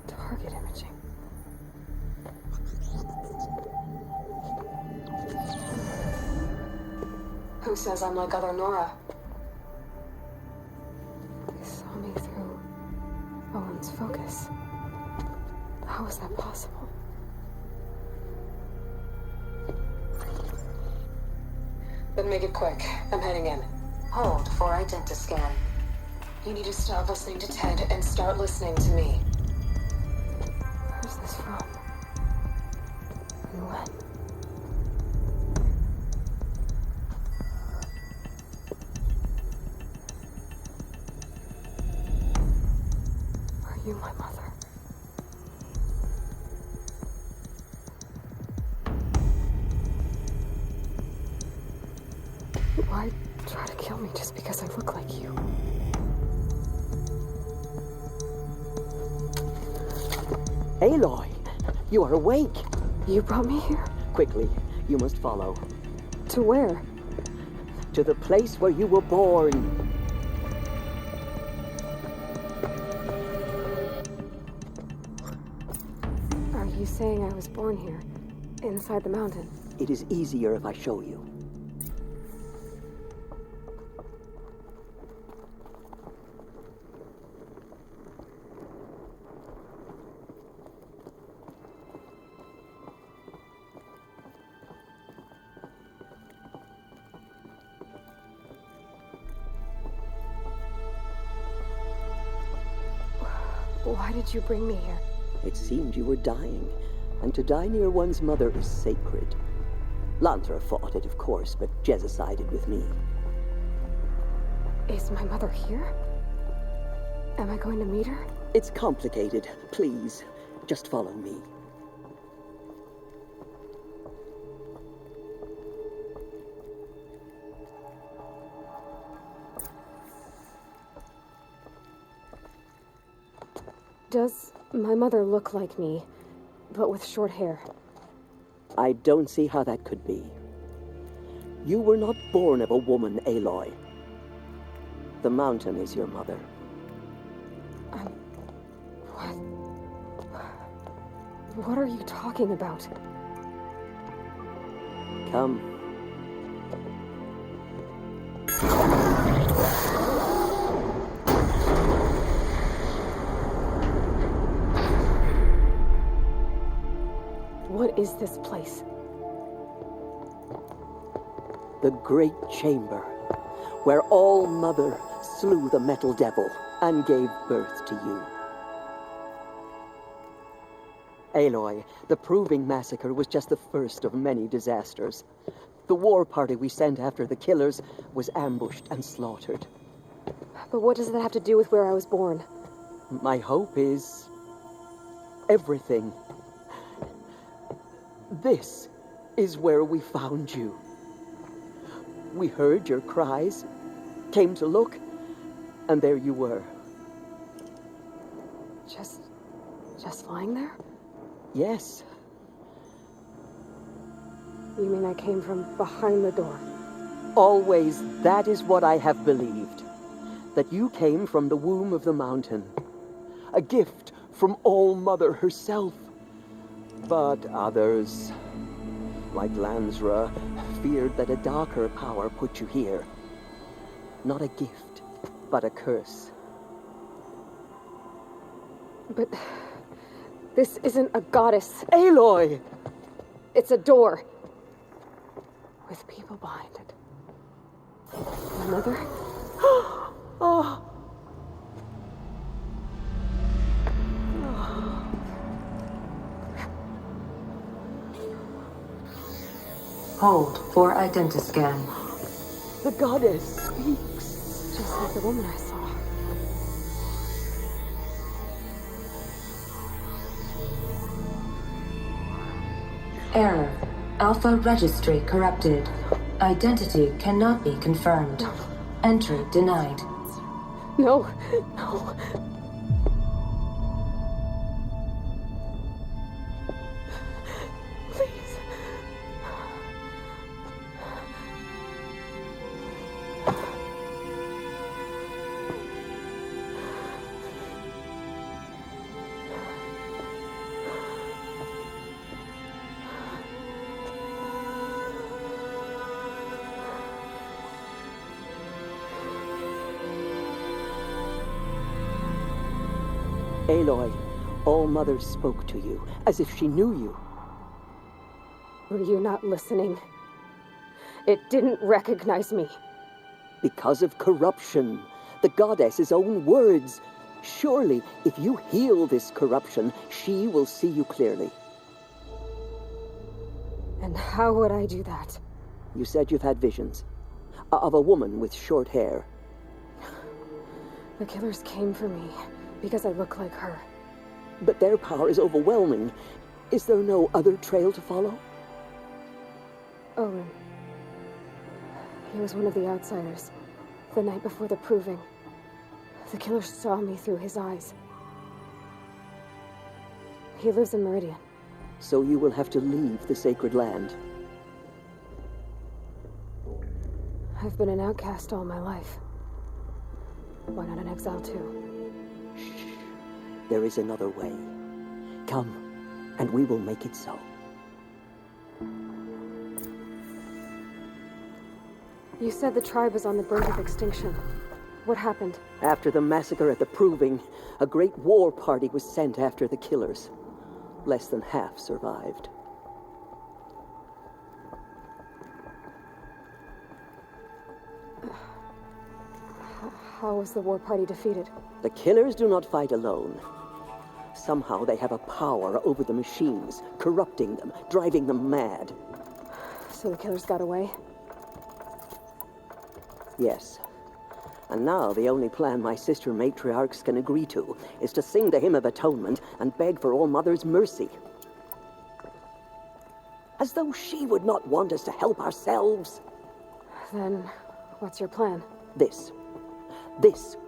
Target imaging. Who says I'm like other Nora? They saw me through Owen's focus. How is that possible? Then make it quick. I'm heading in. Hold for identiscan. You need to stop listening to Ted and start listening to me. Who's this from? And when? Are you my mother? Why try to kill me just because I look like you? Aloy, you are awake. You brought me here? Quickly, you must follow. To where? To the place where you were born. Are you saying I was born here, inside the mountain? It is easier if I show you. Why did you bring me here? It seemed you were dying, and to die near one's mother is sacred. Lantra fought it, of course, but Jezza sided with me. Is my mother here? Am I going to meet her? It's complicated. Please, just follow me. Does my mother look like me, but with short hair? I don't see how that could be. You were not born of a woman, Aloy. The mountain is your mother. What are you talking about? Come. What is this place? The Great Chamber, where All Mother slew the Metal Devil and gave birth to you. Aloy, the Proving Massacre was just the first of many disasters. The war party we sent after the killers was ambushed and slaughtered. But what does that have to do with where I was born? My hope is everything. This is where we found you. We heard your cries, came to look, and there you were. Just lying there? Yes. You mean I came from behind the door? Always, that is what I have believed. That you came from the womb of the mountain. A gift from All Mother herself. But others, like Lansra, feared that a darker power put you here. Not a gift, but a curse. But this isn't a goddess. Aloy! It's a door. With people behind it. My mother? Oh. Hold for identiscan. The goddess speaks. Just like the woman I saw. Error. Alpha registry corrupted. Identity cannot be confirmed. No. Entry denied. No. No. Aloy, All Mother spoke to you, as if she knew you. Were you not listening? It didn't recognize me. Because of corruption. The goddess's own words. Surely, if you heal this corruption, she will see you clearly. And how would I do that? You said you've had visions. Of a woman with short hair. The killers came for me. Because I look like her. But their power is overwhelming. Is there no other trail to follow? Owen. He was one of the outsiders. The night before the proving. The killer saw me through his eyes. He lives in Meridian. So you will have to leave the sacred land. I've been an outcast all my life. Why not an exile too? There is another way. Come, and we will make it so. You said the tribe was on the brink of extinction. What happened? After the massacre at the Proving, a great war party was sent after the killers. Less than half survived. How was the war party defeated? The killers do not fight alone. Somehow they have a power over the machines, corrupting them, driving them mad. So the killers got away? Yes. And now the only plan my sister matriarchs can agree to is to sing the Hymn of Atonement and beg for All Mother's mercy. As though she would not want us to help ourselves. Then, what's your plan? This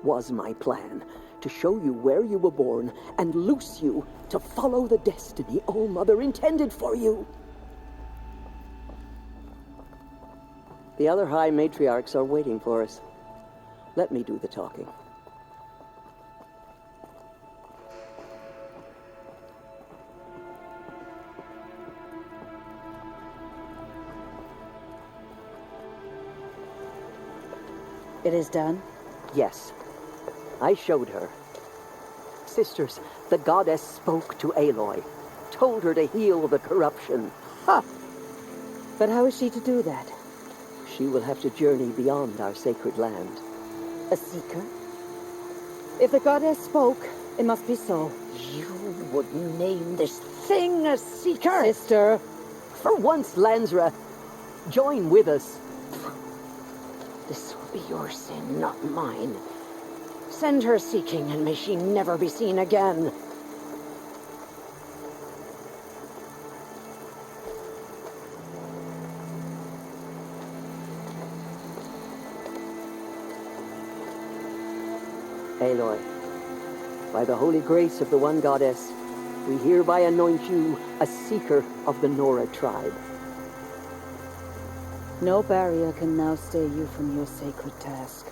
was my plan. To show you where you were born and loose you to follow the destiny All Mother intended for you. The other High Matriarchs are waiting for us. Let me do the talking. It is done? Yes. I showed her. Sisters, the goddess spoke to Aloy. Told her to heal the corruption. Ha! But how is she to do that? She will have to journey beyond our sacred land. A seeker? If the goddess spoke, it must be so. You would name this thing a seeker? Sister! For once, Lansra, join with us. This will be your sin, not mine. Send her seeking, and may she never be seen again. Aloy, by the holy grace of the one goddess, we hereby anoint you a seeker of the Nora tribe. No barrier can now stay you from your sacred task.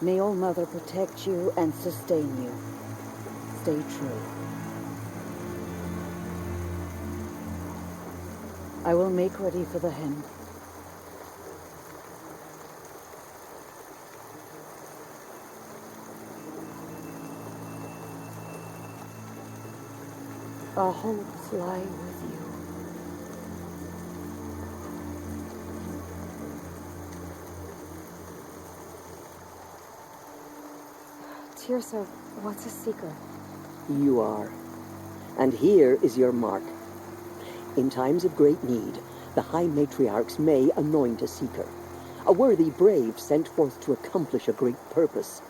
May All Mother protect you and sustain you. Stay true. I will make ready for the hymn. Our hopes lie with you. Tirsa, what's a seeker? You are. And here is your mark. In times of great need, the High Matriarchs may anoint a seeker. A worthy brave sent forth to accomplish a great purpose.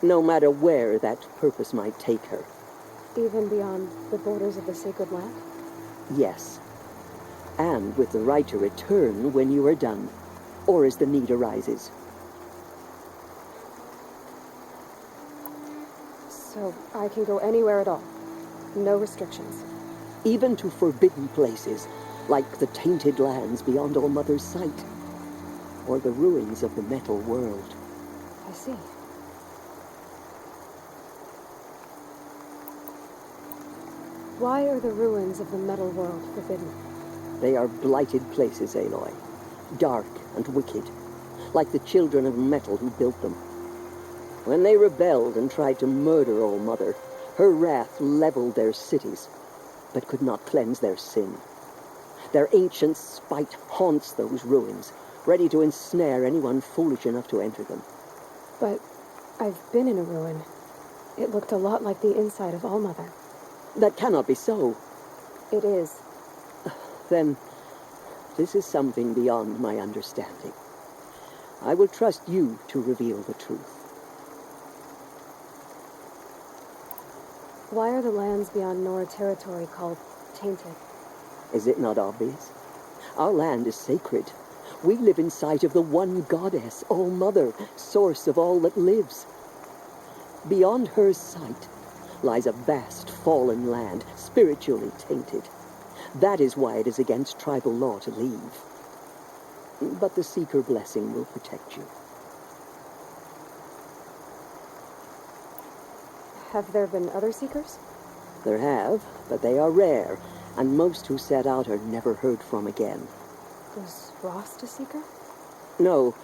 No matter where that purpose might take her. Even beyond the borders of the sacred land? Yes. And with the right to return when you are done, or as the need arises. So I can go anywhere at all? No restrictions? Even to forbidden places, like the tainted lands beyond All Mother's sight, or the ruins of the metal world. I see. Why are the ruins of the metal world forbidden? They are blighted places, Aloy. Dark and wicked, like the children of metal who built them. When they rebelled and tried to murder All Mother, her wrath leveled their cities, but could not cleanse their sin. Their ancient spite haunts those ruins, ready to ensnare anyone foolish enough to enter them. But I've been in a ruin. It looked a lot like the inside of All Mother. That cannot be so. It is. Then, this is something beyond my understanding. I will trust you to reveal the truth. Why are the lands beyond Nora territory called tainted? Is it not obvious? Our land is sacred. We live in sight of the one goddess, All Mother, source of all that lives. Beyond her sight lies a vast fallen land, spiritually tainted. That is why it is against tribal law to leave. But the Seeker blessing will protect you. Have there been other Seekers? There have, but they are rare, and most who set out are never heard from again. Was Rost a Seeker? No,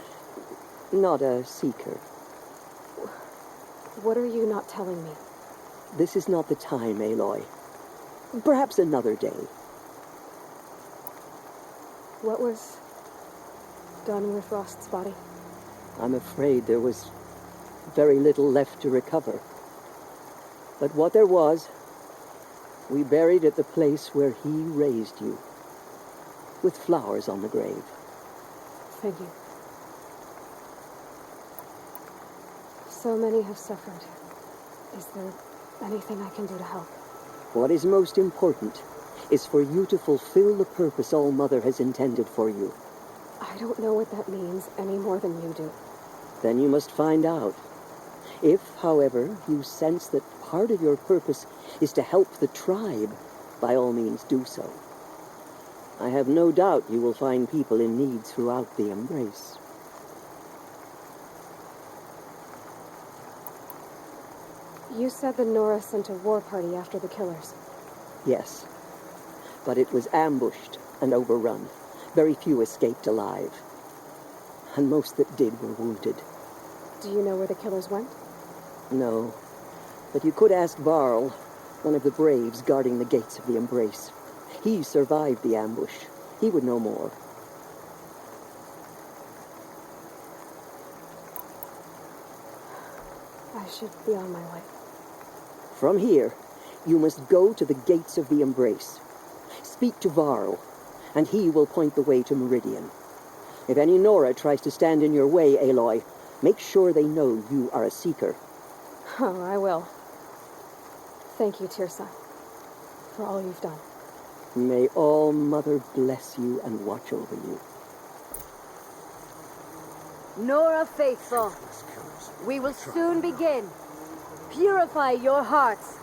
not a Seeker. What are you not telling me? This is not the time, Aloy. Perhaps another day. What was done with Rost's body? I'm afraid there was very little left to recover. But what there was, we buried at the place where he raised you. with flowers on the grave. Thank you. So many have suffered. Is there anything I can do to help? What is most important is for you to fulfill the purpose All-Mother has intended for you. I don't know what that means any more than you do. Then you must find out. If, however, you sense that part of your purpose is to help the tribe, by all means do so. I have no doubt you will find people in need throughout the Embrace. You said that Nora sent a war party after the killers. Yes, but it was ambushed and overrun. Very few escaped alive. And most that did were wounded. Do you know where the killers went? No, but you could ask Varl, one of the braves guarding the gates of the Embrace. He survived the ambush. He would know more. I should be on my way. From here, you must go to the gates of the Embrace. Speak to Varl, and he will point the way to Meridian. If any Nora tries to stand in your way, Aloy, make sure they know you are a Seeker. Oh, I will. Thank you, Tirsa, for all you've done. May All-Mother bless you and watch over you. Nora Faithful, we will soon begin. Purify your hearts.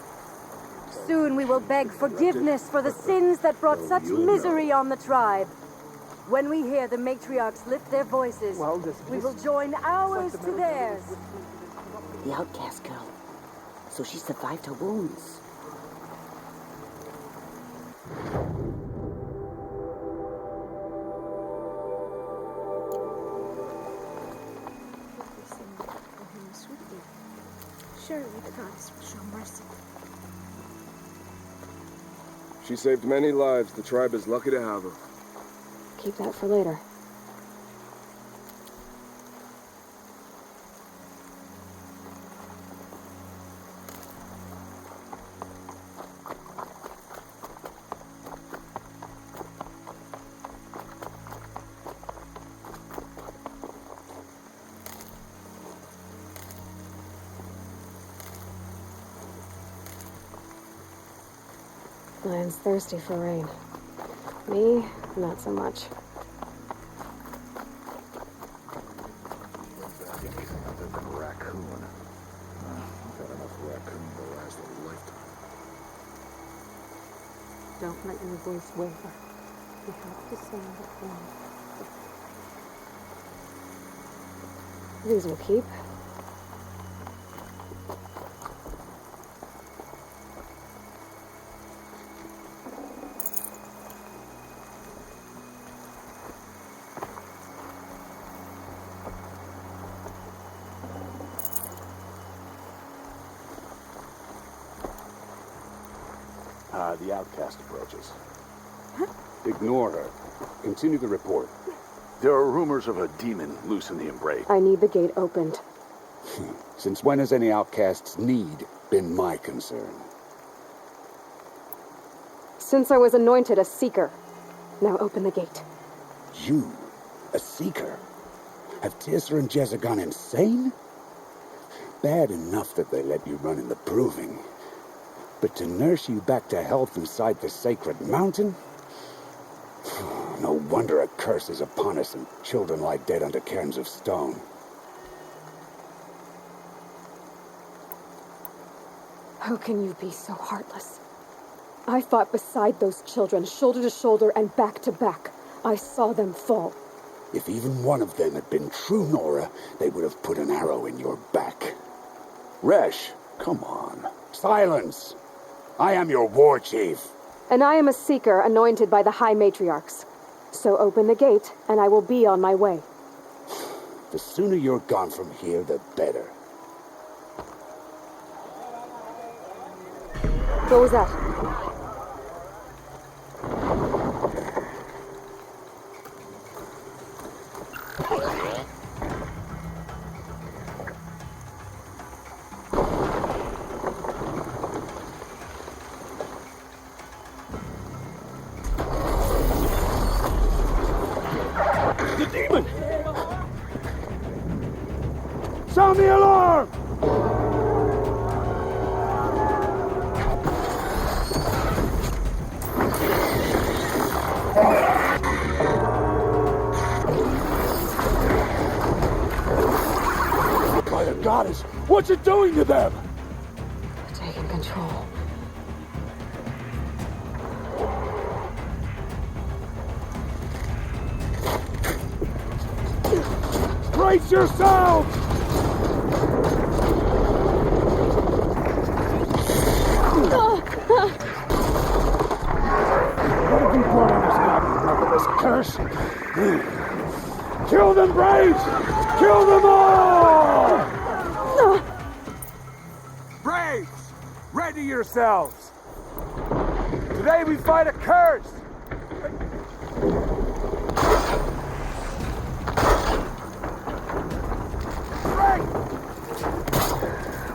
Soon we will beg forgiveness for the sins that brought such misery on the tribe. When we hear the matriarchs lift their voices, we will join ours to theirs. The outcast girl. So she survived her wounds. Surely the goddess will show mercy. She saved many lives. The tribe is lucky to have her. Keep that for later. Lion's thirsty for rain. Me, not so much. Other than raccoon. I've had enough raccoon to last a lifetime. Don't let your voice waver. You have to sing it loud. These will keep. The outcast approaches. Ignore her. Continue the report. There are rumors of a demon loose in the Embrace. I need the gate opened. Since when has any outcast's need been my concern? Since I was anointed a Seeker. Now open the gate. You? A Seeker? Have Tirsa and Jezza gone insane? Bad enough that they let you run in the Proving. But to nurse you back to health inside the sacred mountain? No wonder a curse is upon us and children lie dead under cairns of stone. How can you be so heartless? I fought beside those children, shoulder to shoulder and back to back. I saw them fall. If even one of them had been true Nora, they would have put an arrow in your back. Resh, come on. Silence! I am your war chief. And I am a Seeker anointed by the High Matriarchs. So open the gate, and I will be on my way. The sooner you're gone from here, the better. What was that? The demon! Sound the alarm! By the goddess, what's it doing to them? Taking control. Brace yourselves! What have you brought on us now, motherless curse? Kill them, Braves! Kill them all! Braves! Ready yourselves! Today we fight a curse!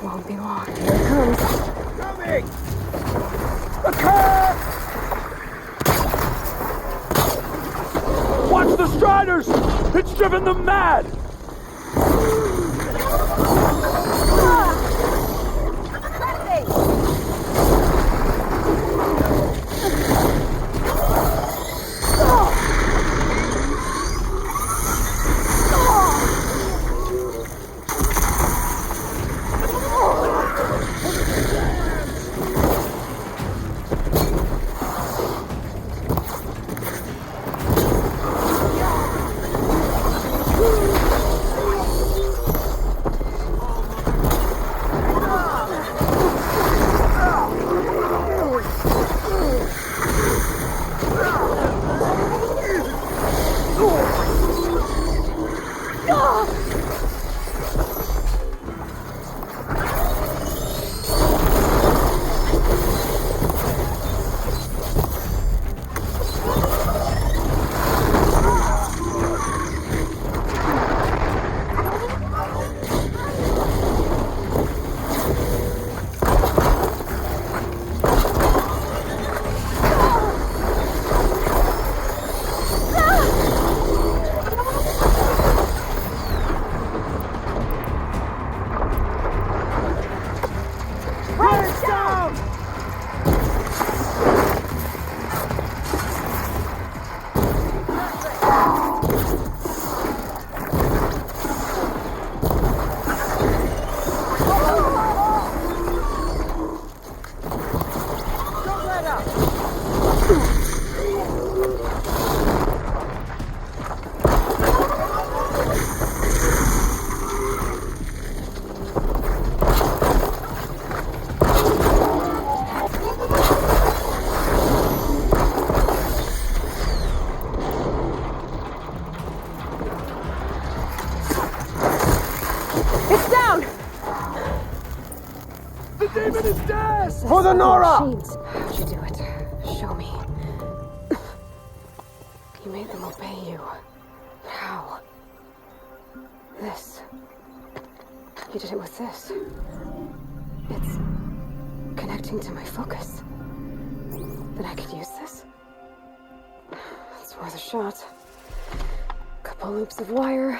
Won't be long. Here it comes. Coming! A curse! Watch the Striders! It's driven them mad! demon is dead! For the Nora! How'd you do it? Show me. You made them obey you. How? This. You did it with this. It's connecting to my focus. Then I could use this. It's worth a shot. Couple loops of wire.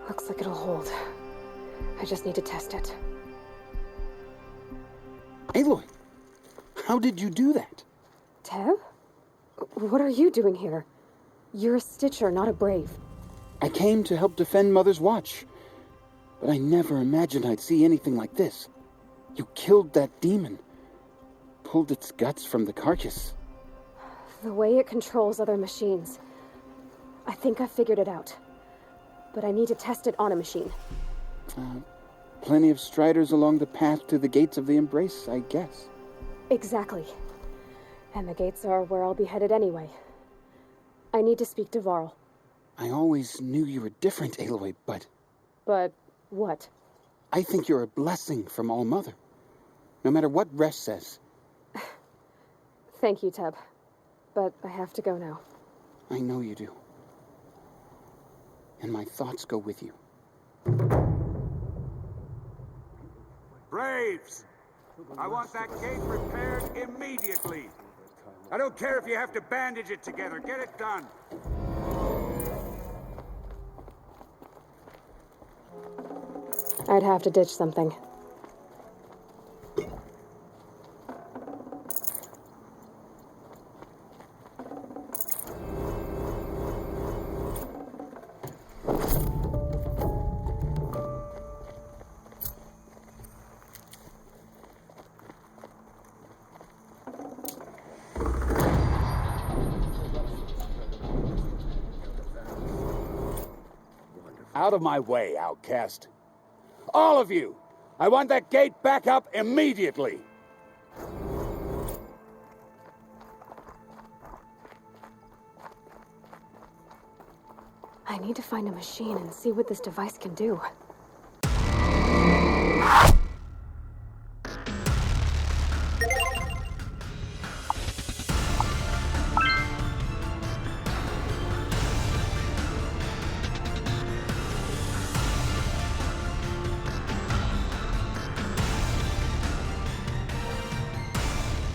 Looks like it'll hold. I just need to test it. Aloy, how did you do that? Teb? What are you doing here? You're a Stitcher, not a Brave. I came to help defend Mother's Watch, but I never imagined I'd see anything like this. You killed that demon, pulled its guts from the carcass. The way it controls other machines. I think I figured it out. But I need to test it on a machine. Plenty of Striders along the path to the gates of the Embrace, I guess. Exactly. And the gates are where I'll be headed anyway. I need to speak to Varl. I always knew you were different, Aloy, but... But what? I think you're a blessing from All-Mother. No matter what Resh says. Thank you, Teb. But I have to go now. I know you do. And my thoughts go with you. Braves! I want that gate repaired immediately. I don't care if you have to bandage it together. Get it done. I'd have to ditch something. Out of my way, outcast. All of you! I want that gate back up immediately! I need to find a machine and see what this device can do.